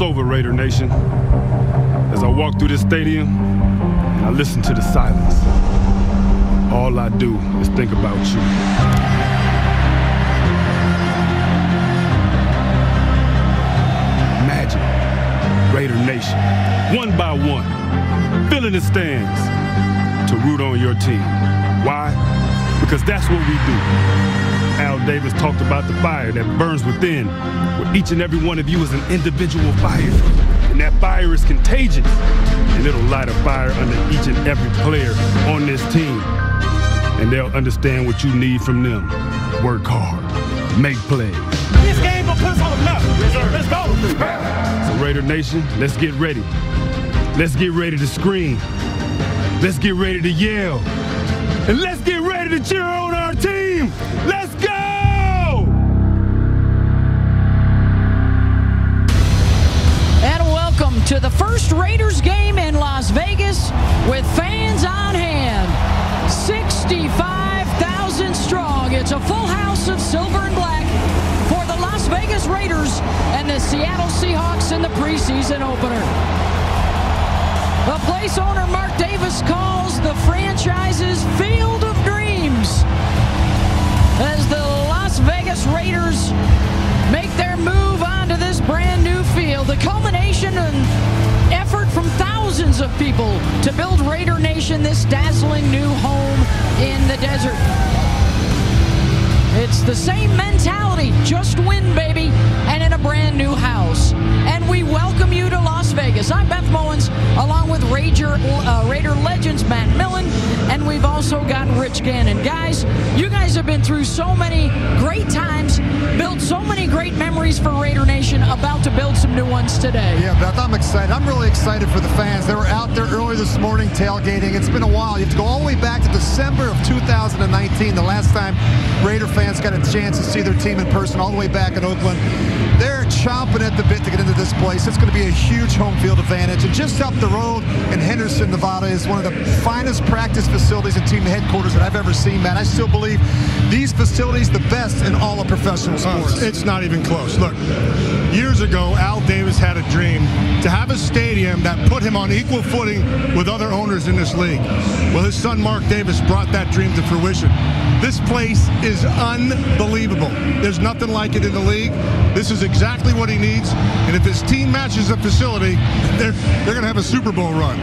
almost over, Raider Nation. As I walk through this stadium and I listen to the silence, all I do is think about you. Imagine Raider Nation, one by one, filling the stands to root on your team. Why? Because that's what we do. Al Davis talked about the fire that burns within, where each and every one of you is an individual fire. And that fire is contagious, and it'll light a fire under each and every player on this team. And they'll understand what you need from them. Work hard, make plays. This game will put us on the map. Yes, sir. Let's go. So Raider Nation, let's get ready. Let's get ready to scream. Let's get ready to yell. And let's get ready to cheer on our team. Let's go! And welcome to the first Raiders game in Las Vegas with fans on hand. 65,000 strong. It's a full house of silver and black for the Las Vegas Raiders and the Seattle Seahawks in the preseason opener. The place owner Mark Davis calls the franchise's Field of Dreams as the Las Vegas Raiders make their move onto this brand new field. The culmination and effort from thousands of people to build Raider Nation this dazzling new home in the desert. It's the same mentality, just win, baby, and in a brand new house. And we welcome you to Las Vegas. I'm Beth MOWINS, along with Raider legends Matt Millen, and we've also got Rich Gannon. Guys, you guys have been through so many great times, built so many great memories for Raider Nation, about to build some new ones today. Yeah, Beth, I'm excited. I'm really excited for the fans. They were out there early this morning tailgating. It's been a while. You have to go all the way back to December of 2019, the last time Raider fans got a chance to see their team in person, all the way back in Oakland. They're chomping at the bit to get into this place. It's going to be a huge home field advantage. And just up the road in Henderson, Nevada, is one of the finest practice facilities and team headquarters that I've ever seen, Matt. I still believe these facilities the best in all of professional sports. It's not even close. Look, years ago, Al Davis had a dream to have a stadium that put him on equal footing with other owners in this league. Well, his son Mark Davis brought that dream to fruition. This place is unbelievable. There's nothing like it in the league. This is exactly what he needs. And if his team matches the facility, they're going to have a Super Bowl run.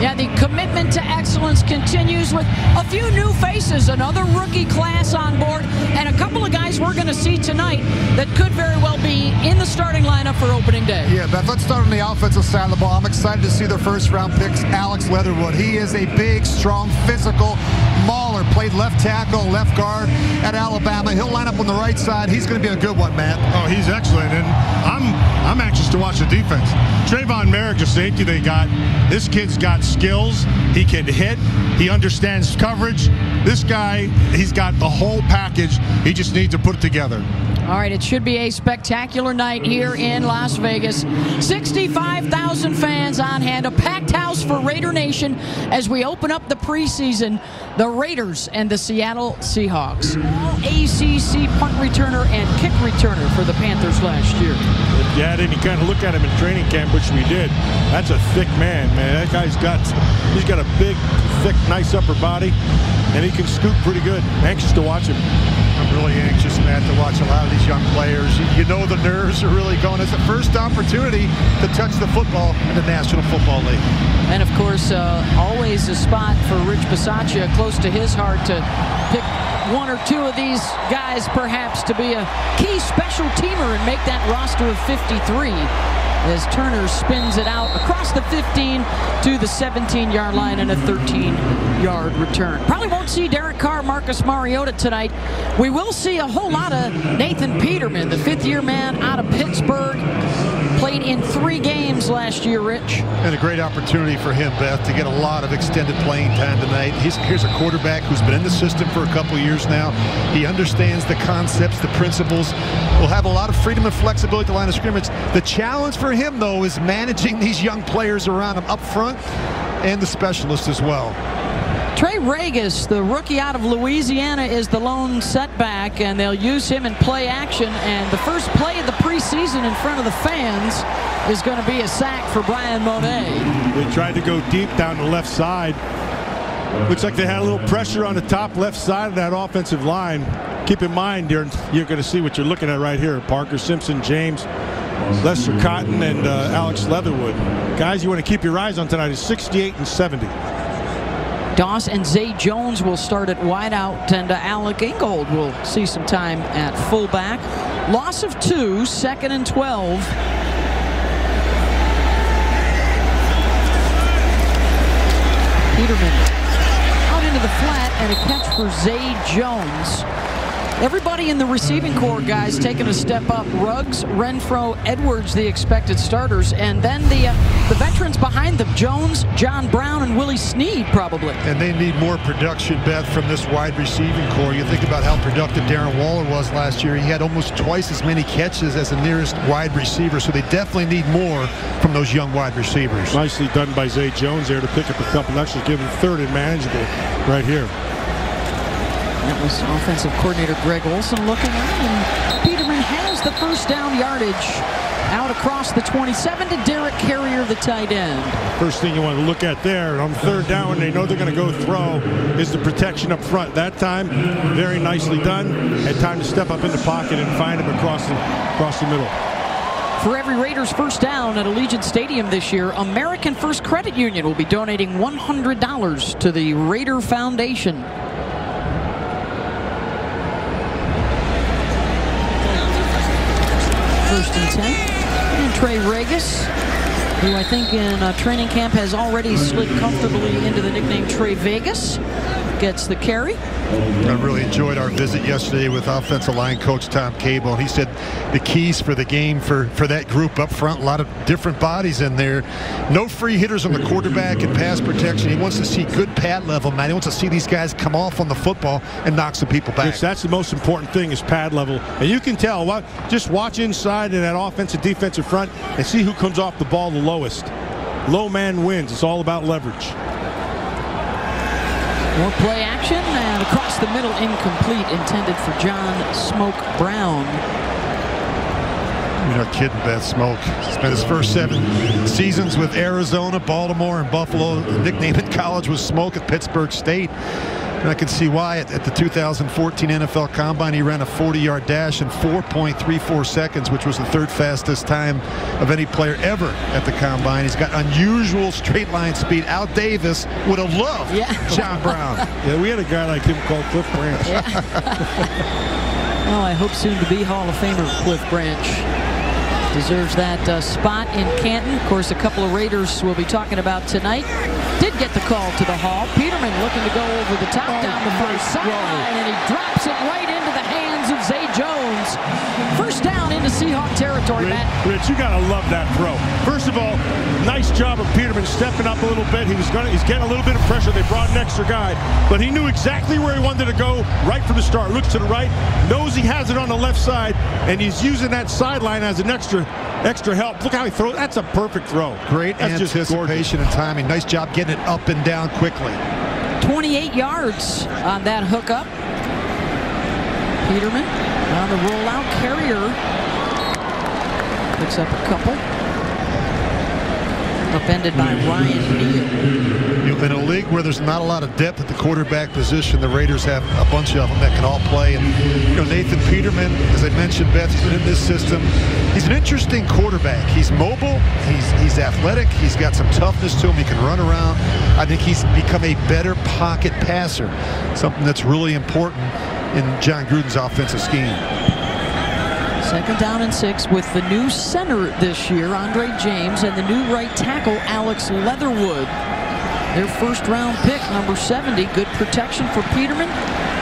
Yeah, the commitment to excellence continues with a few new faces, another rookie class on board, and a couple of guys we're going to see tonight that could very well be in the starting lineup for opening day. Yeah, Beth, let's start on the offensive side of the ball. I'm excited to see their first-round picks, Alex Leatherwood. He is a big, strong, physical mauler. Played left tackle, left guard at Alabama. He'll line up on the right side. He's going to be a good one, Matt. Oh, he's excellent, and I'm anxious to watch the defense. Trayvon Merrick, the safety they got, this kid's got skills. He can hit. He understands coverage. This guy, he's got the whole package. He just needs to put it together. All right, it should be a spectacular night here in Las Vegas. 65,000 fans on hand, a packed house for Raider Nation as we open up the preseason. The Raiders and the Seattle Seahawks. ACC punt returner and kick returner for the Panthers last year. If you had any kind of look at him in training camp, which we did, that's a thick man. That guy's got a big, thick, nice upper body, and he can scoot pretty good. Anxious to watch him. I'm really anxious, Matt, to watch a lot of these young players. You know the nerves are really going. It's the first opportunity to touch the football in the National Football League. And, of course, always a spot for Rich Bisaccia, close to his heart, to pick one or two of these guys perhaps to be a key special teamer and make that roster of 53. As Turner spins it out across the 15 to the 17-yard line and a 13-yard return. Probably won't see Derek Carr, Marcus Mariota tonight. We will see a whole lot of Nathan Peterman, the fifth-year man out of Pittsburgh. Played in 3 games last year, Rich. And a great opportunity for him, Beth, to get a lot of extended playing time tonight. Here's a quarterback who's been in the system for a couple years now. He understands the concepts, the principles. Will have a lot of freedom and flexibility at the line of scrimmage. The challenge for him, though, is managing these young players around him up front and the specialists as well. Trey Regis, the rookie out of Louisiana, is the lone setback, and they'll use him in play action. And the first play of the preseason in front of the fans is going to be a sack for Brian Monet. They tried to go deep down the left side. Looks like they had a little pressure on the top left side of that offensive line. Keep in mind, you're going to see what you're looking at right here. Parker Simpson, James, Lester Cotton, and Alex Leatherwood. Guys you want to keep your eyes on tonight is 68 and 70. Doss and Zay Jones will start at wideout, and Alec Ingold will see some time at fullback. Loss of 2, 2nd and 12. Peterman out into the flat, and a catch for Zay Jones. Everybody in the receiving corps, guys, taking a step up. Ruggs, Renfro, Edwards, the expected starters, and then the veterans behind them, Jones, John Brown, and Willie Snead, probably. And they need more production, Beth, from this wide receiving corps. You think about how productive Darren Waller was last year. He had almost twice as many catches as the nearest wide receiver, so they definitely need more from those young wide receivers. Nicely done by Zay Jones there to pick up a couple extras, give him 3rd and manageable right here. That was offensive coordinator Greg Olson looking at, and Peterman has the first down yardage out across the 27 to Derek Carrier, the tight end. First thing you want to look at there on 3rd down when they know they're going to go throw is the protection up front. That time, very nicely done. Had time to step up in the pocket and find him across the middle. For every Raiders first down at Allegiant Stadium this year, American First Credit Union will be donating $100 to the Raider Foundation. First and 10. And Trey Regis, who I think in training camp has already slid comfortably into the nickname Trey Vegas, gets the carry. I really enjoyed our visit yesterday with offensive line coach Tom Cable. He said the keys for the game for that group up front, a lot of different bodies in there. No free hitters on the quarterback and pass protection. He wants to see good pad level, man. He wants to see these guys come off on the football and knock some people back. Yes, that's the most important thing is pad level. And you can tell, just watch inside in that offensive defensive front and see who comes off the ball the lowest. Low man wins. It's all about leverage. More play action, and across the middle, incomplete, intended for John Smoke Brown. You're not kidding, Beth. Smoke. Spent his first 7 seasons with Arizona, Baltimore, and Buffalo. The nickname in college was Smoke at Pittsburgh State. And I can see why. At the 2014 NFL Combine, he ran a 40-yard dash in 4.34 seconds, which was the 3rd fastest time of any player ever at the Combine. He's got unusual straight line speed. Al Davis would have loved John Brown. Yeah, we had a guy like him called Cliff Branch. Well, I hope soon to be Hall of Famer Cliff Branch. Deserves that spot in Canton. Of course, a couple of Raiders we'll be talking about tonight did get the call to the Hall. Peterman looking to go over the top down the far sideline, and he drops it right into the hands of Zay Jones. First down into Seahawk territory, Matt. Rich, you gotta love that throw. First of all, nice job of Peterman stepping up a little bit. He's getting a little bit of pressure. They brought an extra guy, but he knew exactly where he wanted to go right from the start. Looks to the right, knows he has it on the left side, and he's using that sideline as an extra help. Look how he throws. That's a perfect throw. Great anticipation and timing. Nice job getting it up and down quickly. 28 yards on that hookup. Peterman on the rollout. Carrier picks up a couple. Upended by Ryan Neal. In a league where there's not a lot of depth at the quarterback position, the Raiders have a bunch of them that can all play. And Nathan Peterman, as I mentioned, Beth, he's been in this system. He's an interesting quarterback. He's mobile. He's athletic. He's got some toughness to him. He can run around. I think he's become a better pocket passer, something that's really important in John Gruden's offensive scheme. 2nd down and 6 with the new center this year, Andre James, and the new right tackle, Alex Leatherwood. Their first-round pick, number 70. Good protection for Peterman.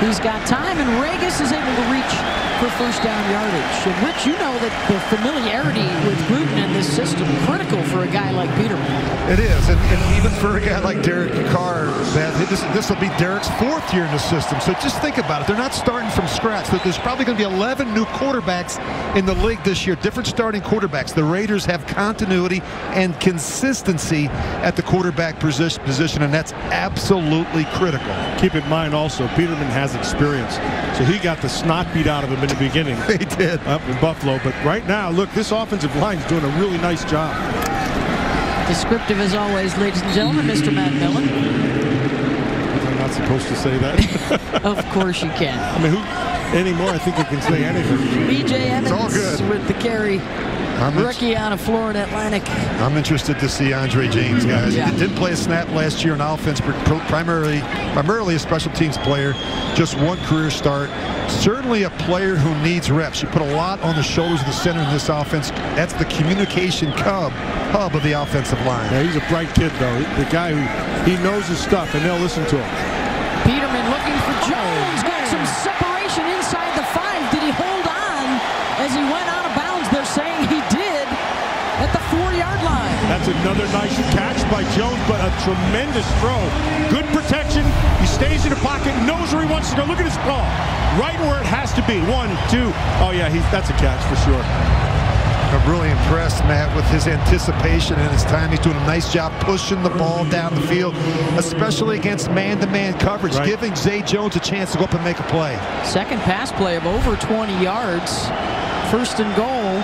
He's got time, and Regis is able to reach for first down yardage. And Rich, you know that the familiarity with Gruden and this system critical for a guy like Peterman. It is, and even for a guy like Derek Carr, this will be Derek's 4th year in the system. So just think about it. They're not starting from scratch. There's probably going to be 11 new quarterbacks in the league this year, different starting quarterbacks. The Raiders have continuity and consistency at the quarterback position, and that's absolutely critical. Keep in mind also, Peterman has experience. So he got the snot beat out of him in the beginning. He did. Up in Buffalo. But right now, look, this offensive line is doing a really nice job. Descriptive as always, ladies and gentlemen, Mr. Matt Millen. I'm not supposed to say that. Of course you can. I mean, anymore, I think you can say anything. B.J. Evans all good. with the carry. Rookie out of Florida Atlantic. I'm interested to see Andre James, guys. Yeah. He didn't play a snap last year on offense, primarily a special teams player. Just one career start. Certainly a player who needs reps. You put a lot on the shoulders of the center in this offense. That's the communication hub of the offensive line. Yeah, he's a bright kid, though. The guy he knows his stuff, and they'll listen to him. Peterman looking for Jones. Got some separation inside the 5. Did he hold on as he went out of bounds? They're saying he did at the 4-yard line. That's another nice catch by Jones, but a tremendous throw. Good protection. He stays in the pocket, knows where he wants to go. Look at his ball. Right where it has to be. 1, 2. Oh, yeah, that's a catch for sure. I'm really impressed, Matt, with his anticipation and his time. He's doing a nice job pushing the ball down the field, especially against man-to-man coverage, giving Zay Jones a chance to go up and make a play. Second pass play of over 20 yards. First and goal.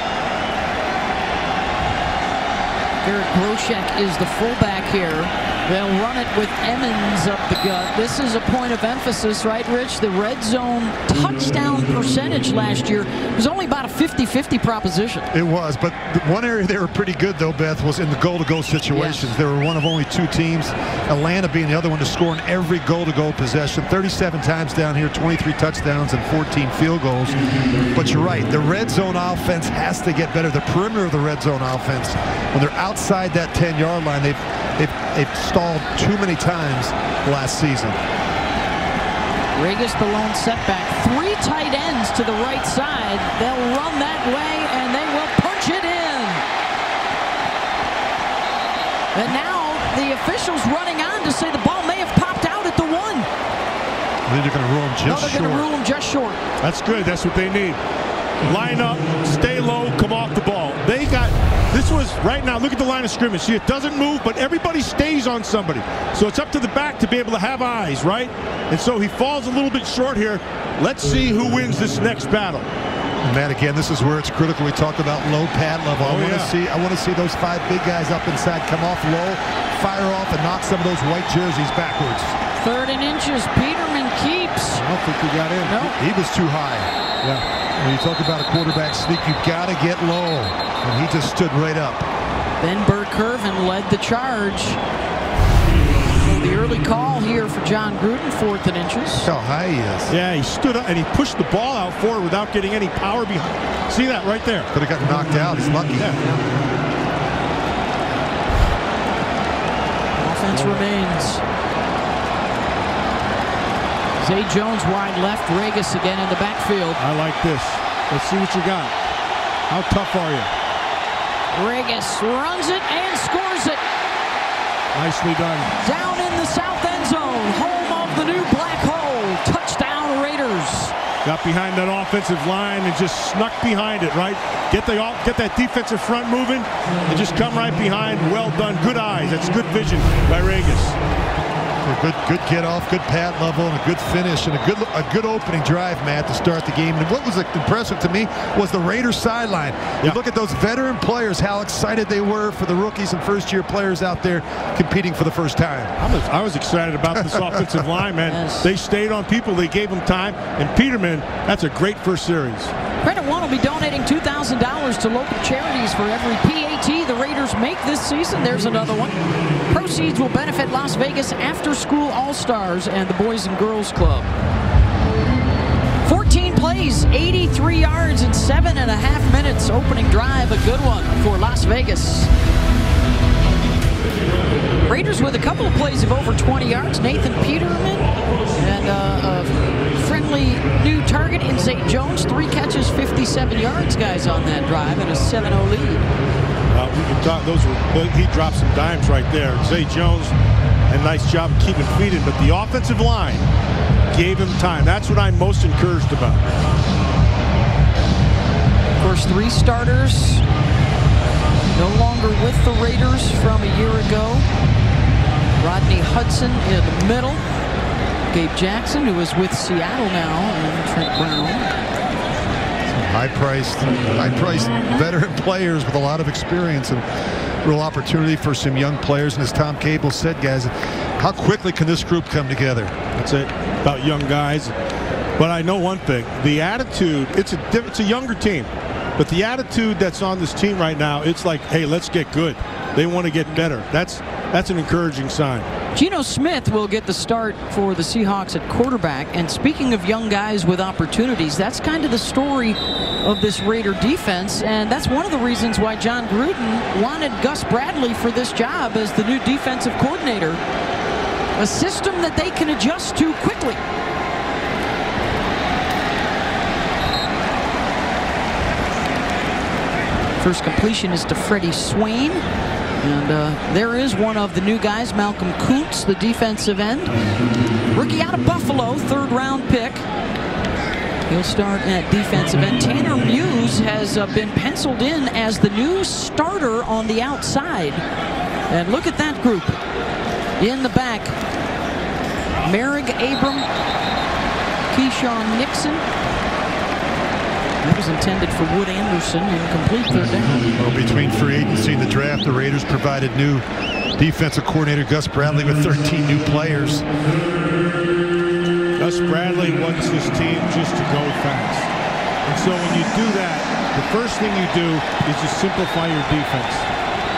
Eric Groshek is the fullback here. They'll run it with Emmons up the gut. This is a point of emphasis, right, Rich? The red zone touchdown percentage last year was only about a 50-50 proposition. It was, but one area they were pretty good, though, Beth, was in the goal-to-goal situations. Yes. They were one of only 2 teams, Atlanta being the other one to score in every goal-to-goal possession. 37 times down here, 23 touchdowns and 14 field goals. But you're right, the red zone offense has to get better. The perimeter of the red zone offense, when they're outside that 10-yard line, they've stalled too many times last season. Regis the lone setback. 3 tight ends to the right side. They'll run that way, and they will punch it in. And now the officials running on to say the ball may have popped out at the 1. I think they're going to rule him just short. They're going to rule him just short. That's good. That's what they need. Line up, stay low, come off the ball. This was right now, look at the line of scrimmage. See, it doesn't move, but everybody stays on somebody. So it's up to the back to be able to have eyes, right? And so he falls a little bit short here. Let's see who wins this next battle. And Matt, again, this is where it's critical. We talk about low pad level. I want to see those 5 big guys up inside come off low, fire off, and knock some of those white jerseys backwards. 3rd and inches. Peterman keeps. I don't think he got in. No. He was too high. Yeah. When you talk about a quarterback sneak, you've got to get low. And he just stood right up. Ben Burke-Curvin led the charge. So the early call here for John Gruden, 4th and inches. How high he is. Yeah, he stood up and he pushed the ball out forward without getting any power behind. See that right there? Could have gotten knocked out. He's lucky. Yeah. Offense remains. Zay Jones wide left, Regis again in the backfield. I like this. Let's see what you got. How tough are you? Regis runs it and scores it. Nicely done. Down in the south end zone, home of the new black hole. Touchdown Raiders. Got behind that offensive line and just snuck behind it, right? Get that defensive front moving and just come right behind. Well done. Good eyes. That's good vision by Regis. Good get off, good pad level, and a good finish, and a good opening drive, Matt, to start the game. And what was impressive to me was the Raiders sideline. You look at those veteran players, how excited they were for the rookies and first-year players out there competing for the first time. I was excited about this offensive line, man. Yes. They stayed on people. They gave them time. And Peterman, that's a great first series. Credit One will be donating $2,000 to local charities for every PAT the Raiders make this season. There's another one. Proceeds will benefit Las Vegas After School All-Stars and the Boys and Girls Club. 14 plays, 83 yards in 7.5 minutes. Opening drive, a good one for Las Vegas. Raiders with a couple of plays of over 20 yards. Nathan Peterman and a friendly new target in Zay Jones. 3 catches 57 yards, guys, on that drive and a 7-0 lead. We can talk. He dropped some dimes right there. Zay Jones, a nice job of keeping feet in, but the offensive line gave him time. That's what I'm most encouraged about. Of course, 3 starters no longer with the Raiders from a year ago. Rodney Hudson in the middle. Gabe Jackson, who is with Seattle now, and Trent Brown. High-priced veteran players with a lot of experience and real opportunity for some young players. And as Tom Cable said, guys, how quickly can this group come together? That's it, about young guys. But I know one thing, the attitude, it's a younger team, but the attitude that's on this team right now, it's like, hey, let's get good. They want to get better. That's an encouraging sign. Geno Smith will get the start for the Seahawks at quarterback. And speaking of young guys with opportunities, that's kind of the story of this Raider defense. And that's one of the reasons why John Gruden wanted Gus Bradley for this job as the new defensive coordinator. A system that they can adjust to quickly. First completion is to Freddie Swain. And there is one of the new guys, Malcolm Kuntz, the defensive end. Rookie out of Buffalo, 3rd-round pick. He'll start at defensive end. Tanner Muse has been penciled in as the new starter on the outside. And look at that group. In the back, Merrick Abram, Keyshawn Nixon. That was intended for Wood Anderson, incomplete 3rd down. Well, between free agency and the draft, the Raiders provided new defensive coordinator Gus Bradley with 13 new players. Gus Bradley wants his team just to go fast. And so when you do that, the first thing you do is just simplify your defense.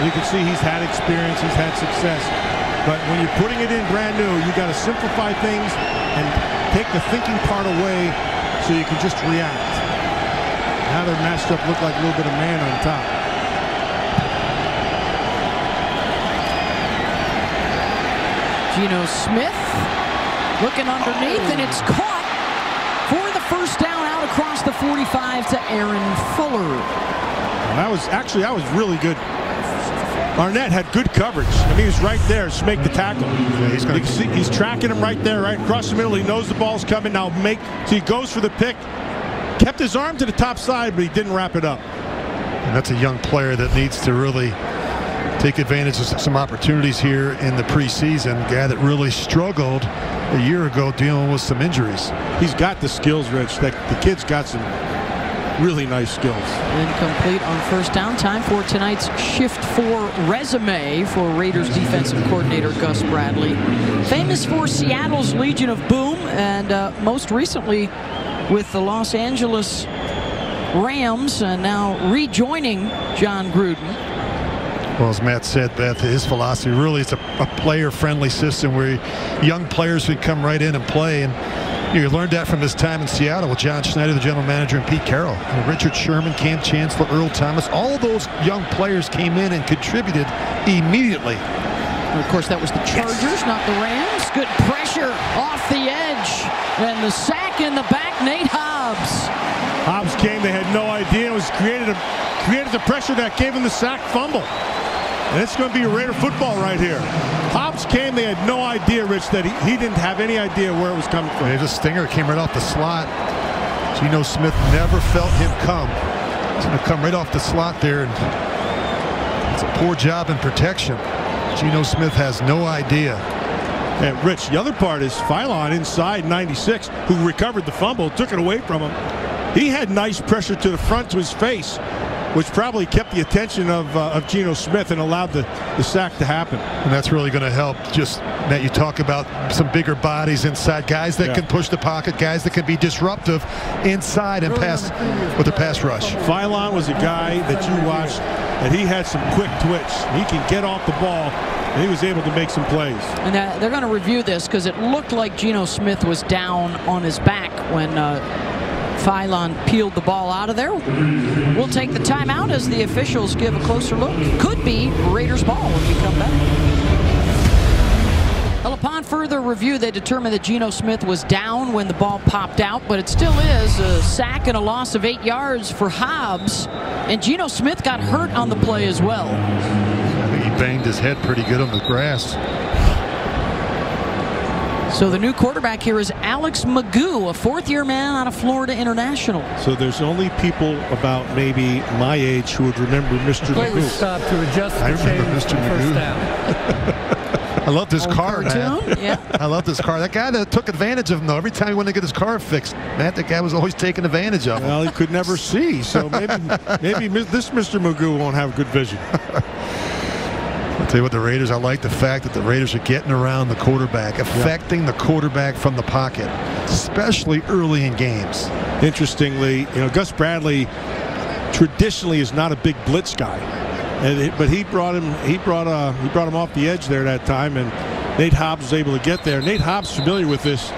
You can see he's had experience, he's had success. But when you're putting it in brand new, you got to simplify things and take the thinking part away so you can just react. Now they're matched up, look like a little bit of man on top. Geno Smith looking underneath, and it's caught for the first down out across the 45 to Aaron Fuller. Well, that was really good. Arnett had good coverage. I mean, he was right there to make the tackle. Yeah, he's tracking him right there, right across the middle. He knows the ball's coming. Now so he goes for the pick. Kept his arm to the top side, but he didn't wrap it up. And that's a young player that needs to really take advantage of some opportunities here in the preseason. A guy that really struggled a year ago dealing with some injuries. He's got the skills, Rich. The kid's got some really nice skills. Incomplete on first down. Time for tonight's Shift 4 resume for Raiders defensive coordinator Gus Bradley. Famous for Seattle's Legion of Boom, and most recently with the Los Angeles Rams, and now rejoining John Gruden. Well, as Matt said, Beth, his philosophy really is a player-friendly system where young players can come right in and play. And you learned that from his time in Seattle with John Schneider, the general manager, and Pete Carroll. And Richard Sherman, Cam Chancellor, Earl Thomas, all of those young players came in and contributed immediately. And of course, that was the Chargers, not the Rams. Good pressure off the edge. And the sack in the back, Nate Hobbs. Hobbs came, they had no idea. It was created the pressure that gave him the sack fumble. And it's going to be a Raider football right here. Hobbs came, they had no idea, Rich, that he didn't have any idea where it was coming from. There's a stinger, came right off the slot. Geno Smith never felt him come. It's going to come right off the slot there. And it's a poor job in protection. Geno Smith has no idea. And Rich, the other part is Philon inside 96, who recovered the fumble, took it away from him. He had nice pressure to the front to his face, which probably kept the attention of Geno Smith and allowed the sack to happen. And that's really going to help. Just, Matt, you talk about some bigger bodies inside, guys that can push the pocket, guys that can be disruptive inside and pass with the pass rush. Philon was a guy that you watched, and he had some quick twitch. He can get off the ball, and he was able to make some plays. And they're going to review this because it looked like Geno Smith was down on his back when Philon peeled the ball out of there. We'll take the timeout as the officials give a closer look. Could be Raiders ball when we come back. Well, upon further review, they determined that Geno Smith was down when the ball popped out, but it still is a sack and a loss of 8 yards for Hobbs. And Geno Smith got hurt on the play as well. I think he banged his head pretty good on the grass. So the new quarterback here is Alex Magoo, a fourth-year man out of Florida International. So there's only people about maybe my age who would remember Mr. Magoo. Stop to adjust the I remember chains Mr. for first Magoo. down. I love this car, cartoon? man. Yeah. I love this car. That guy that took advantage of him, though, every time he wanted to get his car fixed, Matt, that guy was always taking advantage of him. Well, he could never see, so maybe this Mr. Magoo won't have good vision. I'll tell you what, the Raiders, I like the fact that the Raiders are getting around the quarterback, affecting the quarterback from the pocket, especially early in games. Interestingly, Gus Bradley traditionally is not a big blitz guy, but he brought him off the edge there that time, and Nate Hobbs was able to get there. Nate Hobbs familiar with this.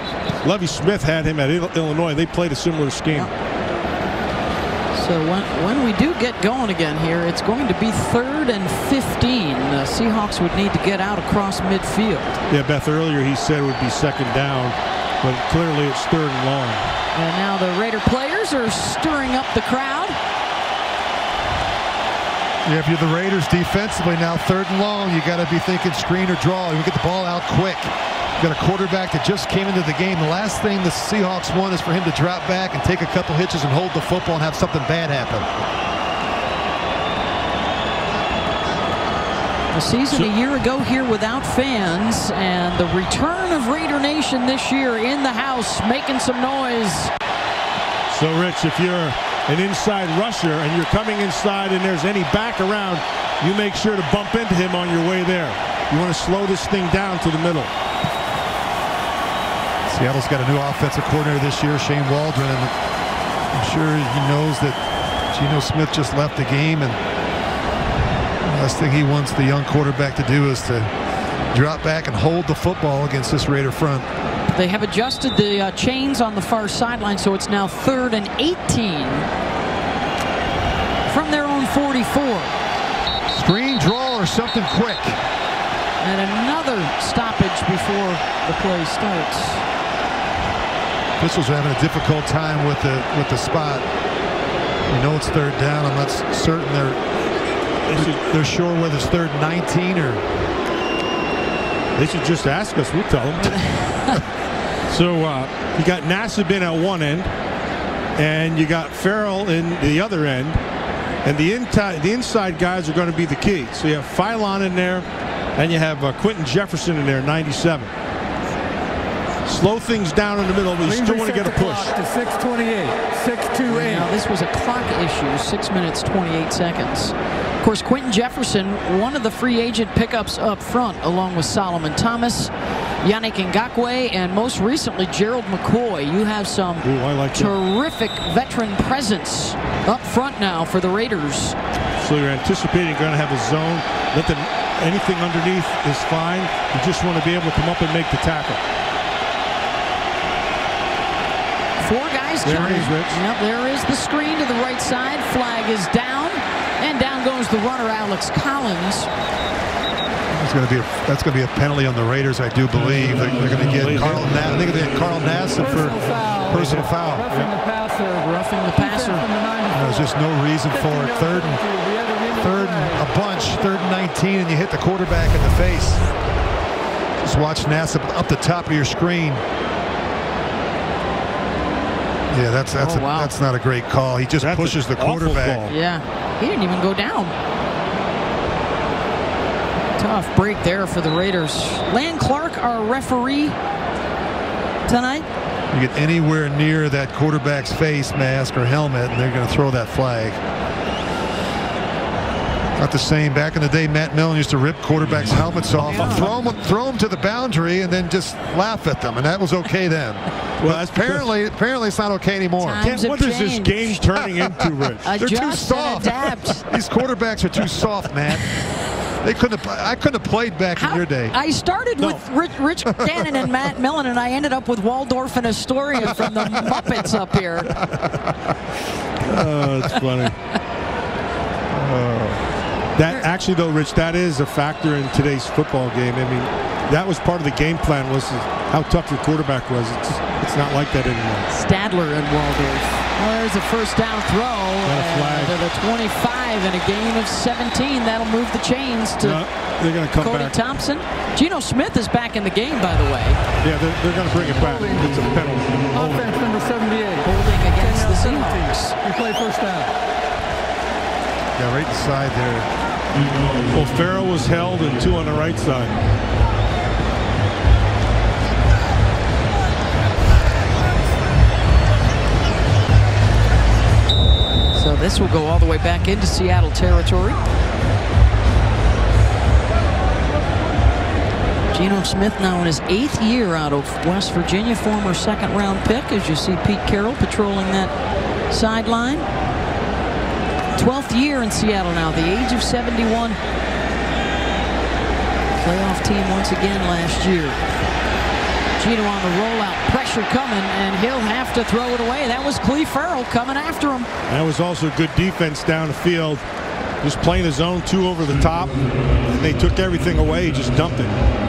Lovie Smith had him at Illinois. They played a similar scheme. So when we do get going again here, it's going to be 3rd and 15. The Seahawks would need to get out across midfield. Yeah, Beth, earlier he said it would be 2nd down, but clearly it's 3rd and long. And now the Raider players are stirring up the crowd. Yeah, if you're the Raiders defensively now, 3rd and long, you got to be thinking screen or draw. You get the ball out quick. You got a quarterback that just came into the game. The last thing the Seahawks want is for him to drop back and take a couple hitches and hold the football and have something bad happen. A season a year ago here without fans, and the return of Raider Nation this year in the house, making some noise. So, Rich, if you're an inside rusher and you're coming inside and there's any back around, you make sure to bump into him on your way there. You want to slow this thing down to the middle. Seattle's got a new offensive coordinator this year, Shane Waldron, and I'm sure he knows that Geno Smith just left the game, and the last thing he wants the young quarterback to do is to drop back and hold the football against this Raider front. They have adjusted the chains on the far sideline, so it's now 3rd and 18 from their own 44. Screen, draw, or something quick. And another stoppage before the play starts. Pistols are having a difficult time with the spot. We know it's 3rd down. I'm not certain they're sure whether it's 3rd and 19 or. They should just ask us. We'll tell them. So you got Nassib in at one end, and you got Farrell in the other end, and the inside guys are going to be the key. So you have Philon in there, and you have Quentin Jefferson in there, 97. Slow things down in the middle, but you still want to get a push. To 6:28, 6:28. Now this was a clock issue, 6 minutes, 28 seconds. Of course, Quentin Jefferson, one of the free agent pickups up front, along with Solomon Thomas, Yannick Ngakoue, and most recently Gerald McCoy. You have some terrific veteran presence up front now for the Raiders. So you're anticipating going to have a zone. Anything underneath is fine. You just want to be able to come up and make the tackle. 4 guys coming. Yep, there is the screen to the right side. Flag is down, and down goes the runner, Alex Collins. That's going to be a penalty on the Raiders, I do believe. They're going to get Carl Nassib for personal foul. Roughing the passer. There's just no reason for it. Third and a bunch, 3rd and 19, and you hit the quarterback in the face. Just watch Nassib up the top of your screen. Yeah, that's not a great call. He just pushes the quarterback. Yeah, he didn't even go down. Tough break there for the Raiders. Lan Clark, our referee tonight. You get anywhere near that quarterback's face mask or helmet, and they're going to throw that flag. Not the same. Back in the day, Matt Millen used to rip quarterbacks' helmets off, throw them to the boundary, and then just laugh at them, and that was okay then. Well, apparently it's not okay anymore. What is this game turning into, Rich? They're too soft. These quarterbacks are too soft, Matt. I couldn't have played back in your day. I started with Rich Gannon and Matt Millen, and I ended up with Waldorf and Astoria from the Muppets up here. Oh, that's funny. Oh. That actually, though, Rich, that is a factor in today's football game. I mean, that was part of the game plan, was how tough your quarterback was. It's not like that anymore. Stadler and Waldorf. Well, there's a first down throw. And a flag. To the 25 and a gain of 17. That'll move the chains to they're going to come Cody back. Thompson. Geno Smith is back in the game, by the way. Yeah, they're going to bring it back. It's a penalty. Offense number 78. Holding against the Seahawks. You play first down. Yeah, right inside there. Well, Farrell was held and 2 on the right side. So this will go all the way back into Seattle territory. Geno Smith now in his 8th year out of West Virginia, former second-round pick, as you see Pete Carroll patrolling that sideline. 12th year in Seattle now, the age of 71. Playoff team once again last year. Geno on the rollout, pressure coming, and he'll have to throw it away. That was Cleve Farrell coming after him. That was also good defense down the field. Just playing the zone 2 over the top, and they took everything away, just dumped it.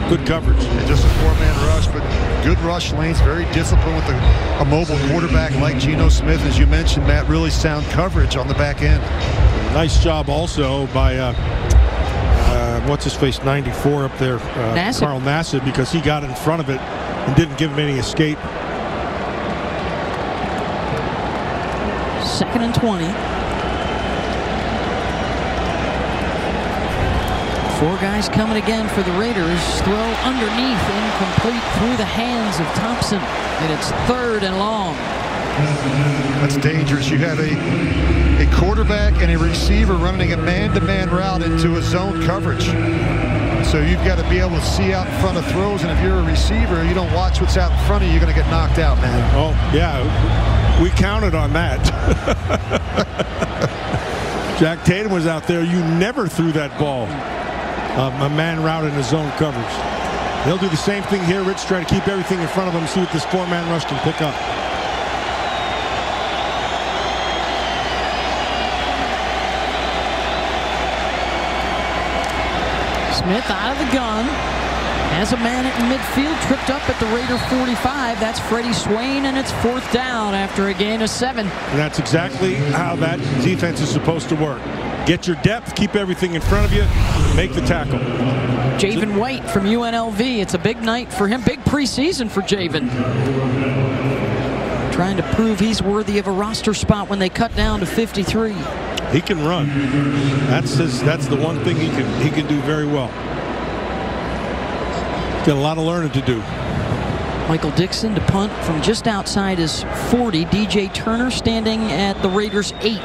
Good coverage. And just a 4-man rush, but good rush lanes, very disciplined with a mobile quarterback like Geno Smith. As you mentioned, Matt, really sound coverage on the back end. Nice job also by what's his face, 94 up there, Carl Nassib, because he got in front of it and didn't give him any escape. 2nd and 20. 4 guys coming again for the Raiders. Throw underneath, incomplete through the hands of Thompson. And it's 3rd and long. That's dangerous. You have a quarterback and a receiver running a man-to-man route into a zone coverage. So you've got to be able to see out in front of throws, and if you're a receiver, you don't watch what's out in front of you, you're going to get knocked out, man. Oh, yeah. We counted on that. Jack Tatum was out there. You never threw that ball. A man route in the zone coverage. They'll do the same thing here. Rich try to keep everything in front of them, see what this 4-man rush can pick up. Smith out of the gun. Has a man at midfield, tripped up at the Raider 45. That's Freddie Swain, and it's 4th down after a gain of 7. And that's exactly how that defense is supposed to work. Get your depth, keep everything in front of you, make the tackle. Javen White from UNLV. It's a big night for him, big preseason for Javen. Trying to prove he's worthy of a roster spot when they cut down to 53. He can run. That's the one thing he can do very well. Got a lot of learning to do. Michael Dixon to punt from just outside his 40. DJ Turner standing at the Raiders' 8.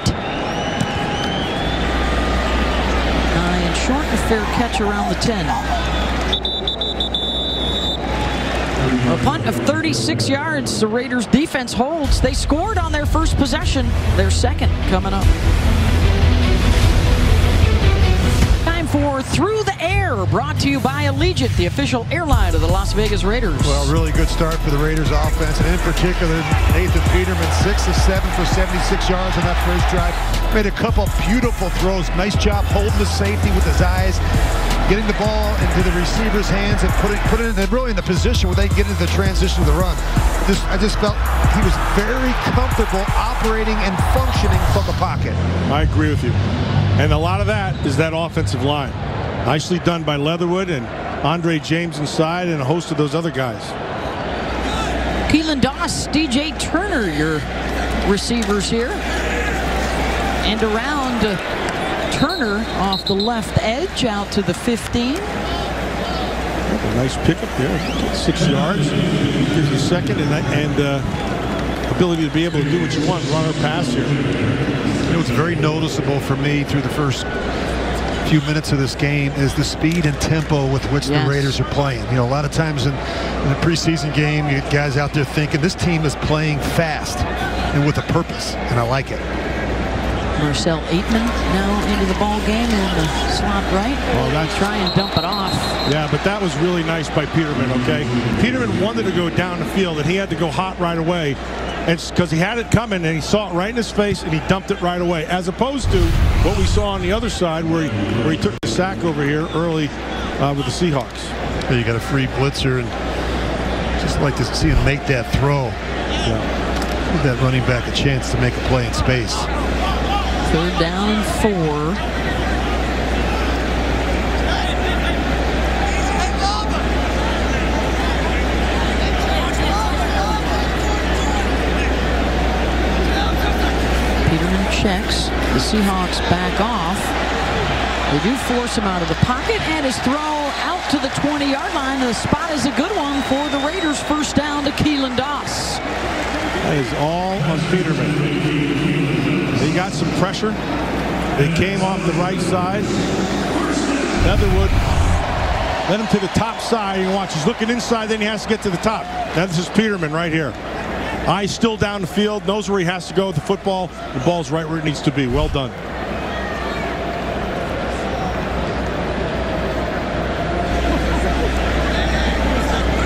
And short, a fair catch around the 10. A punt of 36 yards. The Raiders defense holds. They scored on their first possession. Their second coming up. Time for Through the Air, brought to you by Allegiant, the official airline of the Las Vegas Raiders. Well, really good start for the Raiders offense, and in particular, Nathan Peterman, 6 of 7 for 76 yards on that first drive. Made a couple beautiful throws. Nice job holding the safety with his eyes, getting the ball into the receiver's hands and put it in really in the position where they can get into the transition of the run. I just felt he was very comfortable operating and functioning from the pocket. I agree with you. And a lot of that is that offensive line. Nicely done by Leatherwood and Andre James inside and a host of those other guys. Keelan Doss, DJ Turner, your receivers here. And around Turner off the left edge out to the 15. A nice pickup there, 6 yards. Gives you a second and ability to be able to do what you want, run or pass here. You know, it's very noticeable for me through the first few minutes of this game is the speed and tempo with which the Raiders are playing. You know, a lot of times in a preseason game, you get guys out there thinking this team is playing fast and with a purpose, and I like it. Marcel Aitman now into the ball game in the slot right. Well, that's try and dump it off. Yeah, but that was really nice by Peterman, okay? Peterman wanted to go down the field, and he had to go hot right away. and because he had it coming and he saw it right in his face and he dumped it right away, as opposed to what we saw on the other side where he took the sack over here early with the Seahawks. Yeah, you got a free blitzer, and just like to see him make that throw. Yeah. Give that running back a chance to make a play in space. 3rd down and 4. Peterman checks. The Seahawks back off. They do force him out of the pocket, and his throw out to the 20-yard line. The spot is a good one for the Raiders. 1st down to Keelan Doss. That is all on Peterman. They got some pressure. They came off the right side. Leatherwood led him to the top side. You watch, he's looking inside, then he has to get to the top. This is Peterman right here. Eyes still down the field, knows where he has to go with the football. The ball's right where it needs to be. Well done.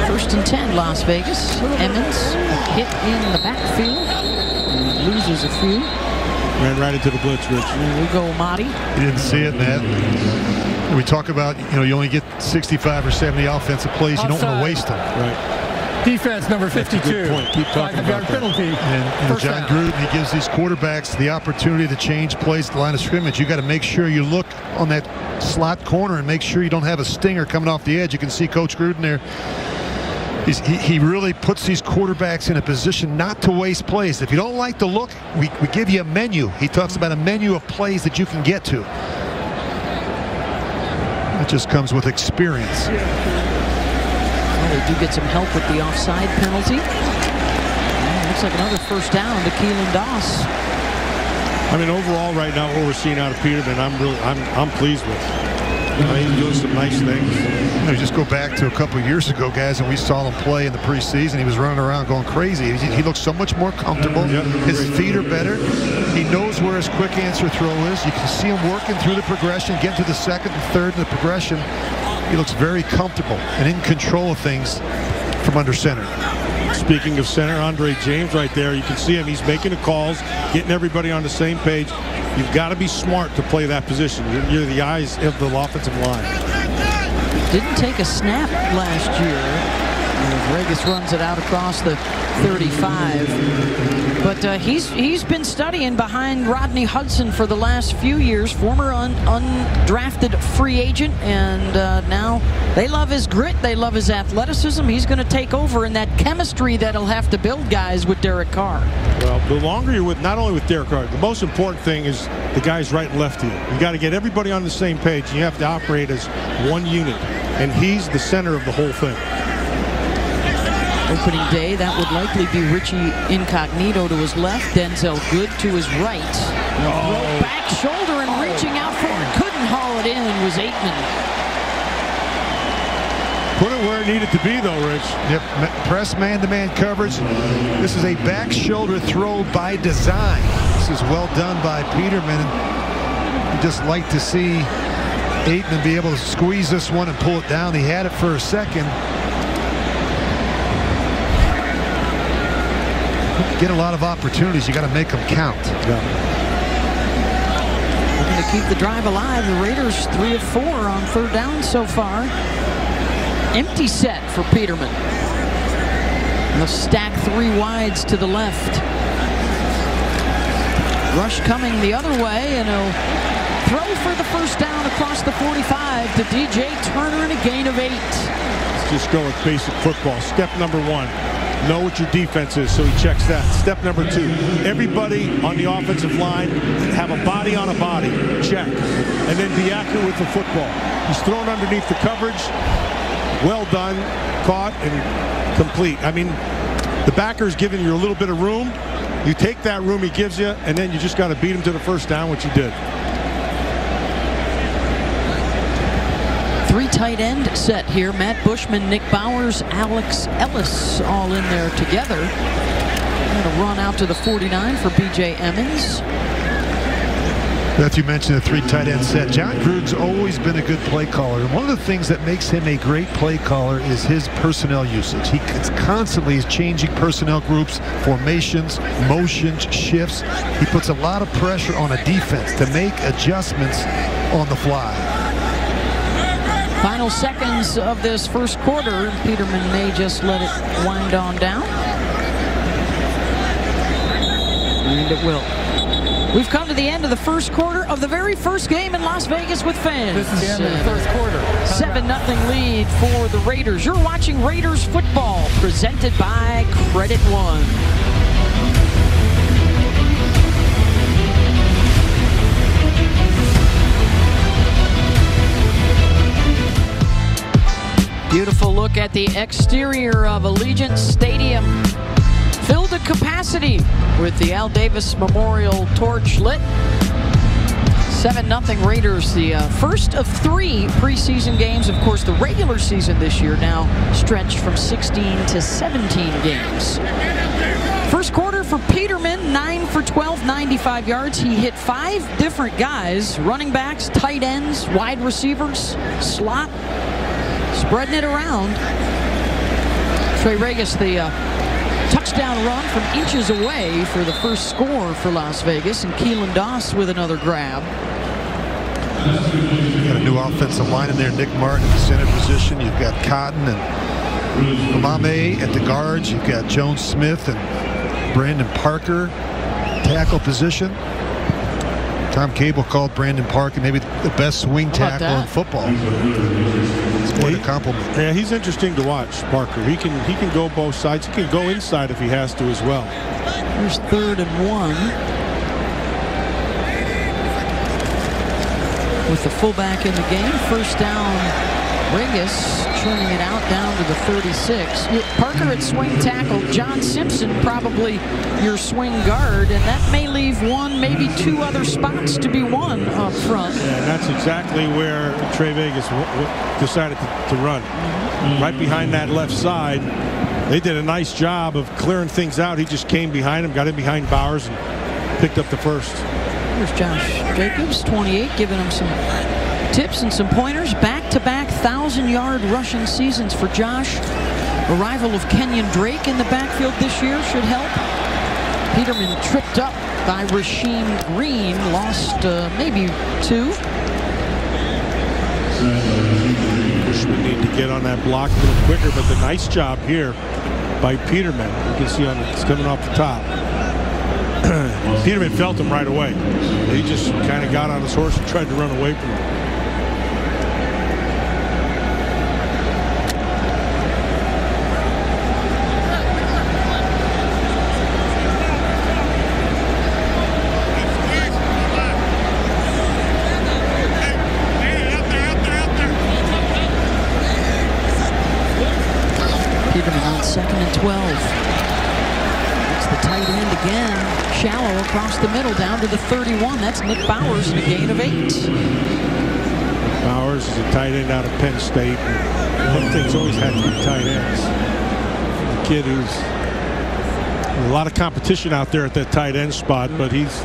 First and 10, Las Vegas. Emmons hit in the backfield. He loses a few. Ran right into the blitz, Rich. And we go Marty. You didn't see it, Matt. We talk about, you only get 65 or 70 offensive plays. You don't want to waste them. Right. Defense number 52. Good point. Keep talking about that. Penalty. And John Gruden, he gives these quarterbacks the opportunity to change plays at the line of scrimmage. You got to make sure you look on that slot corner and make sure you don't have a stinger coming off the edge. You can see Coach Gruden there. He really puts these quarterbacks in a position not to waste plays. If you don't like the look, we give you a menu. He talks about a menu of plays that you can get to. It just comes with experience. Well, they do get some help with the offside penalty. Looks like another 1st down to Keelan Doss. I mean, overall, right now, what we're seeing out of Peterman, I'm pleased with. He's doing some nice things. Just go back to a couple of years ago, guys, and we saw him play in the preseason. He was running around going crazy. He looks so much more comfortable. Yep. His feet are better. He knows where his quick answer throw is. You can see him working through the progression, getting to the 2nd and 3rd in the progression. He looks very comfortable and in control of things from under center. Speaking of center, Andre James right there. You can see him. He's making the calls, getting everybody on the same page. You've got to be smart to play that position. You're the eyes of the offensive line. Didn't take a snap last year. Vegas runs it out across the 35. But he's been studying behind Rodney Hudson for the last few years, former undrafted free agent, and now they love his grit, they love his athleticism. He's going to take over in that chemistry that'll have to build guys with Derek Carr. Well, the longer you're with, not only with Derek Carr, the most important thing is the guys right and left of you. You got to get everybody on the same page, and you have to operate as one unit, and he's the center of the whole thing. Opening day, that would likely be Richie Incognito to his left, Denzel Good to his right. Back shoulder and reaching out for it. Couldn't haul it in was Aitman. Put it where it needed to be, though, Rich. Yep, press man-to-man coverage. This is a back shoulder throw by design. This is well done by Peterman. You just like to see Aitman be able to squeeze this one and pull it down. He had it for a second. Get a lot of opportunities. You got to make them count. Yeah. We're going to keep the drive alive. The Raiders 3 of 4 on 3rd down so far. Empty set for Peterman. They'll stack 3 wides to the left. Rush coming the other way, and he'll throw for the 1st down across the 45 to DJ Turner and a gain of 8. Let's just go with basic football. Step number 1. Know what your defense is, so he checks that. Step number 2, everybody on the offensive line have a body on a body. Check. And then be accurate with the football. He's thrown underneath the coverage. Well done. Caught and complete. I mean, the backer's giving you a little bit of room. You take that room he gives you, and then you just got to beat him to the 1st down, which you did. 3 tight end set here. Matt Bushman, Nick Bowers, Alex Ellis all in there together. Going to run out to the 49 for B.J. Emmons. Beth, you mentioned the 3 tight end set. John Gruden's always been a good play caller. And one of the things that makes him a great play caller is his personnel usage. He's constantly changing personnel groups, formations, motions, shifts. He puts a lot of pressure on a defense to make adjustments on the fly. Final seconds of this first quarter. Peterman may just let it wind on down. And it will. We've come to the end of the first quarter of the very first game in Las Vegas with fans. This is the end of the first quarter. 7-0 lead for the Raiders. You're watching Raiders football, presented by Credit One. Beautiful look at the exterior of Allegiant Stadium. Filled to capacity with the Al Davis Memorial torch lit. 7-0 Raiders, the first of 3 preseason games. Of course, the regular season this year now stretched from 16 to 17 games. First quarter for Peterman, 9 for 12, 95 yards. He hit 5 different guys, running backs, tight ends, wide receivers, slot, spreading it around. Trey Regis, the touchdown run from inches away for the first score for Las Vegas, and Keelan Doss with another grab. You've got a new offensive line in there. Nick Martin in the center position. You've got Cotton and Mame at the guards. You've got Jones Smith and Brandon Parker tackle position. Tom Cable called Brandon Parker maybe the best swing tackle in football. It's quite a compliment. Yeah, he's interesting to watch, Parker. He can go both sides. He can go inside if he has to as well. Here's 3rd and 1. With the fullback in the game. First down, Regis churning it out down to the 36. Parker at swing tackle. John Simpson probably your swing guard, and that may leave 1, maybe 2 other spots to be won up front. Yeah, and that's exactly where Trey Vegas decided to run. Right behind that left side. They did a nice job of clearing things out. He just came behind him, got in behind Bowers, and picked up the first. Here's Josh Jacobs, 28, giving him some tips and some pointers. Back-to-back 1,000-yard rushing seasons for Josh. Arrival of Kenyon Drake in the backfield this year should help. Peterman tripped up by Rasheem Green, lost maybe 2. We need to get on that block a little quicker, but the nice job here by Peterman. You can see it's coming off the top. Peterman felt him right away. He just kind of got on his horse and tried to run away from him. Peterman on 2nd and 12. It's the tight end again. Shallow across the middle down to the 31. That's Nick Bowers and a gain of 8. Bowers is a tight end out of Penn State. One thing's always had to be tight ends. A kid who's a lot of competition out there at that tight end spot, but he's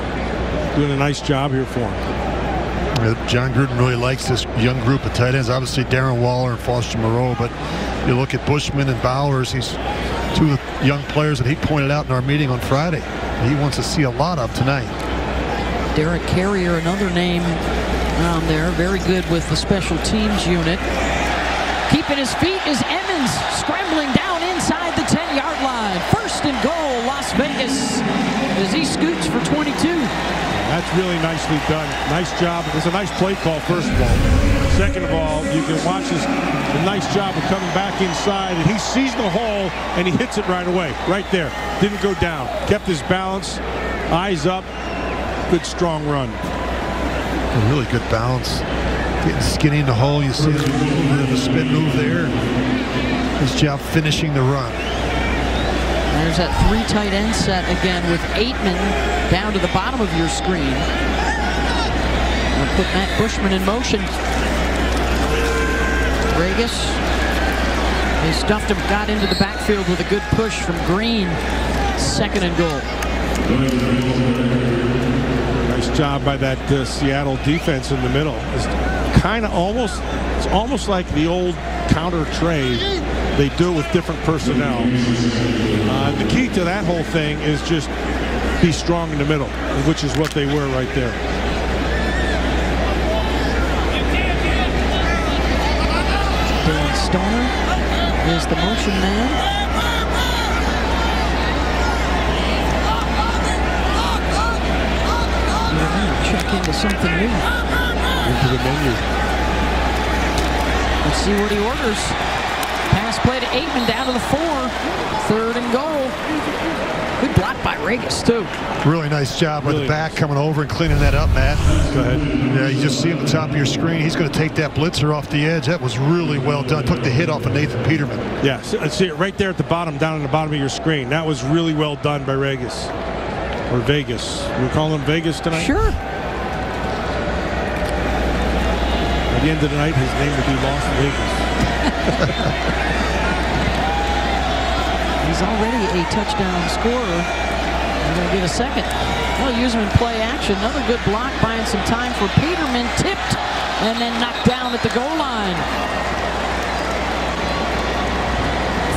doing a nice job here for him. John Gruden really likes this young group of tight ends. Obviously Darren Waller and Foster Moreau, but you look at Bushman and Bowers, he's 2 young players that he pointed out in our meeting on Friday. He wants to see a lot of tonight. Derek Carrier, another name on there. Very good with the special teams unit. Keeping his feet is Emmons, scrambling down inside the 10-yard line. 1st and goal, Las Vegas, as he scoots for 22. That's really nicely done. Nice job. It's a nice play call, first of all. Second of all, you can watch a nice job of coming back inside, and he sees the hole, and he hits it right away. Right there. Didn't go down. Kept his balance. Eyes up. Good, strong run. A really good balance. Getting skinny in the hole. You see a little bit of a spin move there. His job finishing the run. There's that 3 tight end set again with 8-man down to the bottom of your screen. I'll put Matt Bushman in motion. Regis. They stuffed him, got into the backfield with a good push from Green. 2nd and goal. Nice job by that Seattle defense in the middle. It's kind of almost, it's almost like the old counter trade. They do it with different personnel. The key to that whole thing is just be strong in the middle, which is what they were right there. Dylan Stoner is the motion man. Check into something new. Into the menu. Let's see what he orders. Pass play to Aitman down to the 4. 3rd and goal. Good block by Regis, too. Really nice job by the back coming over and cleaning that up, Matt. Go ahead. Yeah, you just see on the top of your screen, he's going to take that blitzer off the edge. That was really well done. Took the hit off of Nathan Peterman. Yeah, see it right there at the bottom, down on the bottom of your screen. That was really well done by Regis. Or Vegas. We're calling him Vegas tonight? Sure. At the end of the night, his name will be Las Vegas. He's already a touchdown scorer. We're going to get a second. They'll use him in play action. Another good block, buying some time for Peterman. Tipped and then knocked down at the goal line.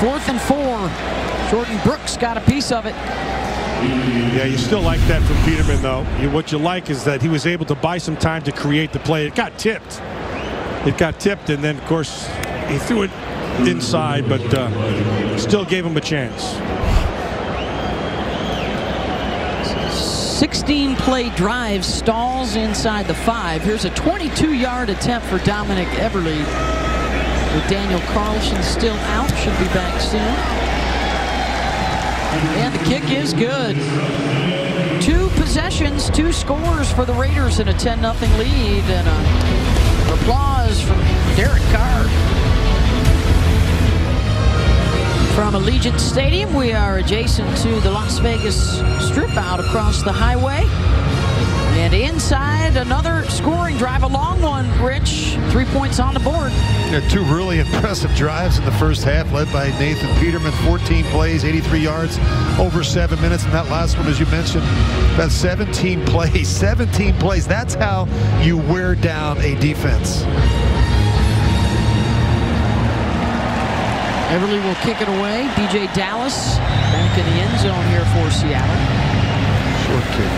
4th and 4. Jordan Brooks got a piece of it. Yeah, you still like that from Peterman, though. What you like is that he was able to buy some time to create the play. It got tipped. It got tipped, and then, of course, he threw it inside, but still gave him a chance. 16-play drive stalls inside the 5. Here's a 22-yard attempt for Dominic Everly. With Daniel Carlson still out, should be back soon. And the kick is good. 2 possessions, 2 scores for the Raiders in a 10-0 lead, and applause from Derek Carr. From Allegiant Stadium, we are adjacent to the Las Vegas Strip out across the highway. And inside, another scoring drive, a long one, Rich. 3 points on the board. Yeah, 2 really impressive drives in the first half, led by Nathan Peterman. 14 plays, 83 yards, over 7 minutes. And that last one, as you mentioned, that's 17 plays. 17 plays. That's how you wear down a defense. Everly will kick it away. DJ Dallas back in the end zone here for Seattle. Short kick.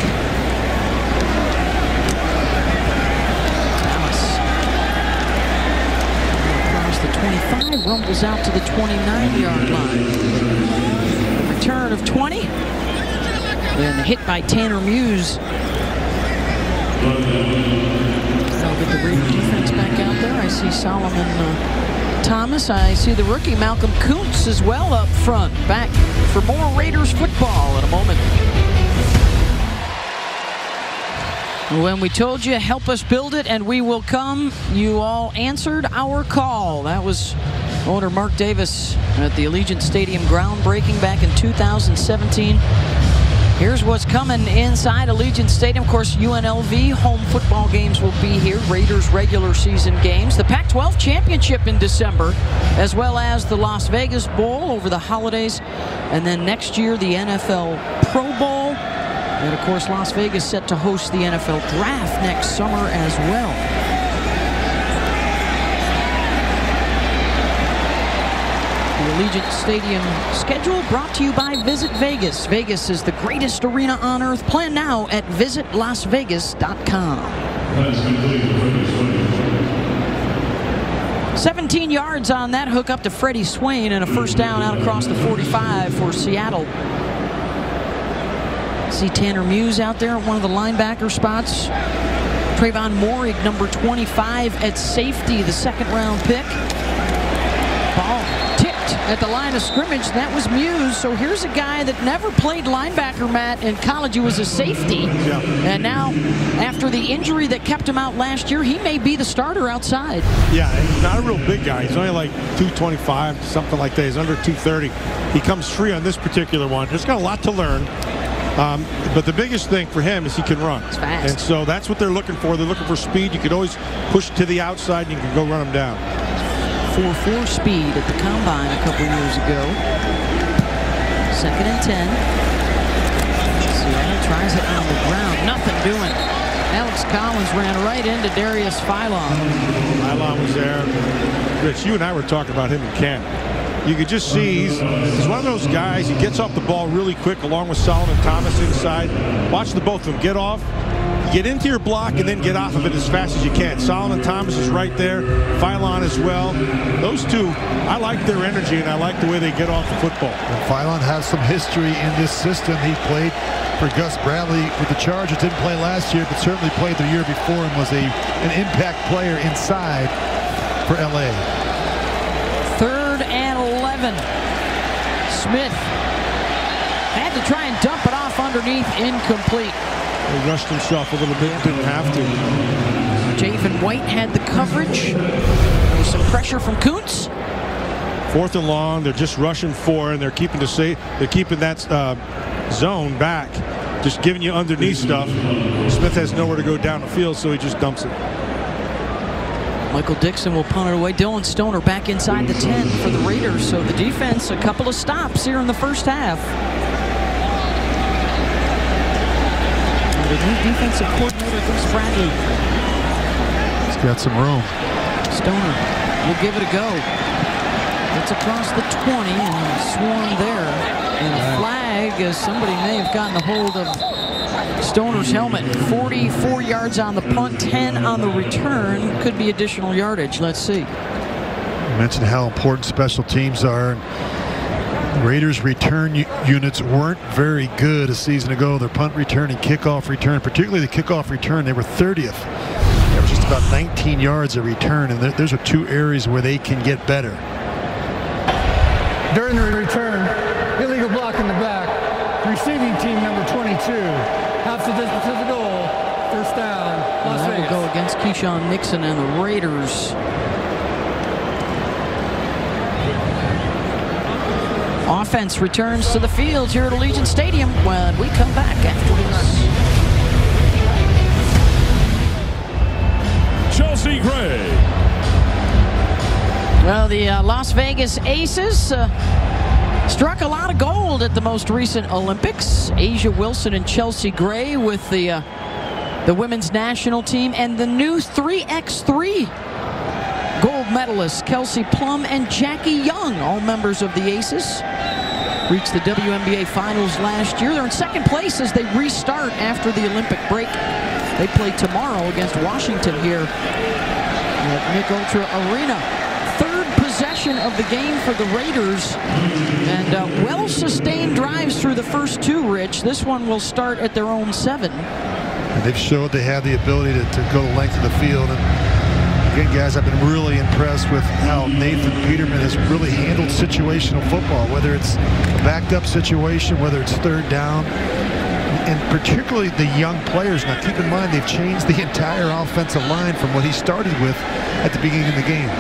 The 25 rumbles out to the 29-yard line. Return of 20. Then hit by Tanner Muse. I'll get the Raider defense back out there. I see Solomon Thomas. I see the rookie Malcolm Kuntz as well up front. Back for more Raiders football in a moment. When we told you, help us build it and we will come, you all answered our call. That was owner Mark Davis at the Allegiant Stadium groundbreaking back in 2017. Here's what's coming inside Allegiant Stadium. Of course, UNLV home football games will be here. Raiders regular season games. The Pac-12 championship in December, as well as the Las Vegas Bowl over the holidays. And then next year, the NFL Pro Bowl. And, of course, Las Vegas set to host the NFL Draft next summer as well. The Allegiant Stadium schedule brought to you by Visit Vegas. Vegas is the greatest arena on earth. Plan now at visitlasvegas.com. 17 yards on that hook up to Freddie Swain and a first down out across the 45 for Seattle. See Tanner Muse out there at one of the linebacker spots. Trayvon Morig, number 25 at safety, the 2nd-round pick. Ball tipped at the line of scrimmage. That was Muse. So here's a guy that never played linebacker, Matt. In college, he was a safety. Yeah. And now, after the injury that kept him out last year, he may be the starter outside. Yeah, he's not a real big guy. He's only like 225, something like that. He's under 230. He comes free on this particular one. He's got a lot to learn. But the biggest thing for him is he can run. It's fast. And so that's what they're looking for. They're looking for speed. You could always push to the outside and you can go run him down. 4.4 speed at the combine a couple years ago. 2nd and 10. Seattle tries it on the ground. Nothing doing. Alex Collins ran right into Darius Philon. Philon was there. Rich, you and I were talking about him in camp. You could just see he's one of those guys. He gets off the ball really quick along with Solomon Thomas inside. Watch the both of them get off, get into your block, and then get off of it as fast as you can. Solomon Thomas is right there. Philon as well. Those two, I like their energy, and I like the way they get off the football. And Philon has some history in this system. He played for Gus Bradley with the Chargers. Didn't play last year, but certainly played the year before and was an impact player inside for LA. 3rd and 11. Smith had to try and dump it off underneath, incomplete. He rushed himself a little bit, didn't have to. Javen White had the coverage. There was some pressure from Kuntz. 4th and long, they're just rushing 4, and they're keeping that zone back, just giving you underneath stuff. Smith has nowhere to go down the field, so he just dumps it. Michael Dixon will punt it away. Dylan Stoner back inside the 10 for the Raiders. So the defense, a couple of stops here in the first half. The new defensive coordinator, Gus Bradley. He's got some room. Stoner will give it a go. It's across the 20 and swarm there. And a flag, as somebody may have gotten a hold of Stoner's helmet. 44 yards on the punt, 10 on the return. Could be additional yardage. Let's see. You mentioned how important special teams are. Raiders return units weren't very good a season ago. Their punt return and kickoff return, particularly the kickoff return, they were 30th. They were just about 19 yards a return, and those are two areas where they can get better. During the return, illegal block in the back. Receiving team number 22. Half the distance to the goal. First down, Las That Vegas. will go against Keyshawn Nixon and the Raiders. Offense returns to the field here at Allegiant Stadium when we come back after this. Chelsea Gray. Well, the Las Vegas Aces struck a lot of gold at the most recent Olympics. Asia Wilson and Chelsea Gray with the women's national team, and the new 3x3 gold medalists Kelsey Plum and Jackie Young, all members of the Aces, reached the WNBA Finals last year. They're in 2nd place as they restart after the Olympic break. They play tomorrow against Washington here at Nick Ultra Arena. 3rd possession of the game for the Raiders, and well-sustained drives through the first 2, Rich. This one will start at their own 7. And they've showed they have the ability to go the length of the field. And again, guys, I've been really impressed with how Nathan Peterman has really handled situational football, whether it's a backed up situation, whether it's 3rd down, and particularly the young players. Now, keep in mind, they've changed the entire offensive line from what he started with at the beginning of the game.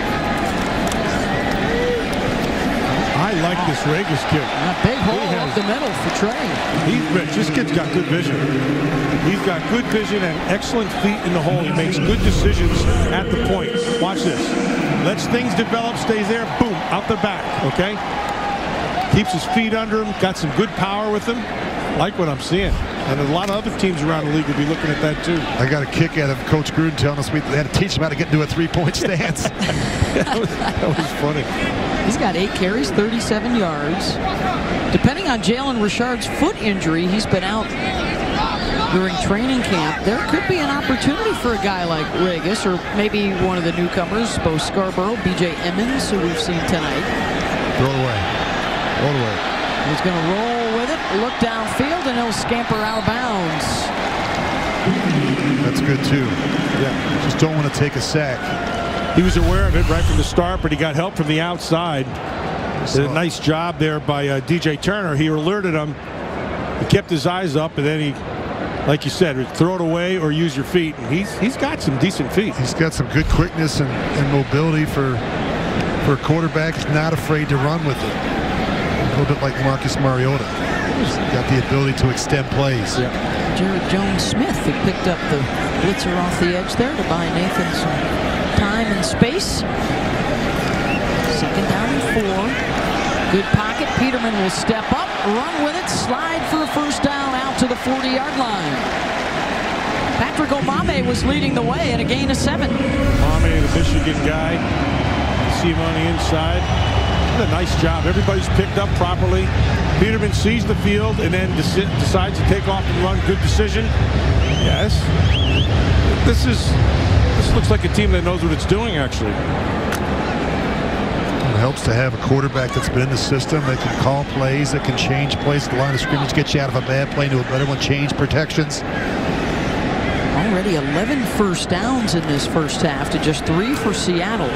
I like this Vegas kid. A big hole up the middle for Trey. Rich, this kid's got good vision. He's got good vision and excellent feet in the hole. He makes good decisions at the point. Watch this. Lets things develop, stays there, boom, out the back, okay? Keeps his feet under him, got some good power with him. Like what I'm seeing. And a lot of other teams around the league will be looking at that too. I got a kick out of Coach Gruden telling us we had to teach him how to get into a 3-point stance. that was funny. He's got 8 carries, 37 yards. Depending on Jalen Richard's foot injury, he's been out during training camp. There could be an opportunity for a guy like Regis, or maybe one of the newcomers, Bo Scarborough, B.J. Emmons, who we've seen tonight. Throw it away. Throw it away. He's going to roll with it, look downfield, and he'll scamper out of bounds. That's good too. Yeah, just don't want to take a sack. He was aware of it right from the start, but he got help from the outside. Did a nice job there by DJ Turner. He alerted him. He kept his eyes up, and then he, like you said, throw it away or use your feet. And he's got some decent feet. He's got some good quickness and mobility for a quarterback. He's not afraid to run with it. A little bit like Marcus Mariota. He's got the ability to extend plays. Yeah. Jared Jones-Smith, who picked up the blitzer off the edge there to buy Nathan some time and space. 2nd down and 4. Good pocket. Peterman will step up, run with it, slide for a first down out to the 40-yard line. Pat Patrick Omame was leading the way in a gain of 7. Omame, the Michigan guy. See him on the inside. Did a nice job. Everybody's picked up properly. Peterman sees the field and then decides to take off and run. Good decision. Yes. This looks like a team that knows what it's doing, actually. It helps to have a quarterback that's been in the system, that can call plays, that can change plays at the line of scrimmage, get you out of a bad play into a better one, change protections. Already 11 first downs in this first half to just 3 for Seattle.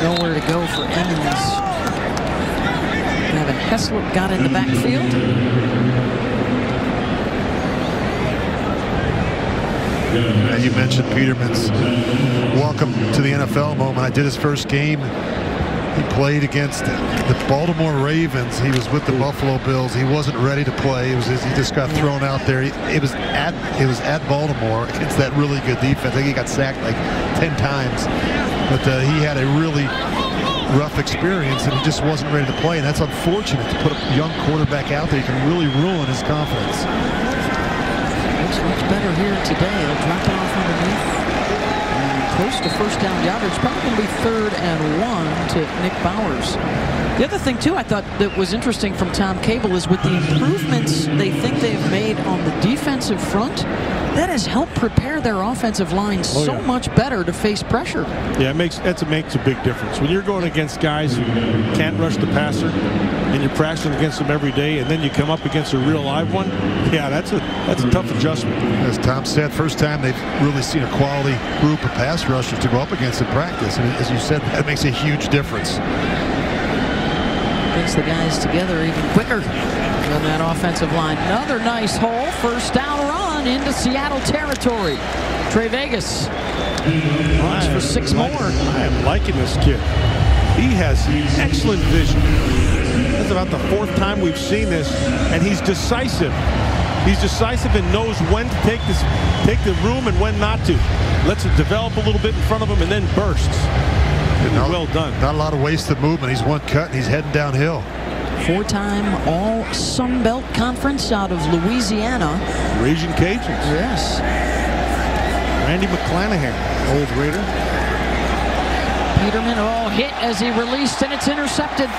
Nowhere to go for Emmons. Gavin Heslop got in the backfield. And you mentioned Peterman's welcome to the NFL moment. I did his first game. He played against the Baltimore Ravens. He was with the Buffalo Bills. He wasn't ready to play. He just got thrown out there. It was at Baltimore against that really good defense. I think he got sacked like 10 times. But he had a really rough experience, and he just wasn't ready to play. And that's unfortunate to put a young quarterback out there. You can really ruin his confidence. Looks much better here today. He'll drop it off underneath. Close to first down yardage. Probably going to be 3rd and 1 to Nick Bowers. The other thing, too, I thought that was interesting from Tom Cable is with the improvements they think they've made on the defensive front, that has helped prepare their offensive line so much better to face pressure. Yeah, it makes a big difference. When you're going against guys who can't rush the passer and you're practicing against them every day, and then you come up against a real live one, yeah, that's a tough adjustment. As Tom said, first time they've really seen a quality group of pass rushers to go up against in practice. And as you said, that makes a huge difference. Brings the guys together even quicker than that offensive line. Another nice hole. First down run into Seattle territory. Trey Vegas runs for 6 more. I am liking this kid. He has excellent vision. That's about the 4th time we've seen this, and he's decisive. He's decisive and knows when to take the room and when not to. Lets it develop a little bit in front of him and then bursts. Well done. Not a lot of wasted movement. He's one cut and he's heading downhill. 4-time All Sun Belt Conference out of Louisiana. Raging Cajuns. Yes. Randy McClanahan, old Raider. Peterman hit as he released, and it's intercepted.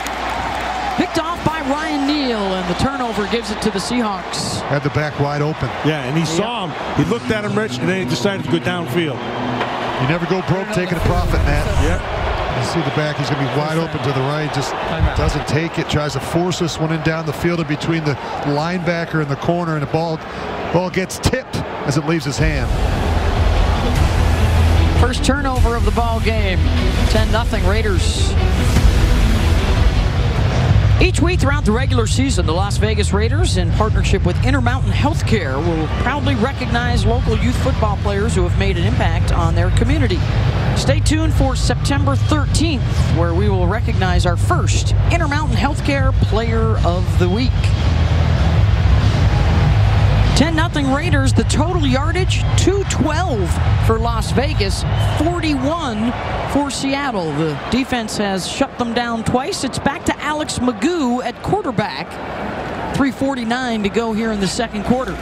Picked off by Ryan Neal, and the turnover gives it to the Seahawks. Had the back wide open. Yeah, and he saw him. He looked at him, Rich, and then he decided to go downfield. You never go broke taking a profit, Matt. Yep. You see the back, he's going to be wide open to the right, just doesn't take it, tries to force this one in down the field in between the linebacker and the corner, and the ball gets tipped as it leaves his hand. First turnover of the ball game. 10-0 Raiders. Each week throughout the regular season, the Las Vegas Raiders, in partnership with Intermountain Healthcare, will proudly recognize local youth football players who have made an impact on their community. Stay tuned for September 13th, where we will recognize our first Intermountain Healthcare Player of the Week. 10-0 Raiders. The total yardage, 212 for Las Vegas, 41 for Seattle. The defense has shut them down twice. It's back to Alex Magoo at quarterback. 3:49 to go here in the second quarter.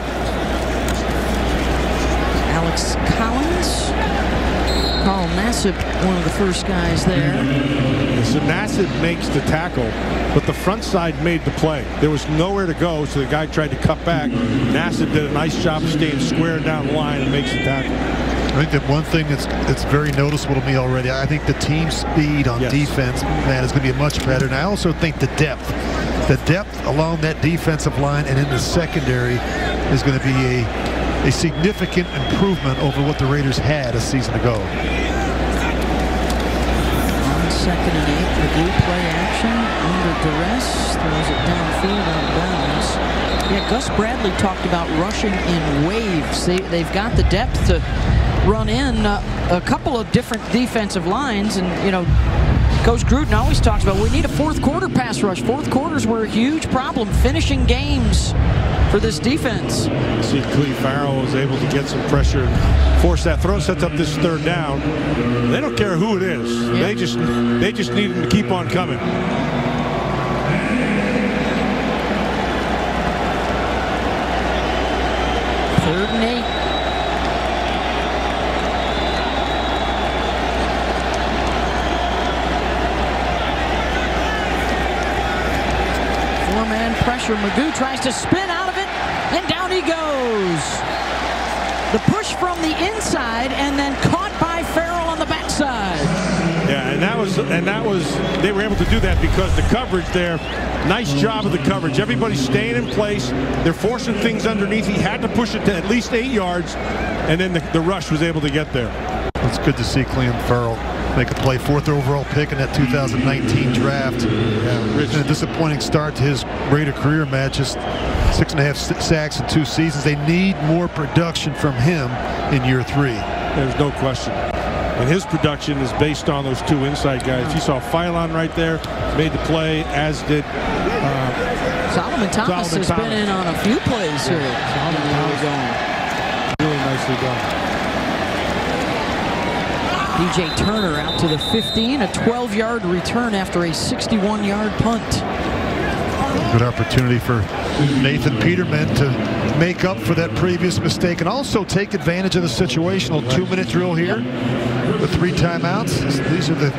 Alex Collins. Carl Nassib, one of the first guys there. So Nassib makes the tackle, but the front side made the play. There was nowhere to go, so the guy tried to cut back. Nassib did a nice job of staying square down the line and makes the tackle. I think that one thing that's very noticeable to me already, I think the team speed on defense, man, is going to be much better. And I also think the depth along that defensive line and in the secondary is going to be a significant improvement over what the Raiders had a season ago. On 2nd and 8, Magoo play action under duress, throws it downfield out of bounds. Yeah, Gus Bradley talked about rushing in waves. They've got the depth to run in a couple of different defensive lines, and Coach Gruden always talks about we need a 4th quarter pass rush. 4th quarters were a huge problem finishing games for this defense. See, Cleve Farrell was able to get some pressure and force that throw, sets up this 3rd down. They don't care who it is. Yeah. They just need him to keep on coming. 3rd and 8. pressure. Magoo tries to spin out of it, and down he goes. The push from the inside, and then caught by Farrell on the backside. Yeah, and that was they were able to do that because the coverage there, nice job of the coverage. Everybody's staying in place. They're forcing things underneath. He had to push it to at least 8 yards, and then the rush was able to get there. It's good to see Clem Farrell make a play, 4th overall pick in that 2019 draft. It's been a disappointing start to his Raider career match, just 6.5 sacks in 2 seasons. They need more production from him in year 3. There's no question. And his production is based on those 2 inside guys. You saw Phylon right there, made the play, as did Solomon Thomas has been in on a few plays here. Really nicely done. DJ Turner out to the 15, a 12-yard return after a 61-yard punt. Good opportunity for Nathan Peterman to make up for that previous mistake and also take advantage of the situational 2-minute drill here with 3 timeouts. These are the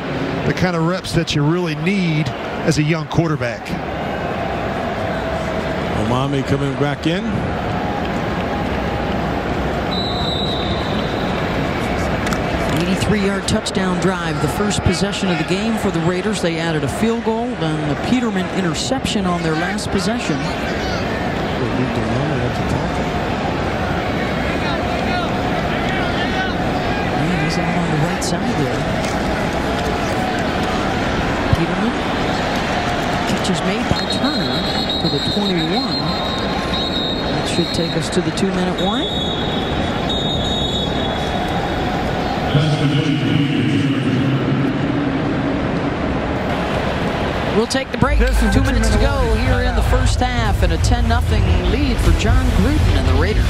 kind of reps that you really need as a young quarterback. Omami coming back in. 83-yard touchdown drive, the first possession of the game for the Raiders. They added a field goal and a Peterman interception on their last possession. And he's out on the right side there. Peterman. Catch is made by Turner to the 21. That should take us to the 2-minute warning. We'll take the break. 2 minutes to go here in the first half, and a 10-0 lead for John Gruden and the Raiders.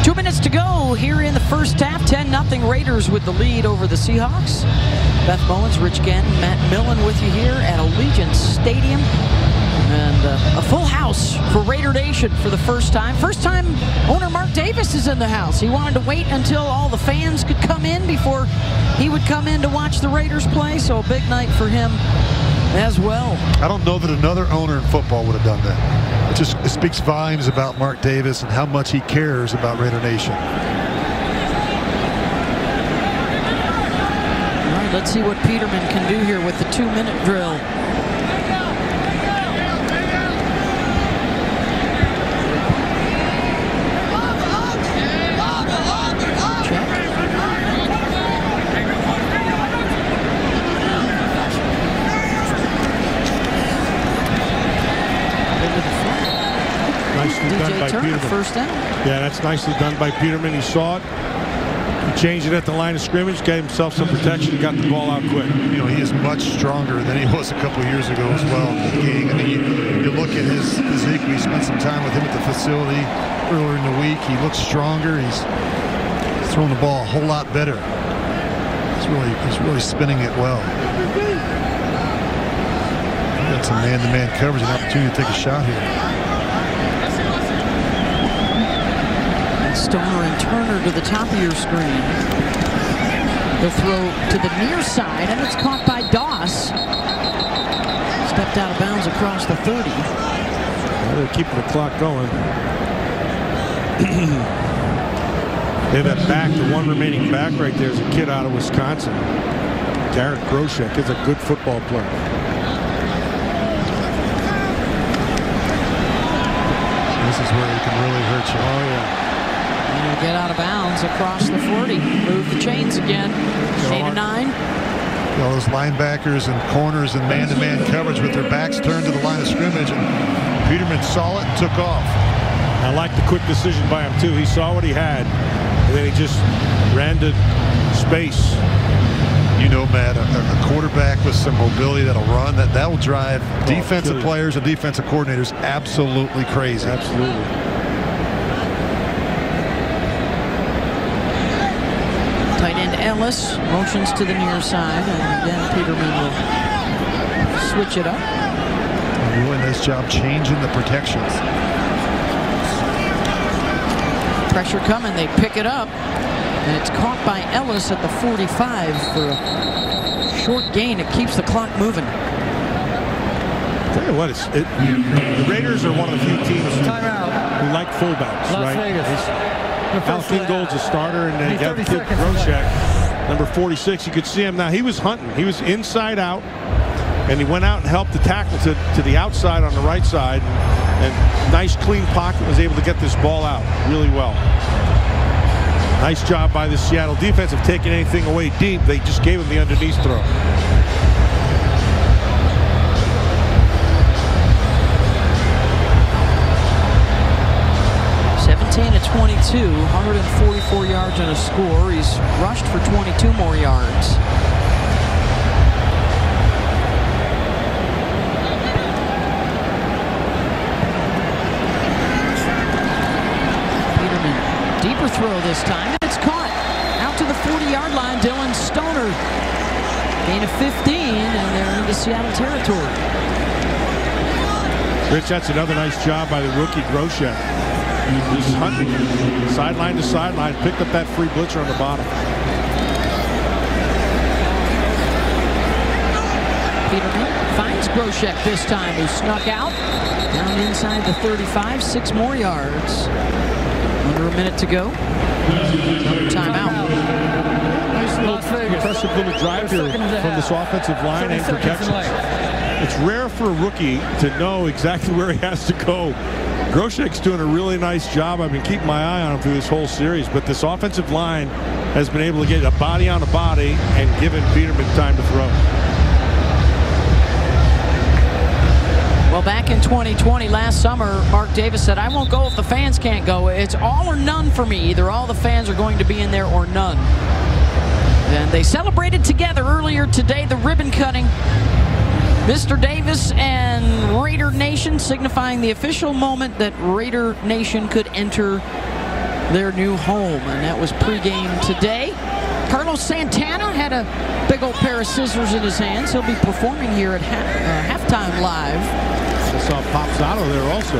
2 minutes to go here in the first half. 10-0 Raiders with the lead over the Seahawks. Beth Mowins, Rich Gannon, Matt Millen with you here at Allegiant Stadium. And a full house for Raider Nation for the first time. First time owner Mark Davis is in the house. He wanted to wait until all the fans could come in before he would come in to watch the Raiders play. So a big night for him as well. I don't know that another owner in football would have done that. It speaks volumes about Mark Davis and how much he cares about Raider Nation. All right, let's see what Peterman can do here with the 2-minute drill. Peterman. First down. Yeah, that's nicely done by Peterman. He saw it. He changed it at the line of scrimmage, gave himself some protection, got the ball out quick. You know, he is much stronger than he was a couple of years ago as well. I mean, you look at his physique. We spent some time with him at the facility earlier in the week. He looks stronger. He's throwing the ball a whole lot better. He's really spinning it well. Got some man-to-man coverage, an opportunity to take a shot here. Stoner and Turner to the top of your screen. They'll throw to the near side, and it's caught by Doss. Stepped out of bounds across the 30. Well, they're keeping the clock going. They have that back, the one remaining back right there is a kid out of Wisconsin. Garrett Groshek is a good football player. This is where he can really hurt you. Oh, yeah. And he'll get out of bounds across the 40. Move the chains again. 8-9. All those linebackers and corners and man-to-man coverage with their backs turned to the line of scrimmage, and Peterman saw it and took off. I like the quick decision by him, too. He saw what he had, and then he just ran to space. You know, Matt, a quarterback with some mobility that'll run, that will drive defensive players and defensive coordinators absolutely crazy. Absolutely. Tight end Ellis motions to the near side, and again Peterman will switch it up. Doing this job changing the protections. Pressure coming, they pick it up, and it's caught by Ellis at the 45 for a short gain. It keeps the clock moving. Tell you what, the Raiders are one of the few teams who like fullbacks, Las right? Vegas. Alec Ingold's a starter, and they got Kid Groshek, number 46. You could see him now. He was hunting. He was inside out, and he went out and helped the tackle to the outside on the right side. And nice, clean pocket, was able to get this ball out really well. Nice job by the Seattle defense of taking anything away deep. They just gave him the underneath throw. At 22, 144 yards and a score. He's rushed for 22 more yards. Peterman, deeper throw this time. It's caught out to the 40-yard line. Dylan Stoner, gain of 15, and they're into Seattle territory. Rich, that's another nice job by the rookie Groshek. He's hunting sideline to sideline, picked up that free blitzer on the bottom. Peterman finds Groshek this time, who snuck out down inside the 35, 6 more yards. Under a minute to go. Another timeout. Impressive little drive here from this offensive line and protection. It's rare for a rookie to know exactly where he has to go. Groshek's doing a really nice job. I've been keeping my eye on him through this whole series, but this offensive line has been able to get a body on a body and given Peterman time to throw. Well, back in 2020, last summer, Mark Davis said, I won't go if the fans can't go. It's all or none for me. Either all the fans are going to be in there or none. And they celebrated together earlier today, the ribbon cutting. Mr. Davis and Raider Nation signifying the official moment that Raider Nation could enter their new home. And that was pregame today. Carlos Santana had a big old pair of scissors in his hands. He'll be performing here at halftime live. I saw Popsato there also.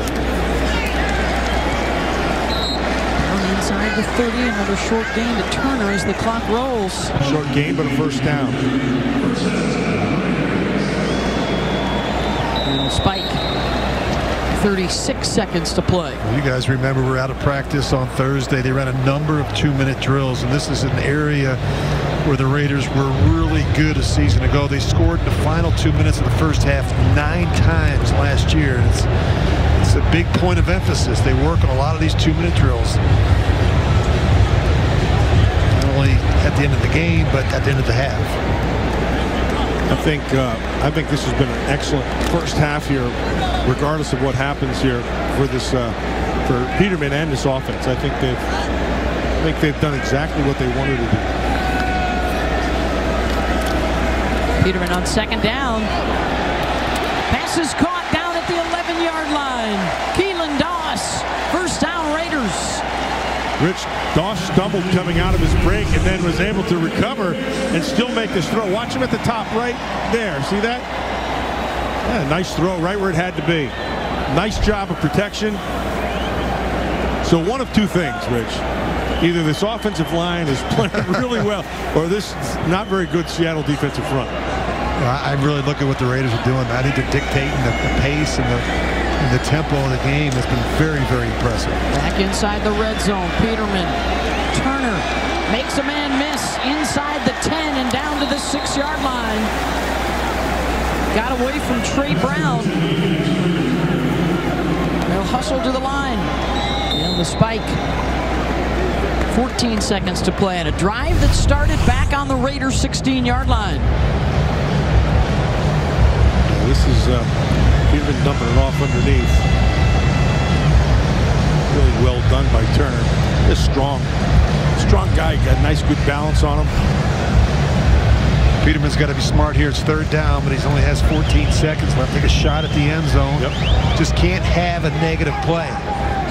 On inside the 30, another short gain to Turner as the clock rolls. Short gain, but a first down. And Spike, 36 seconds to play. You guys remember we're out of practice on Thursday. They ran a number of 2-minute drills, and this is an area where the Raiders were really good a season ago. They scored in the final 2 minutes of the first half 9 times last year. It's a big point of emphasis. They work on a lot of these 2-minute drills. Not only at the end of the game, but at the end of the half. I think this has been an excellent first half here, regardless of what happens here for this for Peterman and this offense. I think they've done exactly what they wanted to do. Peterman on second down. Pass is caught down at the 11-yard line. Keelan Doss, first down Raiders. Rich Doss stumbled coming out of his break and then was able to recover and still make this throw. Watch him at the top right there. See that? Yeah, nice throw right where it had to be. Nice job of protection. So one of two things, Rich. Either this offensive line is playing really well or this not very good Seattle defensive front. Well, I really look at what the Raiders are doing. I think they're dictating the pace and the tempo of the game has been very, very impressive. Back inside the red zone. Peterman. Turner makes a man miss inside the 10 and down to the 6-yard line. Got away from Trey Brown. They'll hustle to the line. And the spike. 14 seconds to play and a drive that started back on the Raiders' 16-yard line. This is Peterman dumping it off underneath. Really well done by Turner. Just strong guy. Got a nice, good balance on him. Peterman's got to be smart here. It's third down, but he only has 14 seconds left. Take a shot at the end zone. Yep. Just can't have a negative play.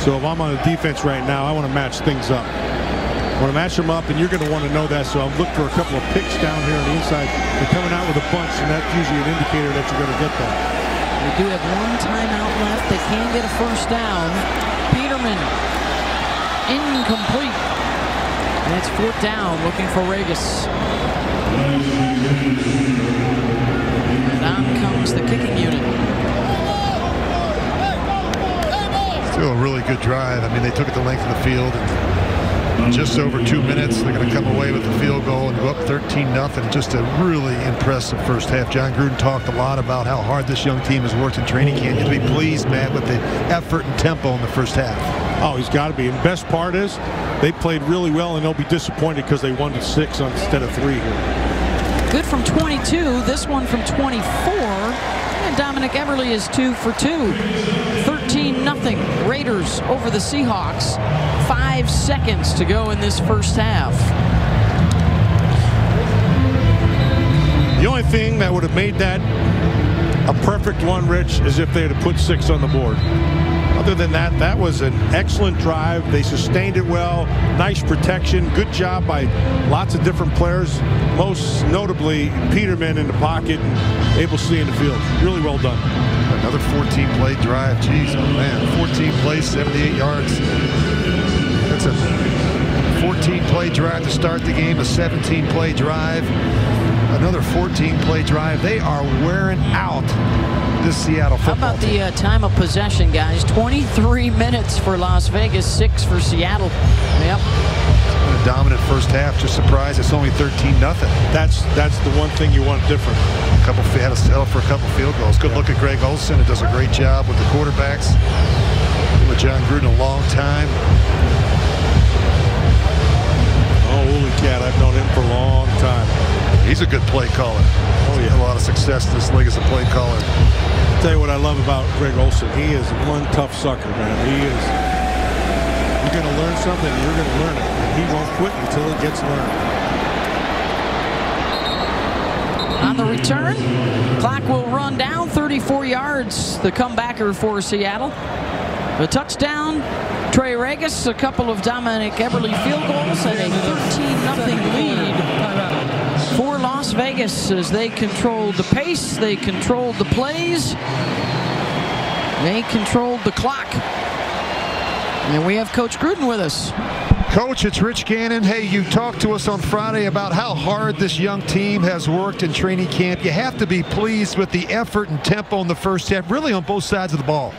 So if I'm on a defense right now, I want to match things up. I want to match them up, and you're going to want to know that. So I'll look for a couple of picks down here on the inside. They're coming out with a bunch, and that's usually an indicator that you're going to get that. They do have one timeout left. They can get a first down. Peterman, incomplete. And it's fourth down, looking for Regas. And on comes the kicking unit. Still a really good drive. I mean, they took it the length of the field. And just over 2 minutes, they're going to come away with the field goal and go up 13-0. Just a really impressive first half. John Gruden talked a lot about how hard this young team has worked in training camp. You have to be pleased, Matt, with the effort and tempo in the first half. Oh, he's got to be. And the best part is they played really well, and they'll be disappointed because they won to 6 instead of 3 here. Good from 22. This one from 24. And Dominic Eberle is 2 for 2. 13-0 Raiders over the Seahawks. 5 seconds to go in this first half. The only thing that would have made that a perfect one, Rich, is if they had put 6 on the board. Other than that, that was an excellent drive. They sustained it well. Nice protection. Good job by lots of different players, most notably Peterman in the pocket and able to see in the field. Really well done. Another 14-play drive. Jeez, oh man. 14 plays, 78 yards. That's a 14-play drive to start the game, a 17-play drive, another 14-play drive. They are wearing out this Seattle football How about team. the time of possession, guys? 23 minutes for Las Vegas, 6 for Seattle. Yep. A dominant first half. Just surprised it's only 13-0. That's the one thing you want different. Had to settle for a couple field goals. Good look at Greg Olsen, who does a great job with the quarterbacks. Been with John Gruden a long time. Oh, holy cat, I've known him for a long time. He's a good play caller. Oh, yeah. A lot of success in this league as a play caller. I'll tell you what I love about Greg Olsen. He is one tough sucker, man. He is. You're going to learn something, you're going to learn it. And he won't quit until it gets learned. On the return, clock will run down. 34 yards, the comebacker for Seattle. A touchdown, Trey Regis, a couple of Dominic Eberle field goals, and a 13-0 lead for Las Vegas as they controlled the pace, they controlled the plays, they controlled the clock. And we have Coach Gruden with us. Coach, it's Rich Gannon. Hey, you talked to us on Friday about how hard this young team has worked in training camp. You have to be pleased with the effort and tempo in the first half, really on both sides of the ball.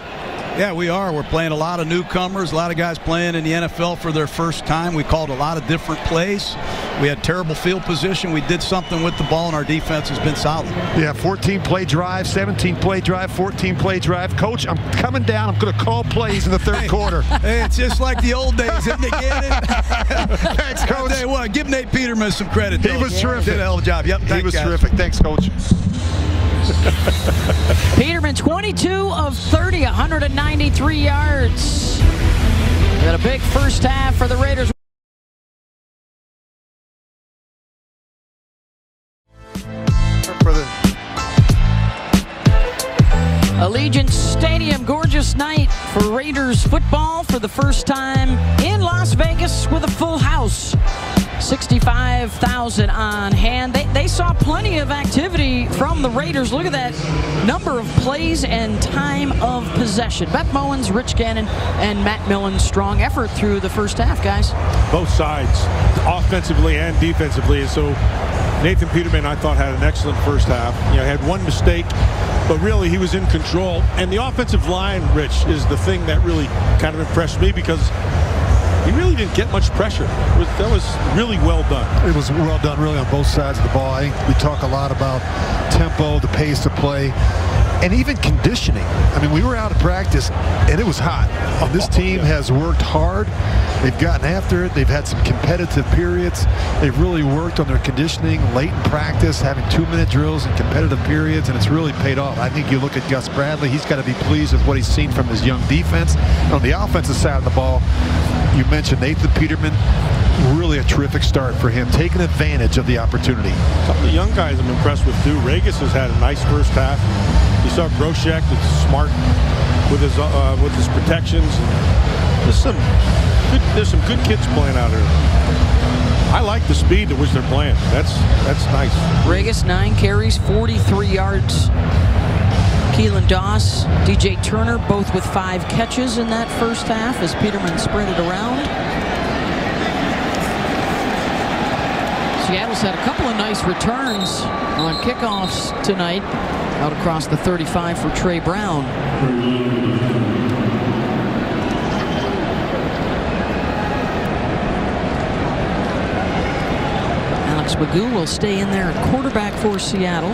Yeah, we are. We're playing a lot of newcomers, a lot of guys playing in the NFL for their first time. We called a lot of different plays. We had terrible field position. We did something with the ball, and our defense has been solid. Yeah, 14-play drive, 17-play drive, 14-play drive. Coach, I'm coming down. I'm going to call plays in the third quarter. Hey, it's just like the old days, isn't it? Get it? Thanks, Coach. I'll tell you what, give Nate Peterman some credit. He was terrific. Did a hell of a job. Yep, he was terrific. Thanks, Coach. Peterman, 22 of 30, 193 yards. Got a big first half for the Raiders. Allegiant Stadium, gorgeous night for Raiders football for the first time in Las Vegas with a full house. 65,000 on hand. They saw plenty of activity from the Raiders. Look at that number of plays and time of possession. Beth Mowins, Rich Gannon, and Matt Millen. Strong effort through the first half, guys. Both sides, offensively and defensively. And so Nathan Peterman, I thought, had an excellent first half. You know, had one mistake, but really he was in control. And the offensive line, Rich, is the thing that really kind of impressed me because he really didn't get much pressure. That was really well done. It was well done, really, on both sides of the ball. I think we talk a lot about tempo, the pace of play, and even conditioning. I mean, we were out of practice, and it was hot. And this team has worked hard. They've gotten after it. They've had some competitive periods. They've really worked on their conditioning late in practice, having 2-minute drills and competitive periods, and it's really paid off. I think you look at Gus Bradley, he's got to be pleased with what he's seen from his young defense. And on the offensive side of the ball, you mentioned Nathan Peterman, really a terrific start for him, taking advantage of the opportunity. Some of the young guys I'm impressed with too. Regis has had a nice first half. You saw Groshek that's smart with his protections. There's some good kids playing out here. I like the speed at which they're playing. That's nice. Regis, 9 carries, 43 yards. Keelan Doss, DJ Turner, both with 5 catches in that first half as Peterman spread it around. Seattle's had a couple of nice returns on kickoffs tonight. Out across the 35 for Trey Brown. Magoo will stay in there at quarterback for Seattle.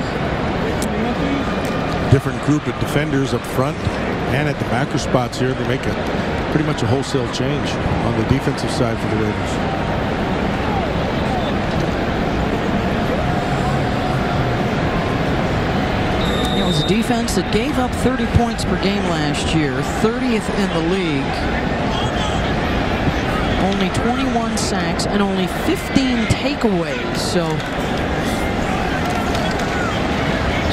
Different group of defenders up front and at the backer spots here. They make pretty much a wholesale change on the defensive side for the Raiders. It was a defense that gave up 30 points per game last year, 30th in the league. Only 21 sacks and only 15 takeaways. So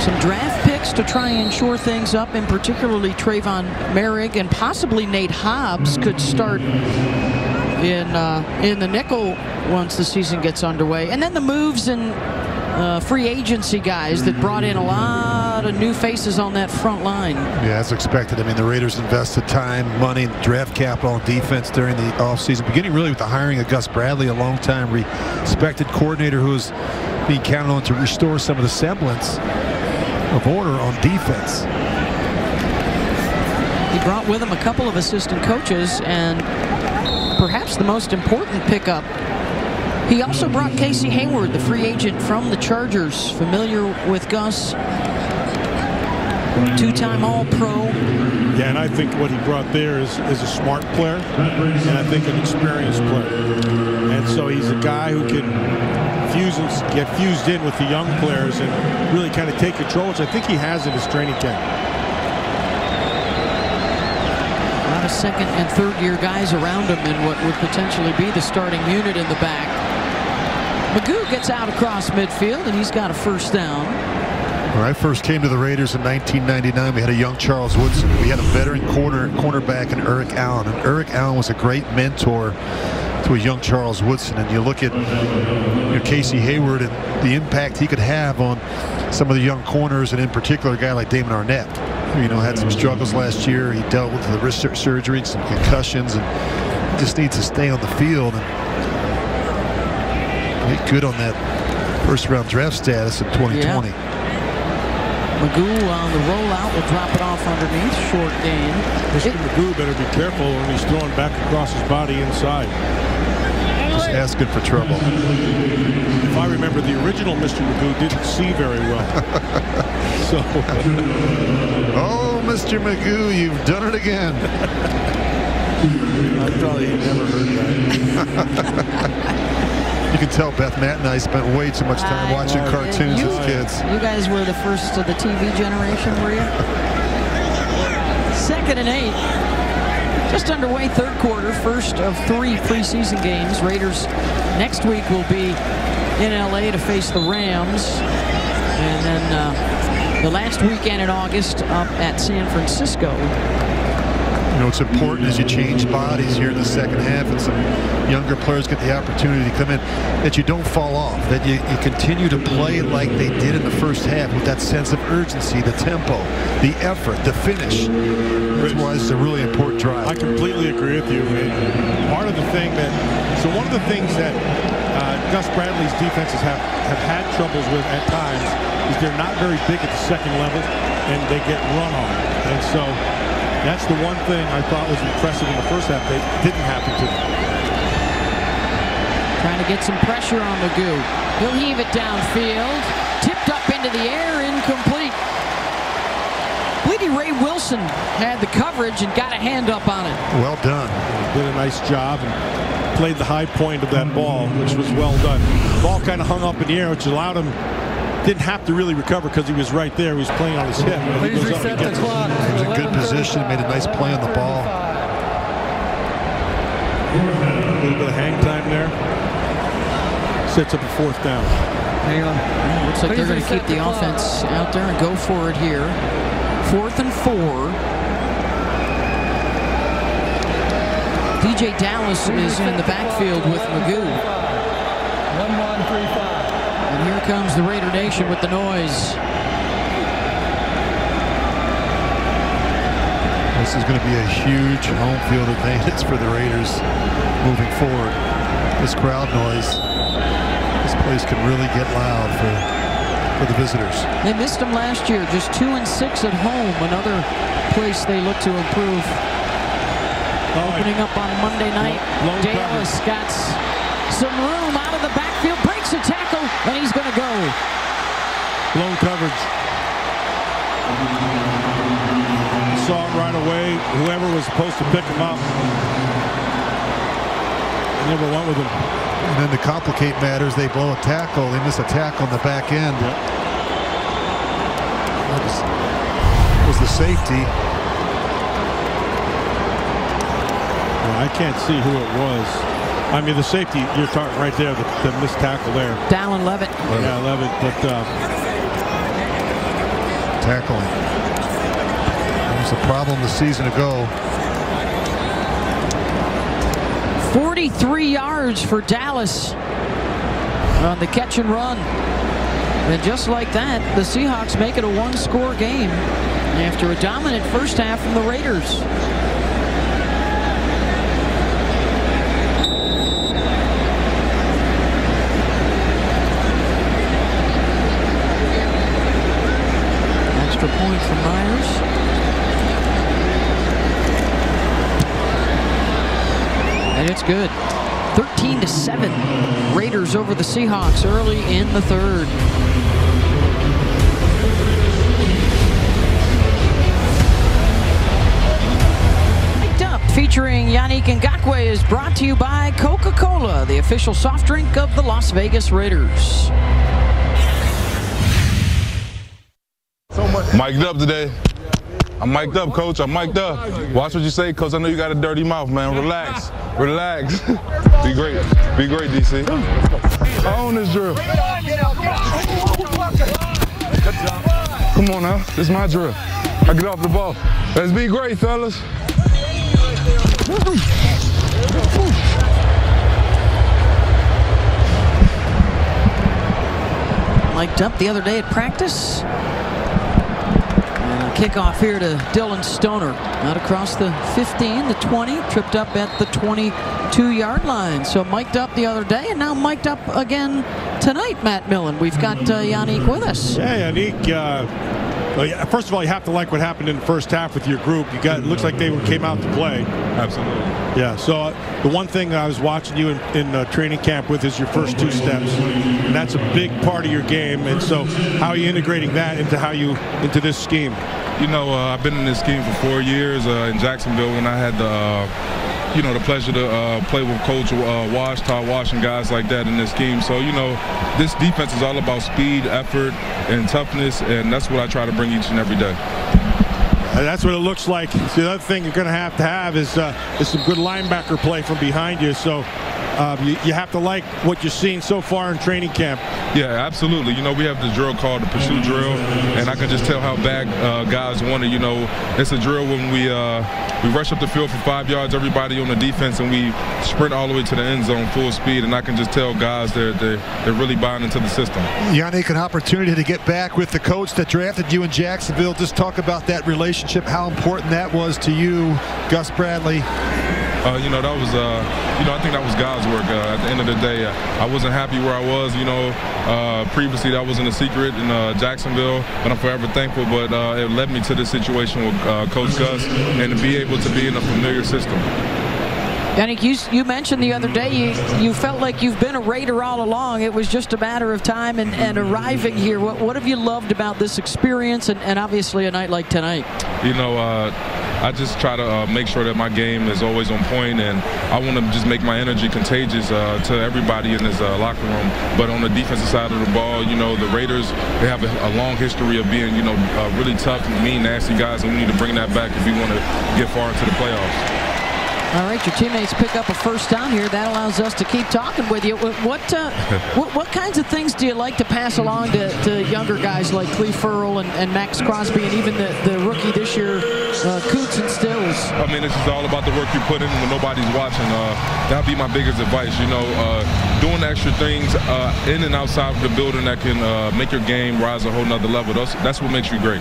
some draft picks to try and shore things up, and particularly Trayvon Merrick and possibly Nate Hobbs could start in the nickel once the season gets underway. And then the moves and free agency guys that brought in a lot of new faces on that front line. Yeah, as expected. I mean, the Raiders invested time, money, draft capital on defense during the offseason, beginning really with the hiring of Gus Bradley, a long-time respected coordinator who is being counted on to restore some of the semblance of order on defense. He brought with him a couple of assistant coaches, and perhaps the most important pickup, he also brought Casey Hayward, the free agent from the Chargers, familiar with Gus, two-time All-Pro. Yeah, and I think what he brought there is a smart player, and I think an experienced player. And so he's a guy who can get fused in with the young players and really kind of take control, which I think he has in his training camp. A lot of second and third year guys around him in what would potentially be the starting unit in the back. Magoo gets out across midfield, and he's got a first down. When I first came to the Raiders in 1999, we had a young Charles Woodson. We had a veteran cornerback in Eric Allen. And Eric Allen was a great mentor to a young Charles Woodson. And you look at Casey Hayward and the impact he could have on some of the young corners, and in particular a guy like Damon Arnett, who had some struggles last year. He dealt with the wrist surgery, some concussions, and just needs to stay on the field and get good on that first-round draft status in 2020. Yeah. Magoo on the rollout will drop it off underneath. Short gain. Mr. Magoo better be careful when he's throwing back across his body inside. Just asking for trouble. If I remember, the original Mr. Magoo didn't see very well. So. Oh, Mr. Magoo, you've done it again. I probably never heard that. You can tell Beth, Matt, and I spent way too much time watching cartoons as kids. You guys were the first of the TV generation, were you? 2nd and 8. Just underway, third quarter, first of 3 preseason games. Raiders next week will be in LA to face the Rams. And then the last weekend in August up at San Francisco. It's important as you change bodies here in the second half and some younger players get the opportunity to come in, that you don't fall off, that you continue to play like they did in the first half with that sense of urgency, the tempo, the effort, the finish. That's why this is a really important drive. I completely agree with you. Part of the thing so one of the things that Gus Bradley's defenses have had troubles with at times is they're not very big at the second level and they get run on. And so that's the one thing I thought was impressive in the first half. They didn't happen to them. Trying to get some pressure on Magoo. He'll heave it downfield. Tipped up into the air, incomplete. I believe Ray Wilson had the coverage and got a hand up on it. Well done. Did a nice job and played the high point of that ball, which was well done. The ball kind of hung up in the air, which allowed him, didn't have to really recover because he was right there. He was playing on his hip. Please reset the clock. He was in good position, made a nice play on the ball. A little bit of hang time there. Sets up a fourth down. Hang on. Looks like they're going to keep the offense out there and go for it here. 4th and 4. DJ Dallas is in the backfield with Magoo. 1-1-3-5. And here comes the Raider Nation with the noise. This is going to be a huge home field advantage for the Raiders moving forward. This crowd noise, this place can really get loud for the visitors. They missed them last year, just 2-6 at home. Another place they look to improve. Opening up on Monday night, Dallas got some room out of the backfield, breaks a tackle, and he's going to go. Blown coverage. Saw it right away. Whoever was supposed to pick him up never went with him. And then to complicate matters, they blow a tackle. They miss a tackle on the back end. Yep. That was the safety. Well, I can't see who it was. I mean, the safety, you're talking right there, the missed tackle there. Dallin Levitt. Yeah, Levitt, but tackling. That was a problem the season ago. 43 yards for Dallas on the catch and run. And just like that, the Seahawks make it a one-score game after a dominant first half from the Raiders. Extra point for Myers. And it's good. 13-7. Raiders over the Seahawks early in the third. Mic'd Up featuring Yannick Ngakoue is brought to you by Coca-Cola, the official soft drink of the Las Vegas Raiders. Mic'd up today. I'm mic'd up, Coach. I'm mic'd up. Watch what you say, Coach. I know you got a dirty mouth, man. Relax. Relax. Be great. Be great, DC. I own this drill. Come on now. This is my drill. I get off the ball. Let's be great, fellas. Mic'd up the other day at practice. Kickoff here to Dylan Stoner. Out across the 15, the 20, tripped up at the 22-yard line. So mic'd up the other day, and now mic'd up again tonight, Matt Millen. We've got Yannick with us. Yeah, Yannick. First of all, you have to like what happened in the first half with your group. You got, it looks like they came out to play. Absolutely. Yeah, so the one thing I was watching you in training camp with is your first two steps. And that's a big part of your game. And so how are you integrating that into this scheme? You know, I've been in this scheme for 4 years in Jacksonville when I had the pleasure to play with Coach Wash, Todd Wash, and guys like that in this scheme. So, you know, this defense is all about speed, effort, and toughness, and that's what I try to bring each and every day. That's what it looks like. So the other thing you're going to have is some good linebacker play from behind you. So you have to like what you're seeing so far in training camp. Yeah, absolutely. You know, we have the drill called the pursuit drill, and I can just tell how bad guys want it. You know, it's a drill when we rush up the field for 5 yards, everybody on the defense, and we sprint all the way to the end zone full speed, and I can just tell guys they're really buying into the system. Yannick, an opportunity to get back with the coach that drafted you in Jacksonville. Just talk about that relationship, how important that was to you, Gus Bradley. You know, that was, I think that was God's work. At the end of the day, I wasn't happy where I was. You know, previously that wasn't a secret in Jacksonville, but I'm forever thankful. But it led me to this situation with Coach Gus, and to be able to be in a familiar system. Yannick, you mentioned the other day you felt like you've been a Raider all along. It was just a matter of time and arriving here. What have you loved about this experience and obviously a night like tonight? You know, I just try to make sure that my game is always on point, and I want to just make my energy contagious to everybody in this locker room. But on the defensive side of the ball, you know, the Raiders, they have a long history of being, really tough, mean, nasty guys, and we need to bring that back if we want to get far into the playoffs. All right, your teammates pick up a first down here. That allows us to keep talking with you. What kinds of things do you like to pass along to younger guys like Cleve Ferrell and Max Crosby and even the rookie this year, Coots and Stills? I mean, it's just all about the work you put in when nobody's watching. That'd be my biggest advice, doing extra things in and outside of the building that can make your game rise a whole nother level. That's what makes you great.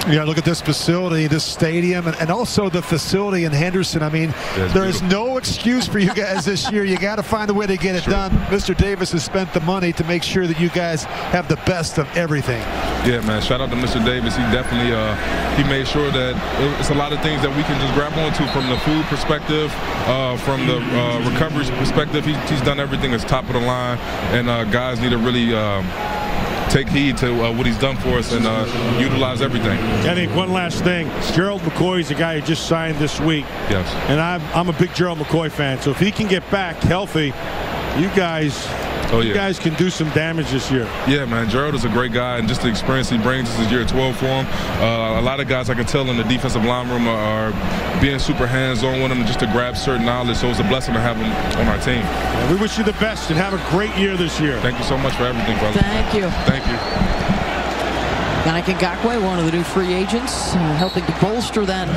Yeah, look at this facility, this stadium, and also the facility in Henderson. I mean, there is no excuse for you guys this year. You got to find a way to get it done. Mr. Davis has spent the money to make sure that you guys have the best of everything. Yeah, man, shout out to Mr. Davis. He definitely he made sure that it's a lot of things that we can just grab onto from the food perspective, from the recovery perspective. He's done everything as top of the line, and guys need to really take heed to what he's done for us and utilize everything. I think one last thing. Gerald McCoy is the guy who just signed this week. Yes. And I'm a big Gerald McCoy fan. So if he can get back healthy, you guys can do some damage this year. Yeah, man. Gerald is a great guy, and just the experience he brings. This is year 12 for him. A lot of guys I can tell in the defensive line room are being super hands-on with him just to grab certain knowledge. So it's a blessing to have him on our team. Yeah, we wish you the best and have a great year this year. Thank you so much for everything, brother. Thank you. Thank you. Yannick Ngakoue, one of the new free agents, helping to bolster that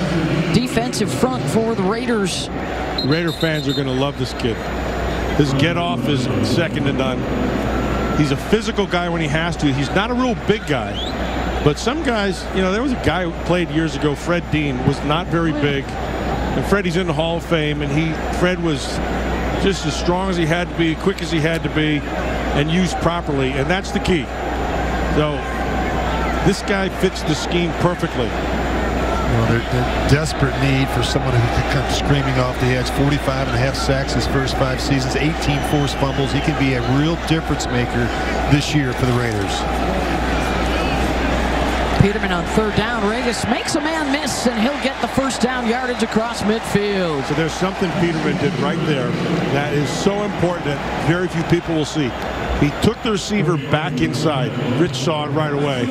defensive front for the Raiders. Raider fans are going to love this kid. His get-off is second to none. He's a physical guy when he has to. He's not a real big guy. But some guys, you know, there was a guy who played years ago, Fred Dean, was not very big. And Freddie's in the Hall of Fame, and Fred was just as strong as he had to be, quick as he had to be, and used properly. And that's the key. So this guy fits the scheme perfectly. Well, they're desperate need for someone who can come screaming off the edge. 45.5 sacks his first 5 seasons, 18 forced fumbles. He can be a real difference maker this year for the Raiders. Peterman on third down. Regis makes a man miss, and he'll get the first down yardage across midfield. So there's something Peterman did right there that is so important that very few people will see. He took the receiver back inside. Rich saw it right away.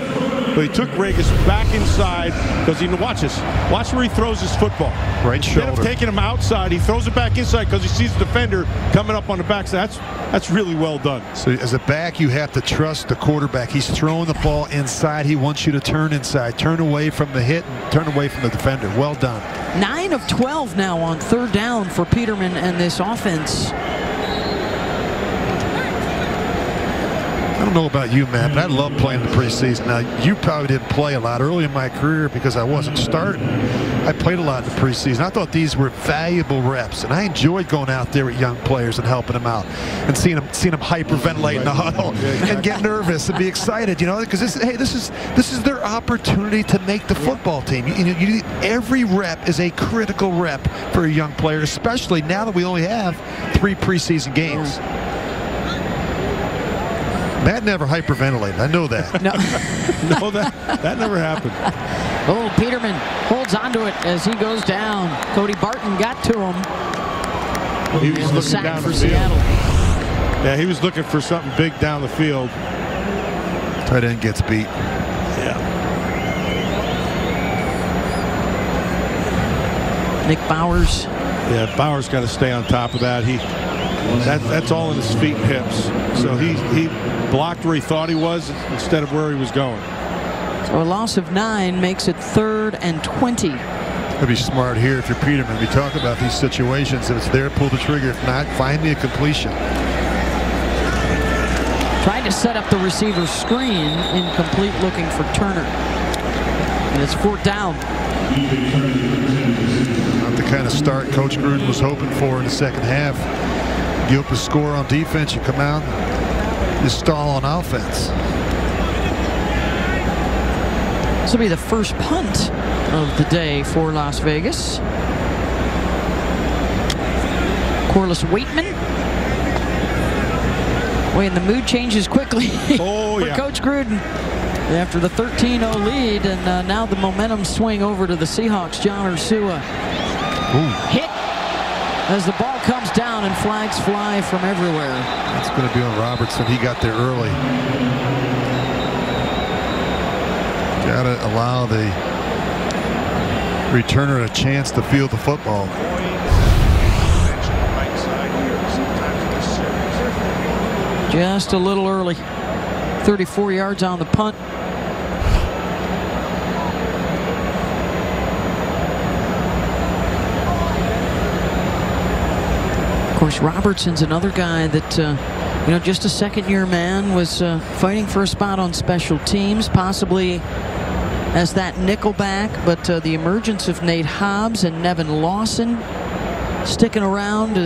But he took Regis back inside because watch this. Watch where he throws his football. Right shoulder. Instead of taking him outside, he throws it back inside because he sees the defender coming up on the backside. That's really well done. So as a back, you have to trust the quarterback. He's throwing the ball inside. He wants you to turn inside, turn away from the hit, and turn away from the defender. Well done. 9 of 12 now on third down for Peterman and this offense. I don't know about you, Matt, but I love playing in the preseason. Now, you probably didn't play a lot early in my career because I wasn't starting. I played a lot in the preseason. I thought these were valuable reps, and I enjoyed going out there with young players and helping them out and seeing them hyperventilate in the huddle and get nervous and be excited, you know, because this is their opportunity to make the football team. Every rep is a critical rep for a young player, especially now that we only have 3 preseason games. Matt never hyperventilated. I know that. No, no, that never happened. Oh, Peterman holds onto it as he goes down. Cody Barton got to him. He was looking down for the field. Seattle. Yeah, he was looking for something big down the field. Tight end gets beat. Yeah. Nick Bowers. Yeah, Bowers got to stay on top of that. That's all in his feet and hips. So he blocked where he thought he was instead of where he was going. So a loss of 9 makes it 3rd and 20. It'd be smart here if you're Peterman. We talk about these situations. If it's there, pull the trigger. If not, find me a completion. Tried to set up the receiver screen, incomplete, looking for Turner. And it's 4th down. Not the kind of start Coach Gruden was hoping for in the second half. Give up a score on defense, you come out, you stall on offense. This will be the first punt of the day for Las Vegas. Corliss Waitman. Boy, and the mood changes quickly for Coach Gruden after the 13-0 lead, and now the momentum swing over to the Seahawks. John Ursua hit as the ball comes down and flags fly from everywhere. That's going to be on Robertson. He got there early. Got to allow the returner a chance to field the football. Just a little early. 34 yards on the punt. Of course, Robertson's another guy that, you know, just a second-year man, was fighting for a spot on special teams, possibly as that nickelback, but the emergence of Nate Hobbs and Nevin Lawson sticking around.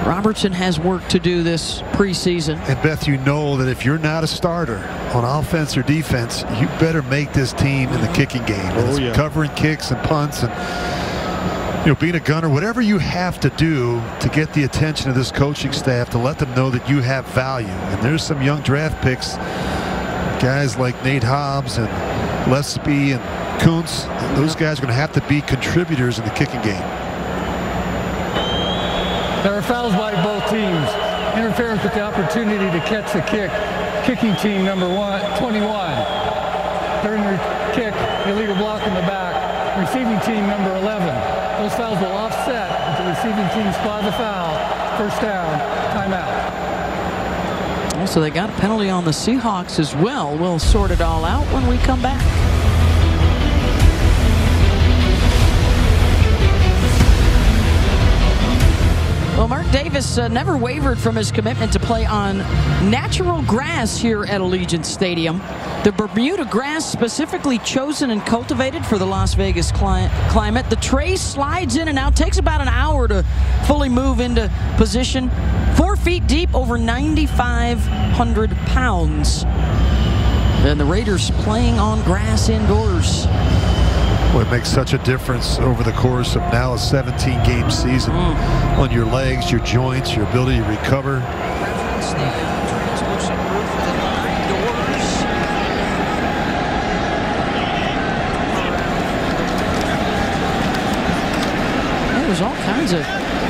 Robertson has work to do this preseason. And Beth, you know that if you're not a starter on offense or defense, you better make this team in the kicking game. And it's covering kicks and punts and being a gunner, whatever you have to do to get the attention of this coaching staff to let them know that you have value. And there's some young draft picks, guys like Nate Hobbs and Lesby and Kuntz. Those guys are going to have to be contributors in the kicking game. There are fouls by both teams. Interference with the opportunity to catch the kick. Kicking team number 21. During the kick, illegal block in the back. Receiving team number 11. Those fouls will offset if the receiving team spot the foul. First down, timeout. So they got a penalty on the Seahawks as well. We'll sort it all out when we come back. Well, Mark Davis never wavered from his commitment to play on natural grass here at Allegiant Stadium. The Bermuda grass specifically chosen and cultivated for the Las Vegas climate. The tray slides in and out, takes about an hour to fully move into position. 4 feet deep, over 9,500 pounds. And the Raiders playing on grass indoors. Well, it makes such a difference over the course of now a 17-game season on your legs, your joints, your ability to recover. There's all kinds of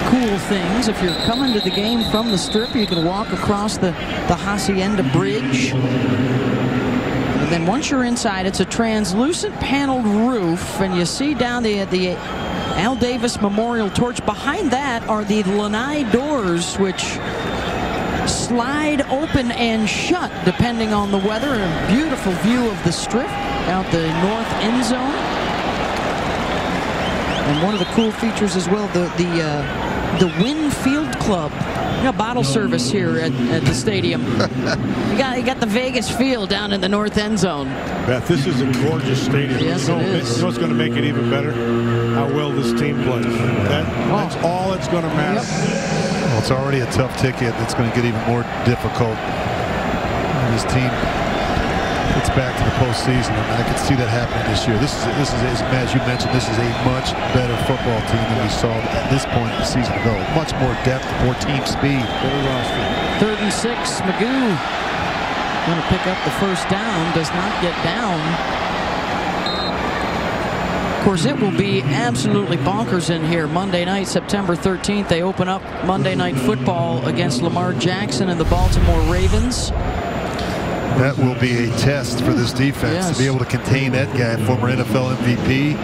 cool things. If you're coming to the game from the Strip, you can walk across the Hacienda Bridge. And then once you're inside, it's a translucent paneled roof, and you see down the Al Davis Memorial Torch. Behind that are the lanai doors, which slide open and shut depending on the weather. A beautiful view of the Strip out the north end zone. And one of the cool features as well, the Wynn Field Club. Bottle service here at the stadium. You got the Vegas feel down in the north end zone. Beth, this is a gorgeous stadium. Yes, it is. You know what's going to make it even better? How well this team plays. That's all it's going to matter. Yep. Well, it's already a tough ticket. It's going to get even more difficult. And this team gets back to the postseason, and I can see that happening this year. This is, as you mentioned, this is a much better football team than we saw at this point in the season ago. Much more depth, more team speed. 3rd and 6. Magoo going to pick up the first down. Does not get down. Of course, it will be absolutely bonkers in here. Monday night, September 13th, they open up Monday Night Football against Lamar Jackson and the Baltimore Ravens. That will be a test for this defense to be able to contain that guy, former NFL MVP.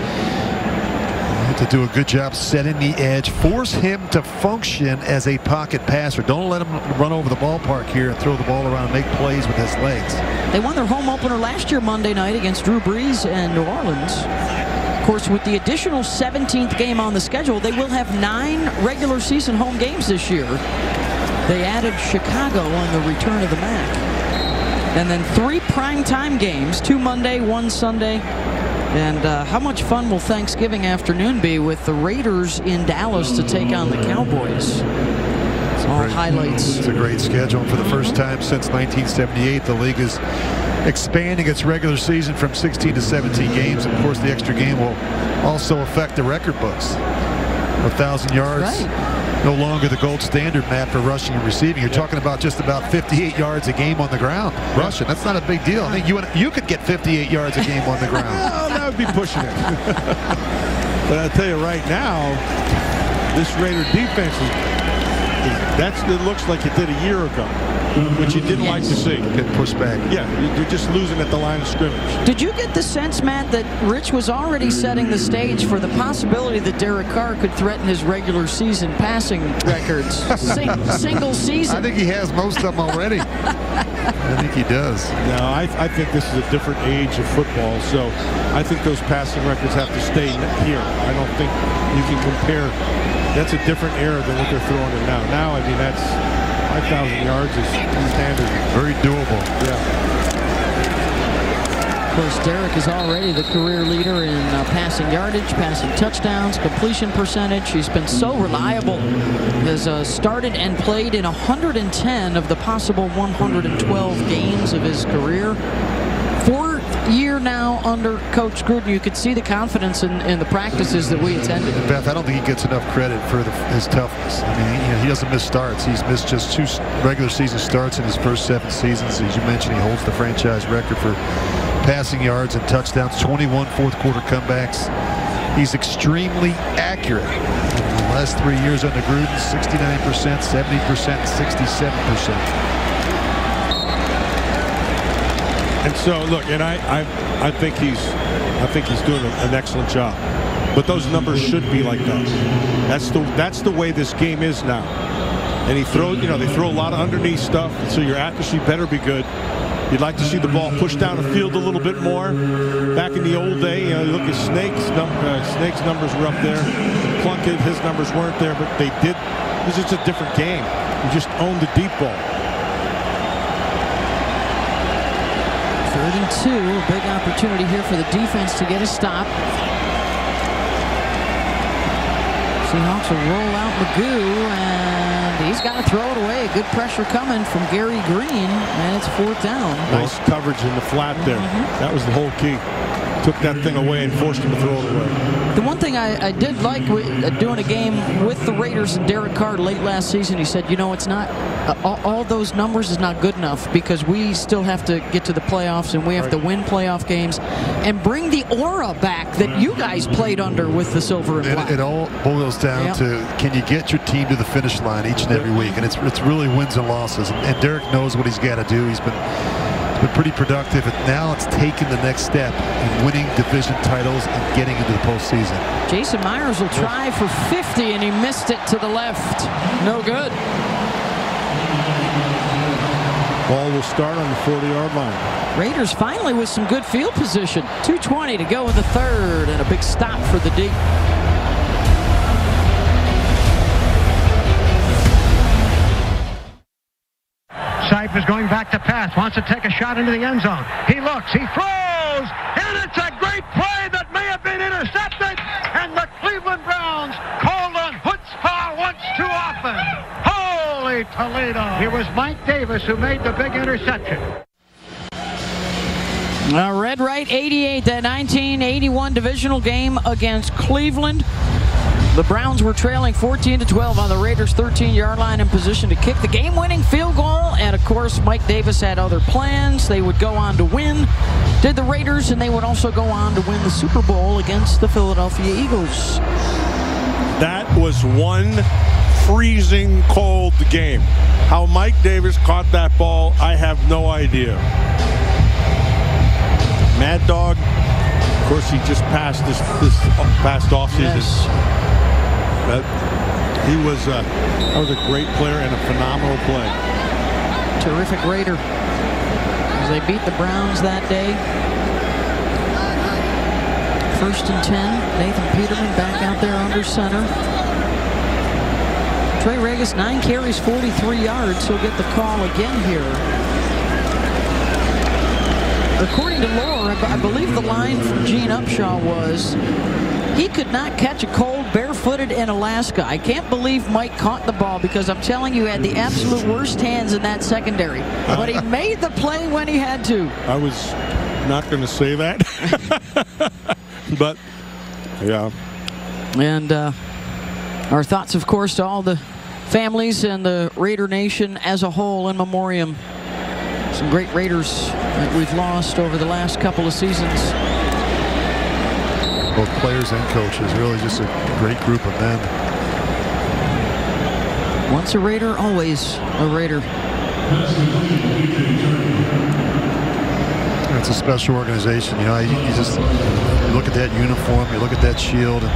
To do a good job setting the edge, force him to function as a pocket passer. Don't let him run over the ballpark here and throw the ball around and make plays with his legs. They won their home opener last year Monday night against Drew Brees and New Orleans. Of course, with the additional 17th game on the schedule, they will have 9 regular season home games this year. They added Chicago on the return of the Mac. And then 3 primetime games, 2 Monday, 1 Sunday. And how much fun will Thanksgiving afternoon be with the Raiders in Dallas to take on the Cowboys? All highlights. It's a great schedule. For the first time since 1978, the league is expanding its regular season from 16 to 17 games. Of course, the extra game will also affect the record books. 1,000 yards. Right. No longer the gold standard, Matt, for rushing and receiving. You're talking about just about 58 yards a game on the ground. Rushing, that's not a big deal. I think you could get 58 yards a game on the ground. Well, that would be pushing it. But I'll tell you right now, this Raider defense it looks like it did a year ago, which you didn't like to see. Get pushed back. Yeah, you're just losing at the line of scrimmage. Did you get the sense, Matt, that Rich was already setting the stage for the possibility that Derek Carr could threaten his regular season passing records? Single season. I think he has most of them already. I think he does. No, I think this is a different age of football, so I think those passing records have to stay here. I don't think you can compare. That's a different era than what they're throwing in now. Now, I mean, that's 5,000 yards is standard. Very doable. Yeah. Of course, Derek is already the career leader in passing yardage, passing touchdowns, completion percentage. He's been so reliable. Has started and played in 110 of the possible 112 games of his career. Fourth year now under Coach Gruden. You could see the confidence in the practices that we attended. Beth, I don't think he gets enough credit for his toughness. I mean, he doesn't miss starts. He's missed just 2 regular season starts in his first 7 seasons. As you mentioned, he holds the franchise record for passing yards and touchdowns, 21 fourth-quarter comebacks. He's extremely accurate. In the last 3 years under Gruden, 69%, 70%, 67%. And so, look, and I think he's doing an excellent job. But those numbers should be like that. That's the way this game is now. And they throw a lot of underneath stuff, so your accuracy better be good. You'd like to see the ball pushed down the field a little bit more. Back in the old day, you look at Snake's numbers were up there. Plunkett, his numbers weren't there, but they did. This is a different game. You just own the deep ball. 3rd and 2, a big opportunity here for the defense to get a stop. Seahawks will roll out Magoo, and he's got to throw it away. Good pressure coming from Gary Green, and it's 4th down. Nice coverage in the flat there. That was the whole key. Took that thing away and forced him to throw it away. The one thing I did like doing a game with the Raiders and Derek Carr late last season, he said, it's not, all those numbers is not good enough because we still have to get to the playoffs and we have to win playoff games and bring the aura back that you guys played under with the silver and black. It all boils down to, can you get your team to the finish line each and every week? And it's really wins and losses. And Derek knows what he's got to do. He's been pretty productive, and now it's taking the next step in winning division titles and getting into the postseason. Jason Myers will try for 50, and he missed it to the left. No good. Ball will start on the 40-yard line. Raiders finally with some good field position. 2:20 to go in the 3rd, and a big stop for the D. Seif is going back to pass, wants to take a shot into the end zone. He looks, he throws, and it's a great play that may have been intercepted, and the Cleveland Browns called on chutzpah once too often. Holy Toledo! It was Mike Davis who made the big interception. Red right 88, that 1981 divisional game against Cleveland. The Browns were trailing 14-12 on the Raiders' 13-yard line, in position to kick the game-winning field goal. And, of course, Mike Davis had other plans. They would go on to win, did the Raiders, and they would also go on to win the Super Bowl against the Philadelphia Eagles. That was one freezing cold game. How Mike Davis caught that ball, I have no idea. Mad Dog, of course, he just passed this past offseason. Yes. That was a great player and a phenomenal play. Terrific Raider as they beat the Browns that day. 1st and 10. Nathan Peterman back out there under center. Trey Regis, 9 carries, 43 yards. He'll get the call again here. According to Lore, I believe the line from Gene Upshaw was, he could not catch a cold barefooted in Alaska. I can't believe Mike caught the ball, because I'm telling you, he had the absolute worst hands in that secondary. But he made the play when he had to. I was not going to say that. But, yeah. And our thoughts, of course, to all the families and the Raider Nation as a whole in memoriam. Some great Raiders that we've lost over the last couple of seasons. Both players and coaches, really just a great group of men. Once a Raider, always a Raider. It's a special organization. You just look at that uniform, you look at that shield, and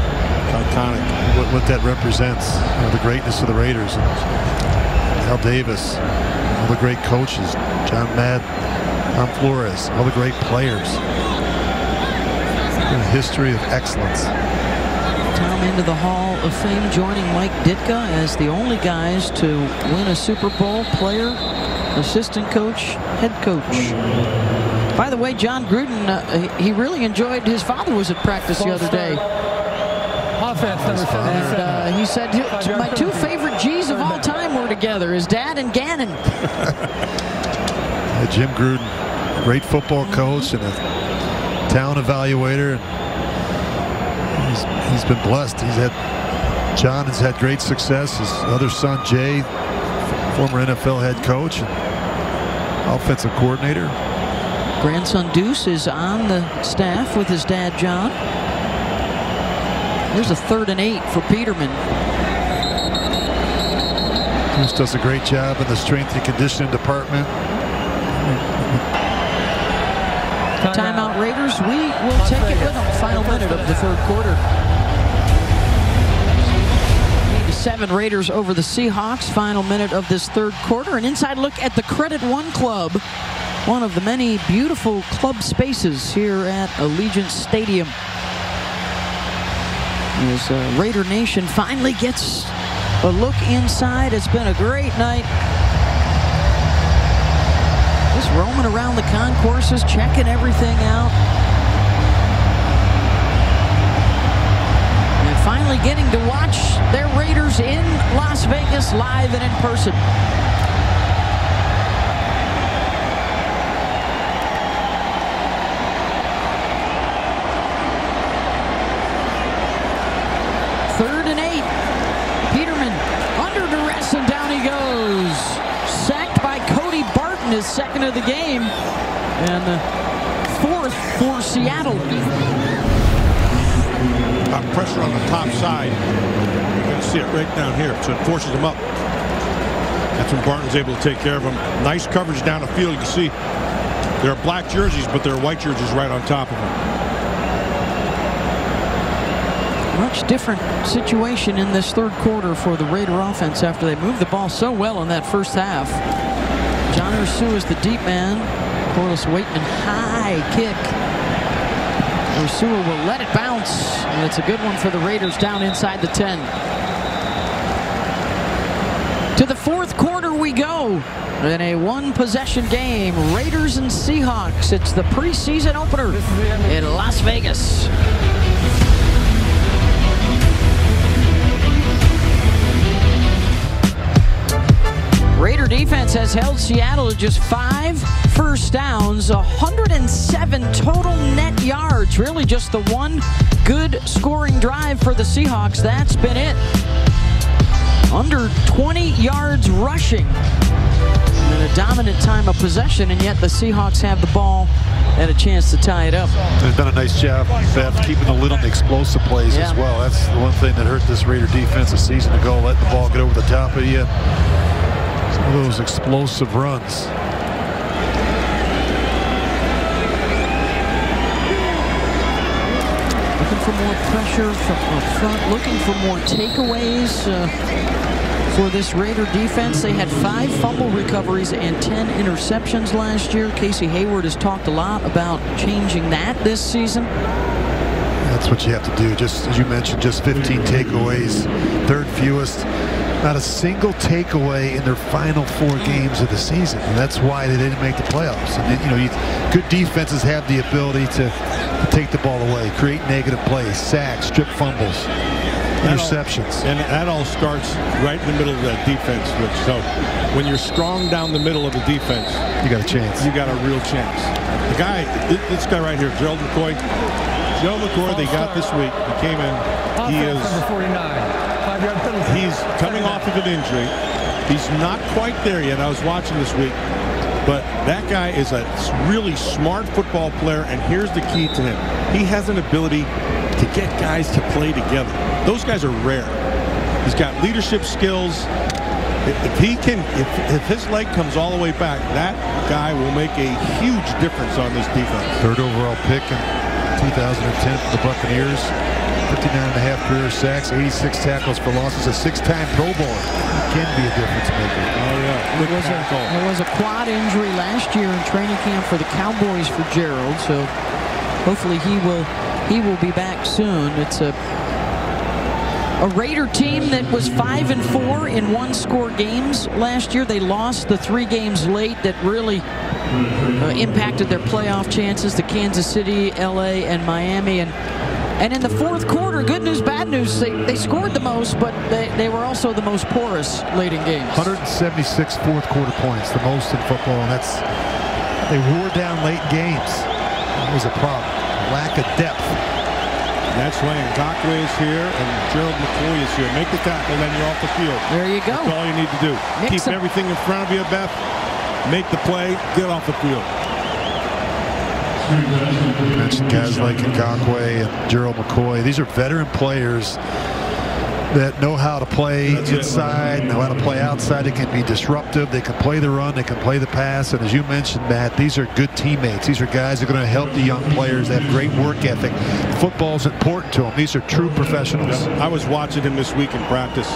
iconic. What that represents, the greatness of the Raiders. And Al Davis, all the great coaches, John Madden, Tom Flores, all the great players. A history of excellence. Tom into the Hall of Fame, joining Mike Ditka as the only guys to win a Super Bowl, player assistant coach, head coach. By the way, John Gruden, he really enjoyed, his father was at practice the other day. Offense number 77. And he said, my two favorite G's of all time were together, his dad and Gannon. Jim Gruden, great football coach and a talent evaluator. He's been blessed. John has had great success. His other son, Jay, former NFL head coach and offensive coordinator. Grandson Deuce is on the staff with his dad, John. Here's a 3rd and 8 for Peterman. Deuce does a great job in the strength and conditioning department. Timeout, Raiders. We will take it with them. Final minute of the 3rd quarter. 7 Raiders over the Seahawks. Final minute of this 3rd quarter. An inside look at the Credit One Club. One of the many beautiful club spaces here at Allegiant Stadium. As Raider Nation finally gets a look inside. It's been a great night. Just roaming around the concourses, checking everything out. And finally getting to watch their Raiders in Las Vegas live and in person. Third and 8. Peterman under duress and down he goes. Sacked by Cody Barton, his 2nd of the game. And 4th for Seattle. Pressure on the top side. You're going to see it right down here. So it forces him up. That's when Barton's able to take care of him. Nice coverage down the field. You can see there are black jerseys, but there are white jerseys right on top of him. Much different situation in this 3rd quarter for the Raider offense after they moved the ball so well in that first half. John Ursua is the deep man. Corliss Waitman, high kick. Ursua will let it bounce, and it's a good one for the Raiders down inside the 10. To the 4th quarter we go in a 1-possession game. Raiders and Seahawks. It's the preseason opener in Las Vegas. Raider defense has held Seattle to just 5 first downs, 107 total net yards. Really just the one good scoring drive for the Seahawks. That's been it. Under 20 yards rushing. And a dominant time of possession, and yet the Seahawks have the ball and a chance to tie it up. They've done a nice job, Beth, keeping the lid on the explosive plays as well. That's the one thing that hurt this Raider defense a season ago, letting the ball get over the top of you. Some of those explosive runs. Looking for more pressure from up front, looking for more takeaways for this Raider defense. They had 5 fumble recoveries and 10 interceptions last year. Casey Hayward has talked a lot about changing that this season. That's what you have to do. Just as you mentioned, just 15 takeaways, 3rd fewest. Not a single takeaway in their final 4 games of the season, and that's why they didn't make the playoffs. And good defenses have the ability to take the ball away, create negative plays, sacks, strip fumbles, interceptions. And that all starts right in the middle of that defense, Rich. So when you're strong down the middle of the defense, you got a chance. You got a real chance. The guy, this guy right here, Gerald McCoy. Joe McCoy, they got this week. He came in. He is number 49. He's coming off of an injury. He's not quite there yet. I was watching this week. But that guy is a really smart football player, and here's the key to him. He has an ability to get guys to play together. Those guys are rare. He's got leadership skills. If his leg comes all the way back, that guy will make a huge difference on this defense. 3rd overall pick in 2010 for the Buccaneers. 59.5 career sacks, 86 tackles for losses, a 6-time Pro Bowler. He can be a difference maker. Oh, yeah. There was a quad injury last year in training camp for the Cowboys for Gerald, so hopefully he will be back soon. It's a A Raider team that was 5-4 in one-score games last year. They lost the 3 games late that really impacted their playoff chances, the Kansas City, LA, and Miami. And in the fourth quarter, good news, bad news, they scored the most, but they were also the most porous late in games. 176 fourth quarter points, the most in football, and they wore down late games. That was a problem. Lack of depth. That's when Ngakwe is here and Gerald McCoy is here. Make the tackle, then you're off the field. There you go. That's all you need to do. Keep everything in front of you, Beth. Make the play, get off the field. You mentioned guys like Ngakwe and Gerald McCoy. These are veteran players that know how to play inside, know how to play outside. They can be disruptive. They can play the run. They can play the pass. And as you mentioned, Matt, these are good teammates. These are guys that are going to help the young players. They have great work ethic. Football's important to them. These are true professionals. I was watching him this week in practice,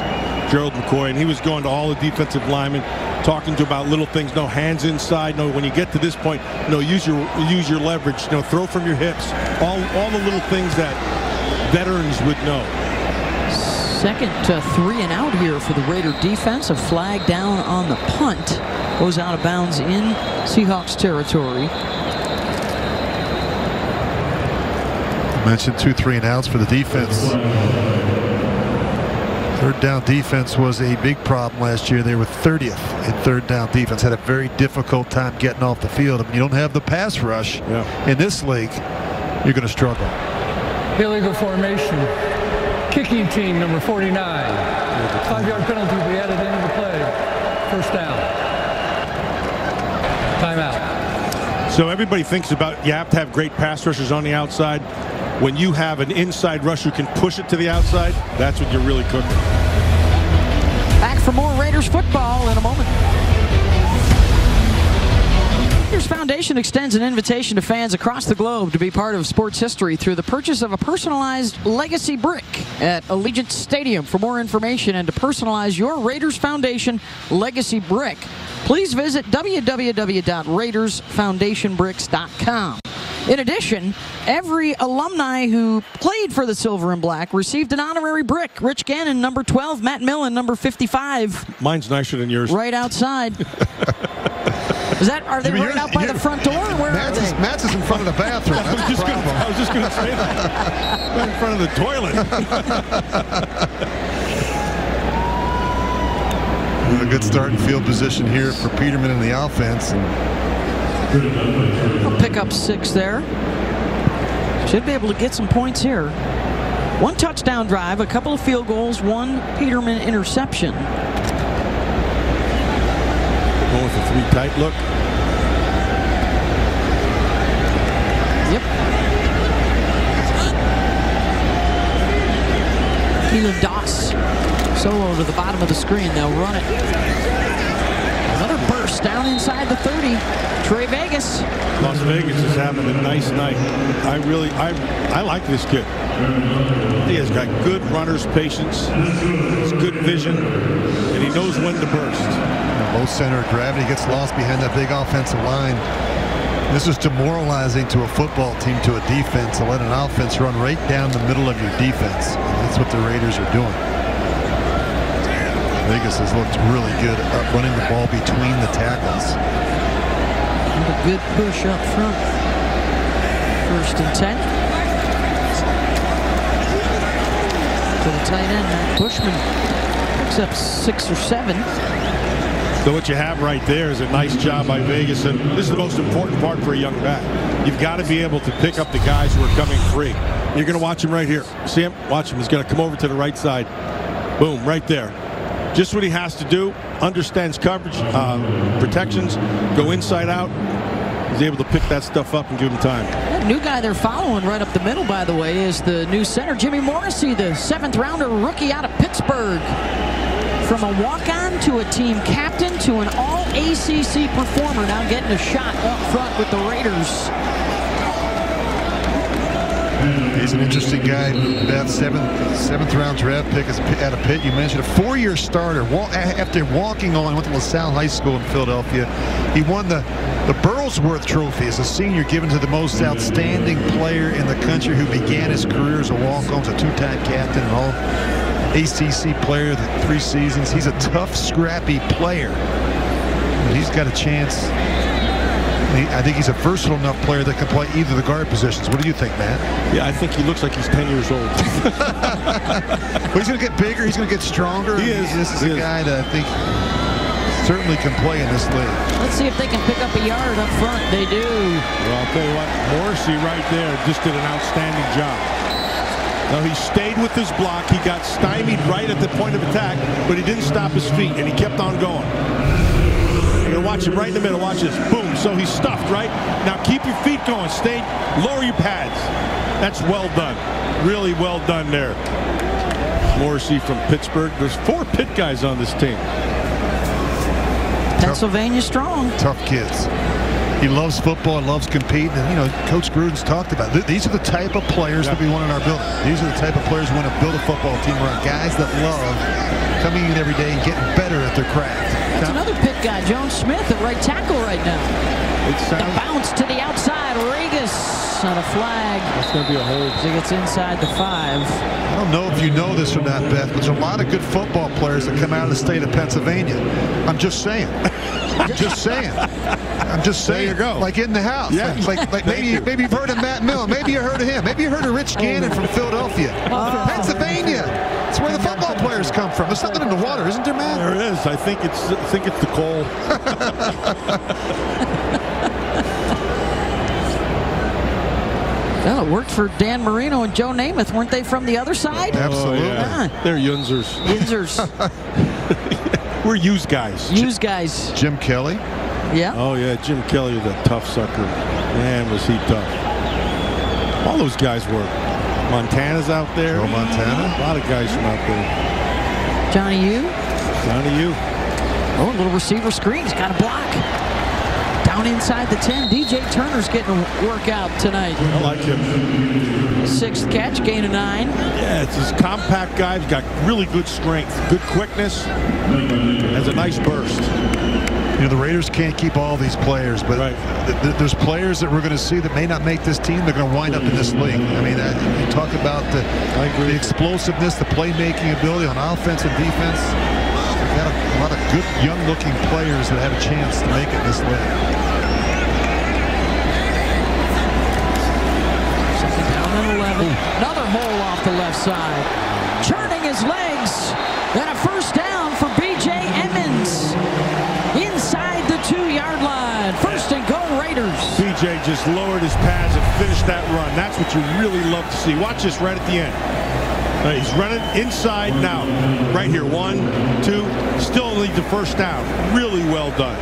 Gerald McCoy, and he was going to all the defensive linemen, talking to about little things. No hands inside. No, when you get to this point, use your leverage. Throw from your hips. All the little things that veterans would know. Second 3 and out here for the Raider defense. A flag down on the punt. Goes out of bounds in Seahawks territory. I mentioned 2 3 and outs for the defense. Third down defense was a big problem last year. They were 30th in third down defense. Had a very difficult time getting off the field. I mean, you don't have the pass rush in this league, you're going to struggle. Illegal formation. Kicking team, number 49. 5-yard penalty will be added into the play. First down. Timeout. So everybody thinks about, you have to have great pass rushers on the outside. When you have an inside rusher who can push it to the outside, that's what you're really cooking. Back for more Raiders football in a moment. Raiders Foundation extends an invitation to fans across the globe to be part of sports history through the purchase of a personalized legacy brick at Allegiant Stadium. For more information and to personalize your Raiders Foundation legacy brick, please visit www.raidersfoundationbricks.com. In addition, every alumni who played for the Silver and Black received an honorary brick. Rich Gannon, number 12. Matt Millen, number 55. Mine's nicer than yours. Right outside. Are they right out by the front door? Or where are they? Matt's is in front of the bathroom. I was just going to say that. Right in front of the toilet. A good starting field position here for Peterman in the offense. He'll pick up 6 there. Should be able to get some points here. 1 touchdown drive, a couple of field goals, 1 Peterman interception. Going with a 3 tight look. Yep. Keelan Doss solo to the bottom of the screen. They'll run it. Another burst down inside the 30. Trey Vegas. Las Vegas is having a nice night. I like this kid. He has got good runner's patience. He's good vision, and he knows when to burst. Low center of gravity, gets lost behind that big offensive line. This is demoralizing to a football team, to a defense, to let an offense run right down the middle of your defense. And that's what the Raiders are doing. Vegas has looked really good at running the ball between the tackles. And a good push up front. 1st and 10. To the tight end, Matt Bushman picks up 6 or 7. So what you have right there is a nice job by Vegas, and this is the most important part for a young back. You've got to be able to pick up the guys who are coming free. You're going to watch him right here. See him? Watch him. He's going to come over to the right side. Boom, right there. Just what he has to do. Understands coverage, protections, go inside out. He's able to pick that stuff up and give him time. That new guy they're following right up the middle, by the way, is the new center, Jimmy Morrissey, the 7th-rounder rookie out of Pittsburgh. From a walk-on to a team captain to an all-ACC performer, now getting a shot up front with the Raiders. He's an interesting guy. That seventh round draft pick is out of Pitt. You mentioned a 4-year starter. After walking on, went to LaSalle High School in Philadelphia. He won the Burlsworth Trophy as a senior, given to the most outstanding player in the country who began his career as a walk-on, a 2-time captain and all. ACC player of the 3 seasons. He's a tough, scrappy player. And he's got a chance. I think he's a versatile enough player that can play either of the guard positions. What do you think, Matt? Yeah, I think he looks like he's 10 years old. Well, he's going to get bigger. He's going to get stronger. This is a guy that I think certainly can play in this league. Let's see if they can pick up a yard up front. They do. Well, I'll tell you what, Morrissey right there just did an outstanding job. Now, he stayed with his block. He got stymied right at the point of attack, but he didn't stop his feet, and he kept on going. You're going to watch him right in the middle. Watch this. Boom. So he's stuffed, right? Now keep your feet going. Stay. Lower your pads. That's well done. Really well done there. Morrissey from Pittsburgh. There's 4 Pitt guys on this team. Pennsylvania strong. Tough kids. He loves football and loves competing. And, you know, Coach Gruden's talked about these are the type of players that we want in our building. These are the type of players we want to build a football team around. Guys that love coming in every day and getting better at their craft. That's another Pitt guy, Jones Smith, at right tackle right now. The bounce to the outside. Regis on a flag. That's going to be a hold. He gets inside the 5. I don't know if you know this or not, Beth, but there's a lot of good football players that come out of the state of Pennsylvania. I'm just saying. I'm just saying. I'm just saying. There you go. Like in the house. Yeah. Like maybe you've heard of Matt Millen. Maybe you heard of him. Maybe you heard of Rich Gannon from Philadelphia. Pennsylvania. It's where the football players come from. There's something in the water, isn't there, Matt? There is. I think it's the coal. Well, it worked for Dan Marino and Joe Namath. Weren't they from the other side? Absolutely. Yeah. They're Yunzers. We're used guys. Used guys. Jim Kelly. Yeah. Oh, yeah. Jim Kelly was a tough sucker. Man, was he tough. All those guys were. Montana's out there. Oh, Montana. A lot of guys from out there. Johnny U. Johnny U. Oh, a little receiver screen. He's got a block. Down inside the 10. DJ Turner's getting a workout tonight. I like him. 6th catch, gain of 9. Yeah, it's this compact guy. He's got really good strength, good quickness, has a nice burst. You know, the Raiders can't keep all these players, but there's players that we're going to see that may not make this team. They're going to wind up in this league. I mean, you talk about the explosiveness, the playmaking ability on offense and defense. We've got a lot of good, young-looking players that have a chance to make it in this league. Down at 11. Another hole off the left side. Churning his legs. And a first down for B.J. Emmons. Inside the 2-yard line. First and goal, Raiders. B.J. just lowered his pads and finished that run. That's what you really love to see. Watch this right at the end. He's running inside now. Right here. 1, 2. Still needs the first down. Really well done.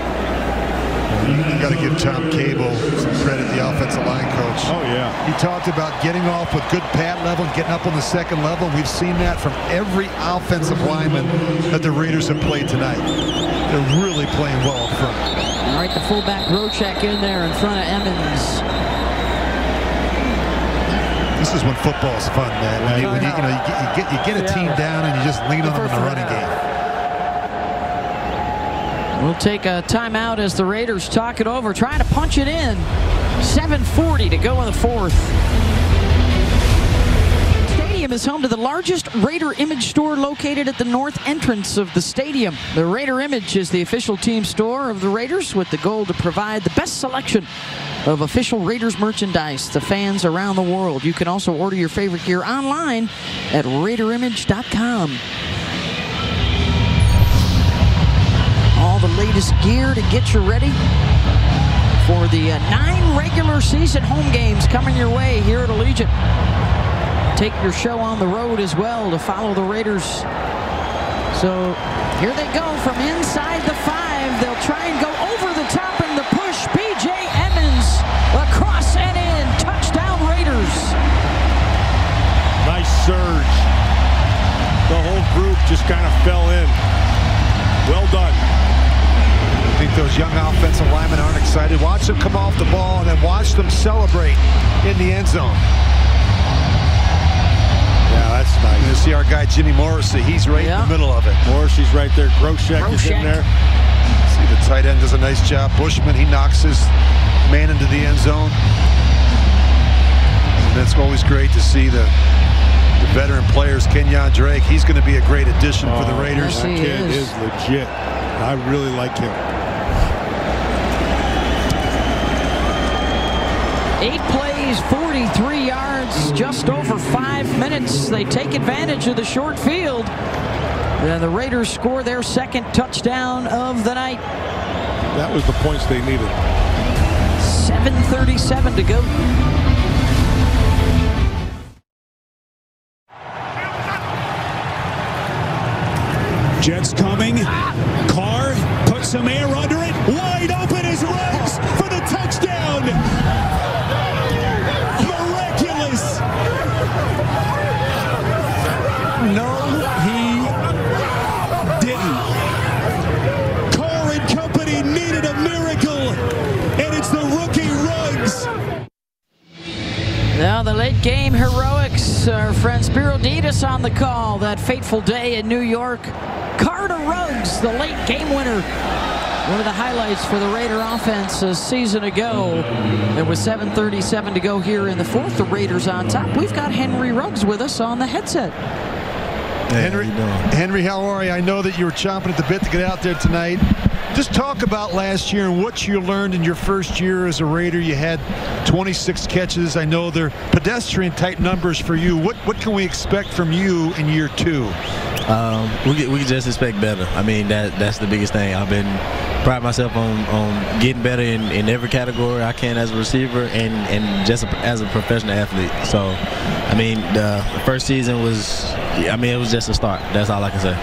You got to give Tom Cable some credit, the offensive line coach. Oh, yeah. He talked about getting off with good pad level, getting up on the second level. We've seen that from every offensive lineman that the Raiders have played tonight. They're really playing well up front. All right, the fullback Rochek in there in front of Emmons. This is when football is fun, man. When you get a team down and you just lean on them in the running game. We'll take a timeout as the Raiders talk it over, trying to punch it in. 7:40 to go in the 4th. Stadium is home to the largest Raider Image store located at the north entrance of the stadium. The Raider Image is the official team store of the Raiders with the goal to provide the best selection of official Raiders merchandise to fans around the world. You can also order your favorite gear online at RaiderImage.com. All the latest gear to get you ready for the 9 regular season home games coming your way here at Allegiant. Take your show on the road as well to follow the Raiders. So here they go from inside the 5. They'll try and go over the top in the push. B.J. Emmons across and in. Touchdown Raiders. Nice surge. The whole group just kind of fell in. Well done. I think those young offensive linemen aren't excited. Watch them come off the ball and then watch them celebrate in the end zone. Yeah, that's nice. You see our guy Jimmy Morrissey. He's right in the middle of it. Morrissey's right there. Groshek is in there. See, the tight end does a nice job. Bushman, he knocks his man into the end zone. And that's always great to see the the veteran players. Kenyon Drake, he's going to be a great addition for the Raiders. That kid is legit. I really like him. 8 plays, 43 yards, just over 5 minutes. They take advantage of the short field. And the Raiders score their second touchdown of the night. That was the points they needed. 7:37 to go. Jets coming. Carr puts some air under it. Wide open is Ruggs for the touchdown. Miraculous. No, he didn't. Carr and company needed a miracle, and it's the rookie Ruggs. Now the late game heroics. Our friend Spiro Ditas on the call that fateful day in New York. Carter Ruggs, the late game winner. One of the highlights for the Raider offense a season ago. And with 7:37 to go here in the fourth, the Raiders on top. We've got Henry Ruggs with us on the headset. Henry, how are you? I know that you were chomping at the bit to get out there tonight. Just talk about last year and what you learned in your first year as a Raider. You had 26 catches. I know they're pedestrian-type numbers for you. What can we expect from you in year two? We can just expect better. I mean, that's the biggest thing. I've been pride myself on getting better in every category I can as a receiver and just as a professional athlete. So, I mean, the first season was, I mean, it was just a start. That's all I can say.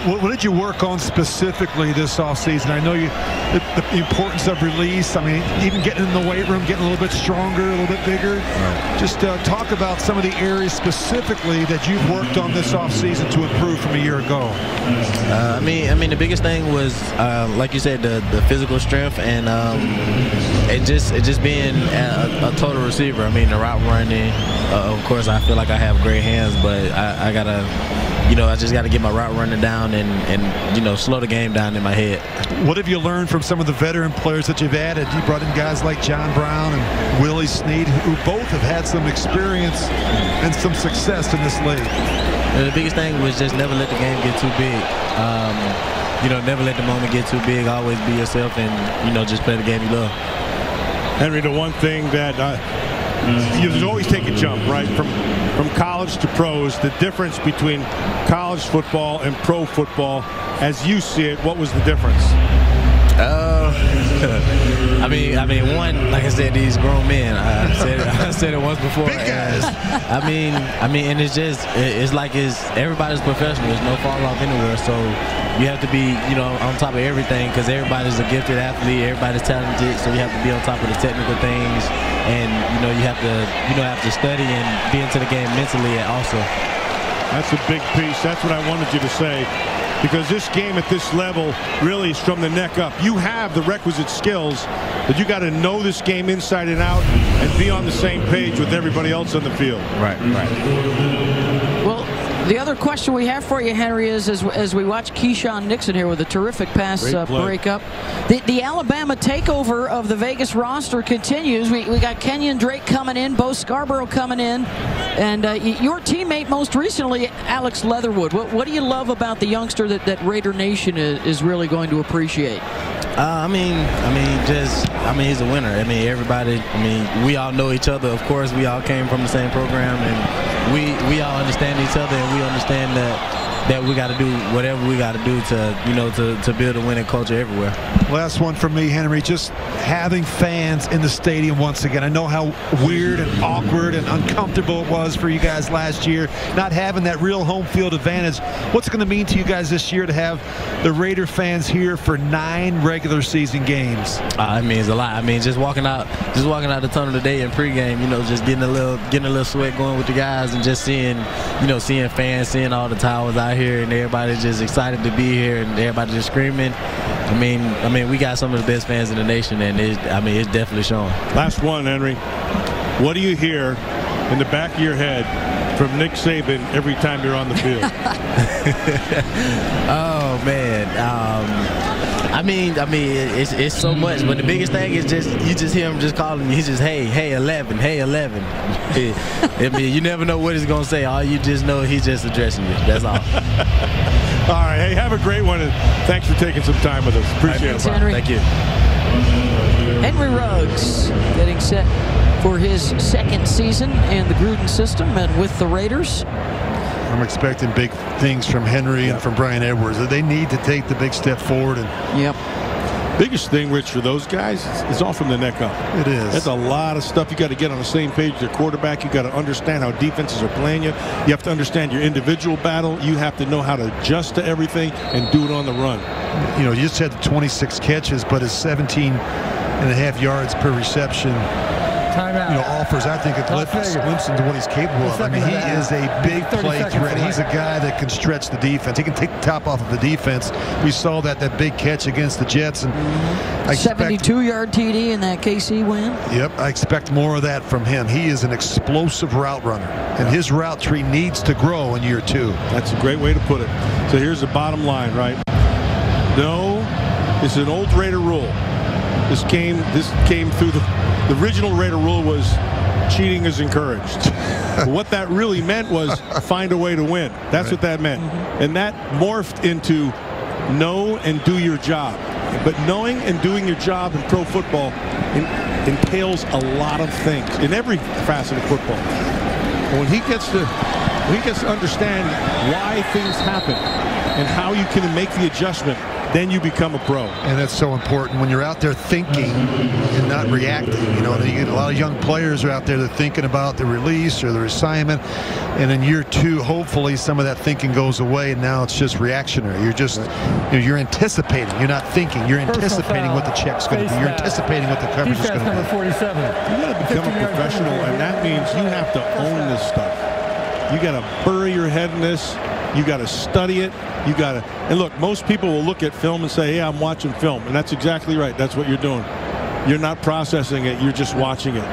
What did you work on specifically this offseason? I know the importance of release. I mean, even getting in the weight room, getting a little bit stronger, a little bit bigger. Right. Just talk about some of the areas specifically that you've worked on this offseason to improve from a year ago. I mean, the biggest thing was, like you said, the physical strength and just being a total receiver. I mean, the route running. Of course, I feel like I have great hands, but I gotta, I just gotta get my route running down and slow the game down in my head. What have you learned from some of the veteran players that you've added? You brought in guys like John Brown and Willie Snead, who both have had some experience and some success in this league. The biggest thing was just never let the game get too big. Never let the moment get too big. Always be yourself and, just play the game you love. Henry, the one thing that you always take a jump, right? From college to pros, the difference between college football and pro football, as you see it, what was the difference? I mean, one, like I said, these grown men. I said it once before. Big guys. I mean, and it's like everybody's professional. There's no fall off anywhere. So you have to be, on top of everything because everybody's a gifted athlete. Everybody's talented. So you have to be on top of the technical things, and you have to study and be into the game mentally also. That's a big piece. That's what I wanted you to say. Because this game at this level really is from the neck up. You have the requisite skills, but you got to know this game inside and out and be on the same page with everybody else on the field. Right. Well, the other question we have for you, Henry, is as we watch Keyshawn Nixon here with a terrific pass breakup. The Alabama takeover of the Vegas roster continues. We got Kenyon Drake coming in, Bo Scarborough coming in, and your teammate most recently, Alex Leatherwood. What do you love about the youngster that Raider Nation is really going to appreciate? He's a winner. Everybody, we all know each other. Of course, we all came from the same program, and we all understand each other, and we understand that we got to do whatever we got to do to build a winning culture everywhere. Last one from me, Henry. Just having fans in the stadium once again. I know how weird and awkward and uncomfortable it was for you guys last year, not having that real home field advantage. What's going to mean to you guys this year to have the Raider fans here for 9 regular season games? It means a lot. Just walking out the tunnel today in pregame, just getting a little sweat going with the guys and just seeing fans, seeing all the towers out here, and everybody just excited to be here, and everybody just screaming. We got some of the best fans in the nation, and it's definitely showing. Last one, Henry. What do you hear in the back of your head from Nick Saban every time you're on the field? Oh man, I mean, it's so much, but the biggest thing is just you just hear him just calling me. He's just hey 11, hey 11. I mean, you never know what he's gonna say. All you just know he's just addressing you. That's all. All right, hey, have a great one, and thanks for taking some time with us. Appreciate it. Thank you. Henry Ruggs getting set for his second season in the Gruden system and with the Raiders. I'm expecting big things from Henry and from Brian Edwards. They need to take the big step forward. And biggest thing, Rich, for those guys is all from the neck up. It is. That's a lot of stuff. You got to get on the same page with your quarterback. You got to understand how defenses are playing you. You have to understand your individual battle. You have to know how to adjust to everything and do it on the run. You know, you just had 26 catches, but his 17.5 yards per reception. Timeout. You know, offers, I think, a glimpse into what he's capable of. I mean, he is a big play threat. He's a guy that can stretch the defense. He can take the top off of the defense. We saw that big catch against the Jets. And 72-yard TD in that KC win. Yep, I expect more of that from him. He is an explosive route runner, and his route tree needs to grow in year 2. That's a great way to put it. So here's the bottom line, right? No, it's an old Raider rule. This came through the original Raider rule was cheating is encouraged. What that really meant was find a way to win. That's what that meant. And that morphed into know and do your job. But knowing and doing your job in pro football entails a lot of things in every facet of football. And when he gets to understand why things happen and how you can make the adjustment, then you become a pro. And that's so important when you're out there thinking and not reacting. You know, you get a lot of young players are out there that are thinking about the release or their assignment. And in year 2, hopefully some of that thinking goes away, and now it's just reactionary. You're just, you're anticipating. You're not thinking. You're anticipating what the check's going to be. You're anticipating what the coverage is going to be. Number 47. You got to become a professional, and that means you have to own this stuff. You got to bury your head in this. You got to study it. You got to, and look, most people will look at film and say, hey, I'm watching film. And that's exactly right. That's what you're doing. You're not processing it. You're just watching it.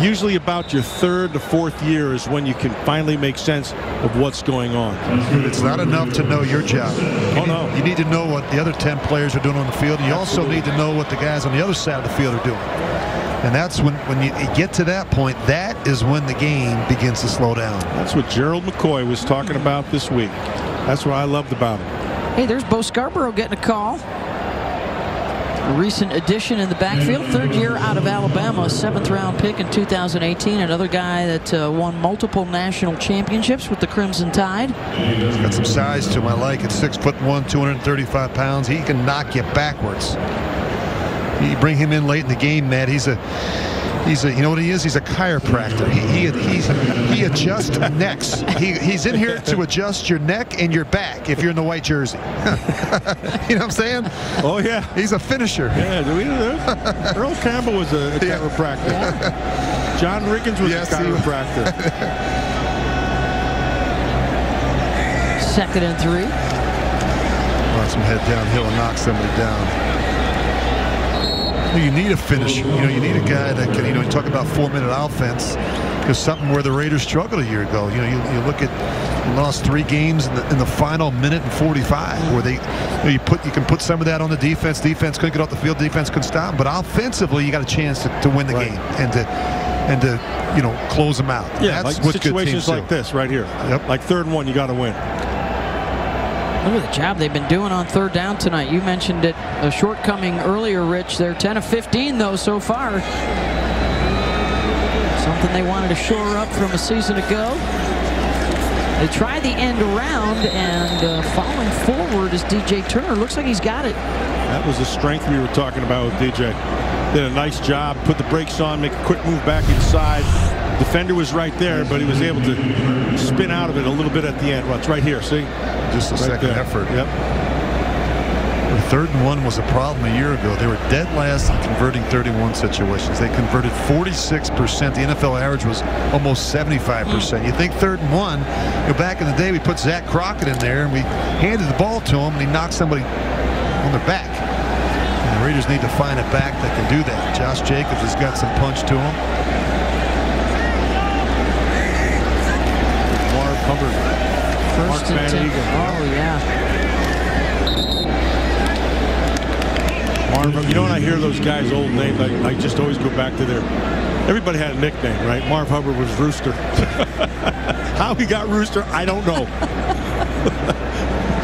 Usually about your 3rd to 4th year is when you can finally make sense of what's going on. It's not enough to know your job. You need to know what the other 10 players are doing on the field. You also need to know what the guys on the other side of the field are doing. And that's when you get to that point, that is when the game begins to slow down. That's what Gerald McCoy was talking about this week. That's what I loved about him. Hey, there's Bo Scarborough getting a call. A recent addition in the backfield. 3rd year out of Alabama, 7th-round pick in 2018. Another guy that won multiple national championships with the Crimson Tide. He's got some size to him. I like it. 6'1", 235 pounds. He can knock you backwards. You bring him in late in the game, Matt. He's a you know what he is? He's a chiropractor. He adjusts necks. He's in here to adjust your neck and your back if you're in the white jersey. You know what I'm saying? Oh yeah. He's a finisher. Yeah. Earl Campbell was a chiropractor. Yeah. John Riggins was a chiropractor. 2nd and 3. Watch him head downhill and knock somebody down. You need a finisher. You know, you need a guy that can, you talk about 4-minute offense, because something where the Raiders struggled a year ago. You know, you look at, you lost 3 games in the final minute and 45, where you can put some of that on the defense. Defense couldn't get off the field. Defense couldn't stop. But offensively, you got a chance to win the game and to close them out. Yeah, that's like what situations like this right here. Yep. Like 3rd and 1, you got to win. Look at the job they've been doing on 3rd down tonight. You mentioned it, a shortcoming earlier, Rich. They're 10 of 15, though, so far. Something they wanted to shore up from a season ago. They tried the end around, and falling forward is DJ Turner. Looks like he's got it. That was the strength we were talking about with DJ. Did a nice job, put the brakes on, make a quick move back inside. Defender was right there, but he was able to spin out of it a little bit at the end. Well, it's right here, see? Just a second effort. Yep. The 3rd and 1 was a problem a year ago. They were dead last in converting 31 situations. They converted 46%. The NFL average was almost 75%. You think 3rd and 1, back in the day, we put Zach Crockett in there, and we handed the ball to him, and he knocked somebody on their back. And the Raiders need to find a back that can do that. Josh Jacobs has got some punch to him. First and 10. Oh, yeah. Marv, you know, when I hear those guys' old names, I just always go back to their. Everybody had a nickname, right? Marv Hubbard was Rooster. How he got Rooster, I don't know.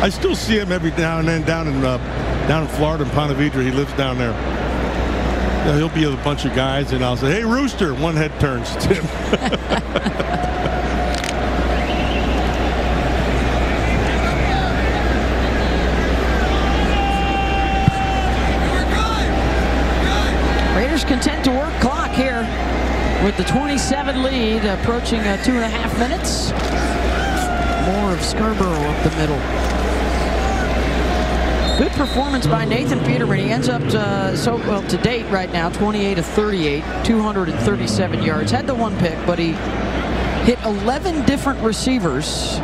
I still see him every now and then down in Florida, in Ponte Vedra. He lives down there. He'll be with a bunch of guys, and I'll say, "Hey, Rooster!" One head turns. It's him. Raiders content to work clock here with the 27 lead, approaching 2.5 minutes. More of Scarborough up the middle. Good performance by Nathan Peterman. He ends up to date right now 28 of 38, 237 yards. Had the one pick, but he hit 11 different receivers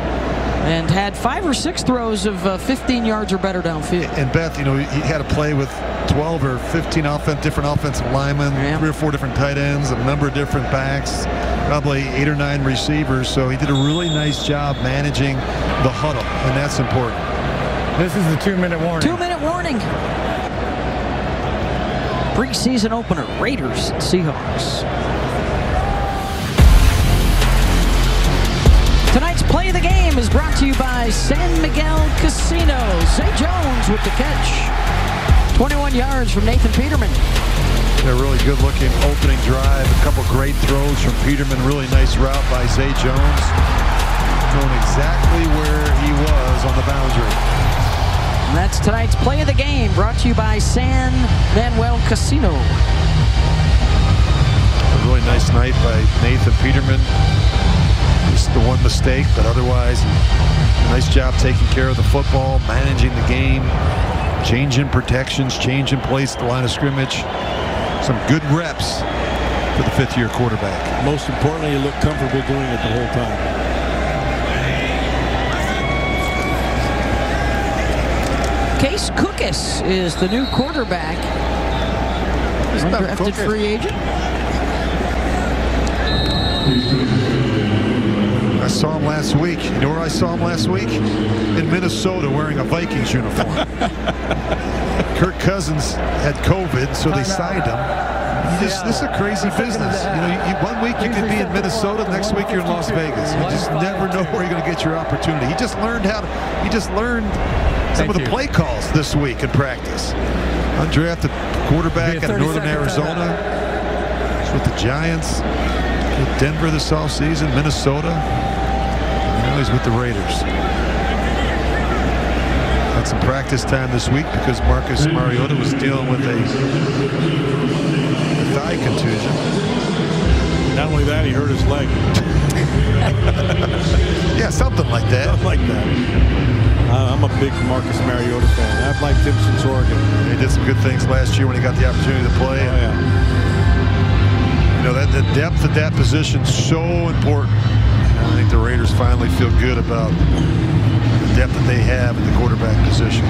and had 5 or 6 throws of 15 yards or better downfield. And Beth, you know, he had to play with 12 or 15 different offensive linemen, 3 or 4 different tight ends, a number of different backs, probably 8 or 9 receivers. So he did a really nice job managing the huddle, and that's important. This is the 2-minute warning. 2-minute warning. Preseason opener, Raiders and Seahawks. Tonight's play of the game is brought to you by San Miguel Casino. Zay Jones with the catch. 21 yards from Nathan Peterman. A really good-looking opening drive. A couple great throws from Peterman. Really nice route by Zay Jones. Knowing exactly where he was on the boundary. And that's tonight's play of the game, brought to you by San Manuel Casino. A really nice night by Nathan Peterman. Just the one mistake, but otherwise, nice job taking care of the football, managing the game, changing protections, changing plays at the line of scrimmage. Some good reps for the 5th-year quarterback. Most importantly, he looked comfortable doing it the whole time. Case Cookus is the new quarterback. Undrafted free agent. I saw him last week. You know where I saw him last week? In Minnesota, wearing a Vikings uniform. Kirk Cousins had COVID, so they signed him. This is a crazy business. You know, 1 week you could be in Minnesota, next week you're in Las Vegas. You just never know where you're going to get your opportunity. He just learned some of the play calls this week in practice. Undrafted quarterback out of Northern Arizona. He's with the Giants, with Denver this offseason, Minnesota. And now he's with the Raiders. Had some practice time this week because Marcus Mariota was dealing with a thigh contusion. Not only that, he hurt his leg. Yeah, something like that. Something like that. I'm a big Marcus Mariota fan. I've liked him since Oregon. He did some good things last year when he got the opportunity to play. Oh, yeah. You know, the depth of that position is so important. And I think the Raiders finally feel good about the depth that they have in the quarterback position.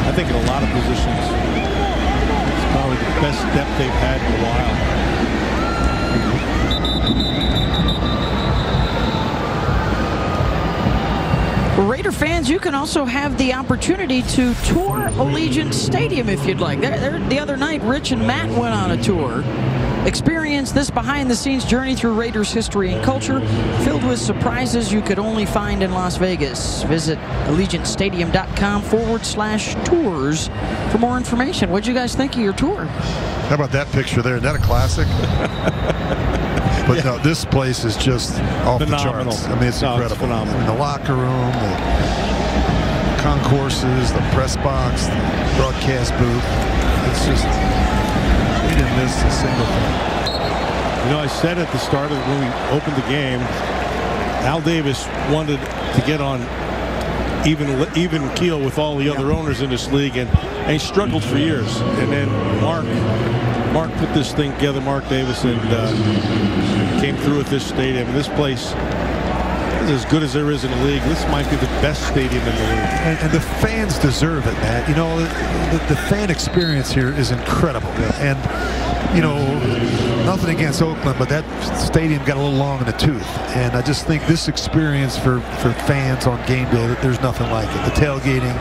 I think in a lot of positions, it's probably the best depth they've had in a while. Raider fans, you can also have the opportunity to tour Allegiant Stadium if you'd like. The other night, Rich and Matt went on a tour. Experience this behind-the-scenes journey through Raiders history and culture, filled with surprises you could only find in Las Vegas. Visit AllegiantStadium.com/tours for more information. What'd you guys think of your tour? How about that picture there? Isn't that a classic? But yeah. No, this place is just off phenomenal. The charts. I mean, it's incredible. It's phenomenal. I mean, the locker room, the concourses, the press box, the broadcast booth. It's just, we didn't miss a single thing. You know, I said at the start of when we opened the game, Al Davis wanted to get on even keel with all the other owners in this league, and he struggled for years. And then Mark put this thing together, Mark Davis, and came through with this stadium. And this place is as good as there is in the league. This might be the best stadium in the league. And the fans deserve it, Matt. You know, the fan experience here is incredible. And, you know, nothing against Oakland, but that stadium got a little long in the tooth. And I just think this experience for fans on game day, there's nothing like it. The tailgating,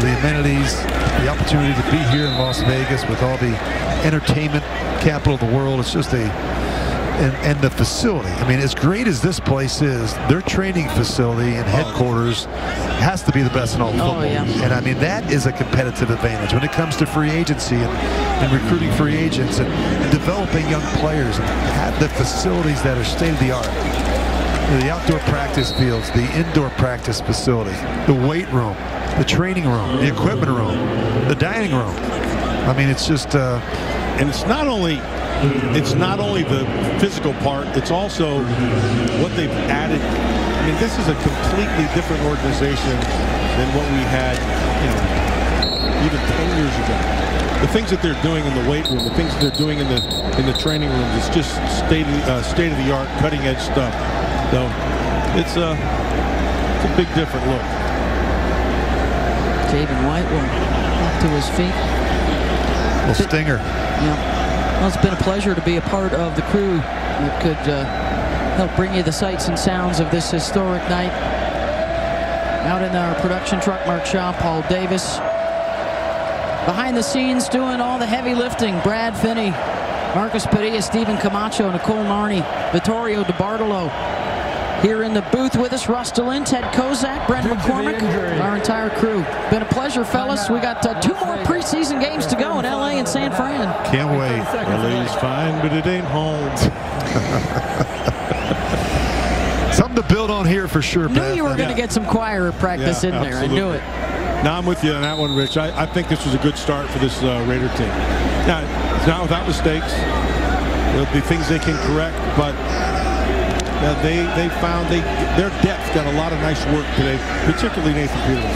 the amenities, the opportunity to be here in Las Vegas with all the entertainment capital of the world. It's just and the facility. I mean, as great as this place is, their training facility and headquarters has to be the best in all of football. Yeah. And I mean, that is a competitive advantage when it comes to free agency and recruiting free agents and developing young players, and have the facilities that are state-of-the-art. The outdoor practice fields, the indoor practice facility, the weight room, the training room, the equipment room, the dining room. I mean, it's just and it's not only the physical part, it's also what they've added. I mean, this is a completely different organization than what we had, even 10 years ago. The things that they're doing in the weight room, the things that they're doing in the training rooms, it's just state of the art, cutting edge stuff. So it's a big different look. Jaden White will up to his feet. Little stinger. Yeah. Well, it's been a pleasure to be a part of the crew that could help bring you the sights and sounds of this historic night. Out in our production truck, Mark Shaw, Paul Davis. Behind the scenes doing all the heavy lifting, Brad Finney, Marcus Padilla, Stephen Camacho, Nicole Marney, Vittorio DiBartolo. Here in the booth with us, Russ DeLint, Ted Kozak, Brent McCormick, our entire crew. Been a pleasure, fellas. We got 2 more preseason games to go in LA and San Fran. Can't wait. LA's fine, but it ain't home. Something to build on here for sure, Knew you were going to get some choir practice in there. Absolutely. I knew it. Now I'm with you on that one, Rich. I think this was a good start for this Raider team. Now, it's not without mistakes. There'll be things they can correct, but they found their depth got a lot of nice work today, particularly Nathan Peterman.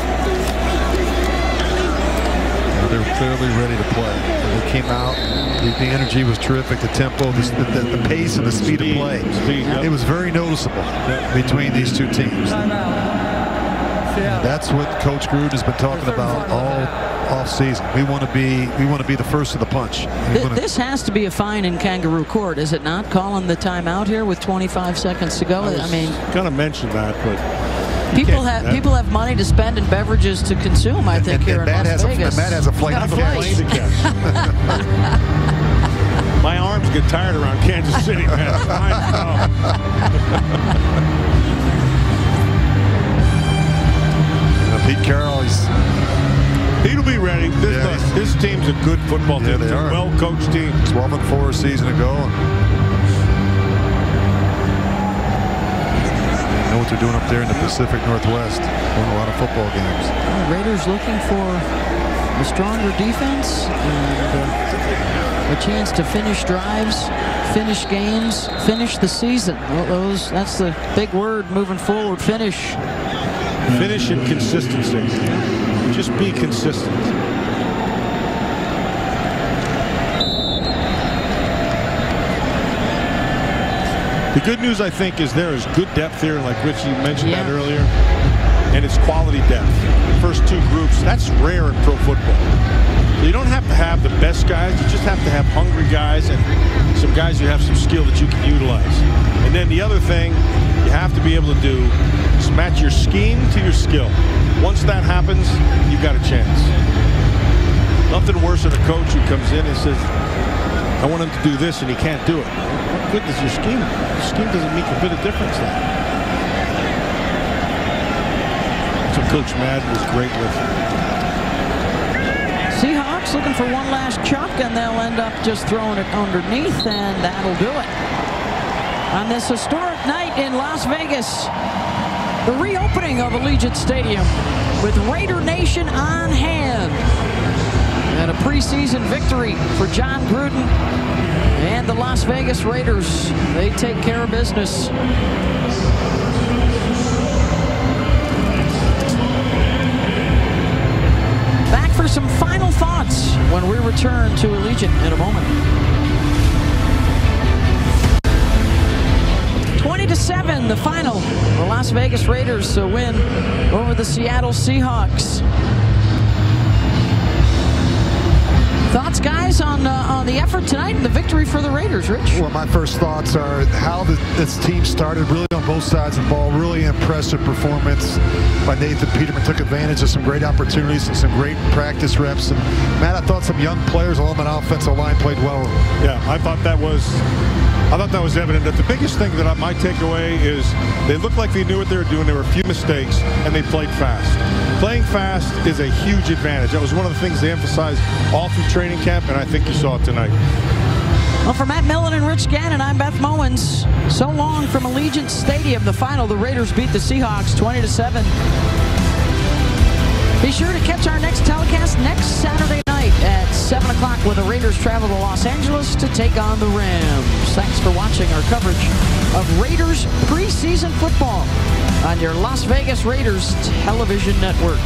They were clearly ready to play. When they came out, the energy was terrific, the tempo, the pace and the speed of play. It was very noticeable between these two teams. That's what Coach Gruden has been talking about all off-season. We want to be the first of the punch. This has to be a fine in Kangaroo Court, is it not? Calling the timeout here with 25 seconds to go. I mean, gonna mention that, but people have money to spend and beverages to consume. I think here in Las Vegas. Matt has a flight to catch. My arms get tired around Kansas City, man. Pete Carroll, he'll be ready. This team's a good football team. They are. A well-coached team. 12-4 a season ago. You know what they're doing up there in the Pacific Northwest. Doing a lot of football games. Raiders looking for a stronger defense and a chance to finish drives, finish games, finish the season. Well, that's the big word moving forward, finish. Finish and consistency. Just be consistent. The good news, I think, is there is good depth here, like Rich, you mentioned that earlier, and it's quality depth. The first 2 groups, that's rare in pro football. So you don't have to have the best guys, you just have to have hungry guys and some guys who have some skill that you can utilize. And then the other thing you have to be able to do is match your scheme to your skill. Once that happens, you've got a chance. Nothing worse than a coach who comes in and says, I want him to do this, and he can't do it. What good is your scheme? Your scheme doesn't make a bit of difference then. That's what Coach Madden was great with. Seahawks looking for one last chuck, and they'll end up just throwing it underneath, and that'll do it. On this historic night in Las Vegas, the reopening of Allegiant Stadium with Raider Nation on hand. And a preseason victory for John Gruden and the Las Vegas Raiders. They take care of business. Back for some final thoughts when we return to Allegiant in a moment. 20-7, the final. The Las Vegas Raiders win over the Seattle Seahawks. Thoughts, guys? eyes on the effort tonight and the victory for the Raiders, Rich? Well, my first thoughts are how this team started really on both sides of the ball. Really impressive performance by Nathan Peterman. Took advantage of some great opportunities and some great practice reps. And Matt, I thought some young players along that offensive line played well. Yeah, I thought that was evident. That the biggest thing that my takeaway is they looked like they knew what they were doing. There were a few mistakes, and they played fast. Playing fast is a huge advantage. That was one of the things they emphasized all through training camp, and I think you saw it tonight. Well, for Matt Millen and Rich Gannon, I'm Beth Mowins. So long from Allegiant Stadium. The final, the Raiders beat the Seahawks 20-7. Be sure to catch our next telecast next Saturday night at 7 o'clock when the Raiders travel to Los Angeles to take on the Rams. Thanks for watching our coverage of Raiders preseason football on your Las Vegas Raiders television network.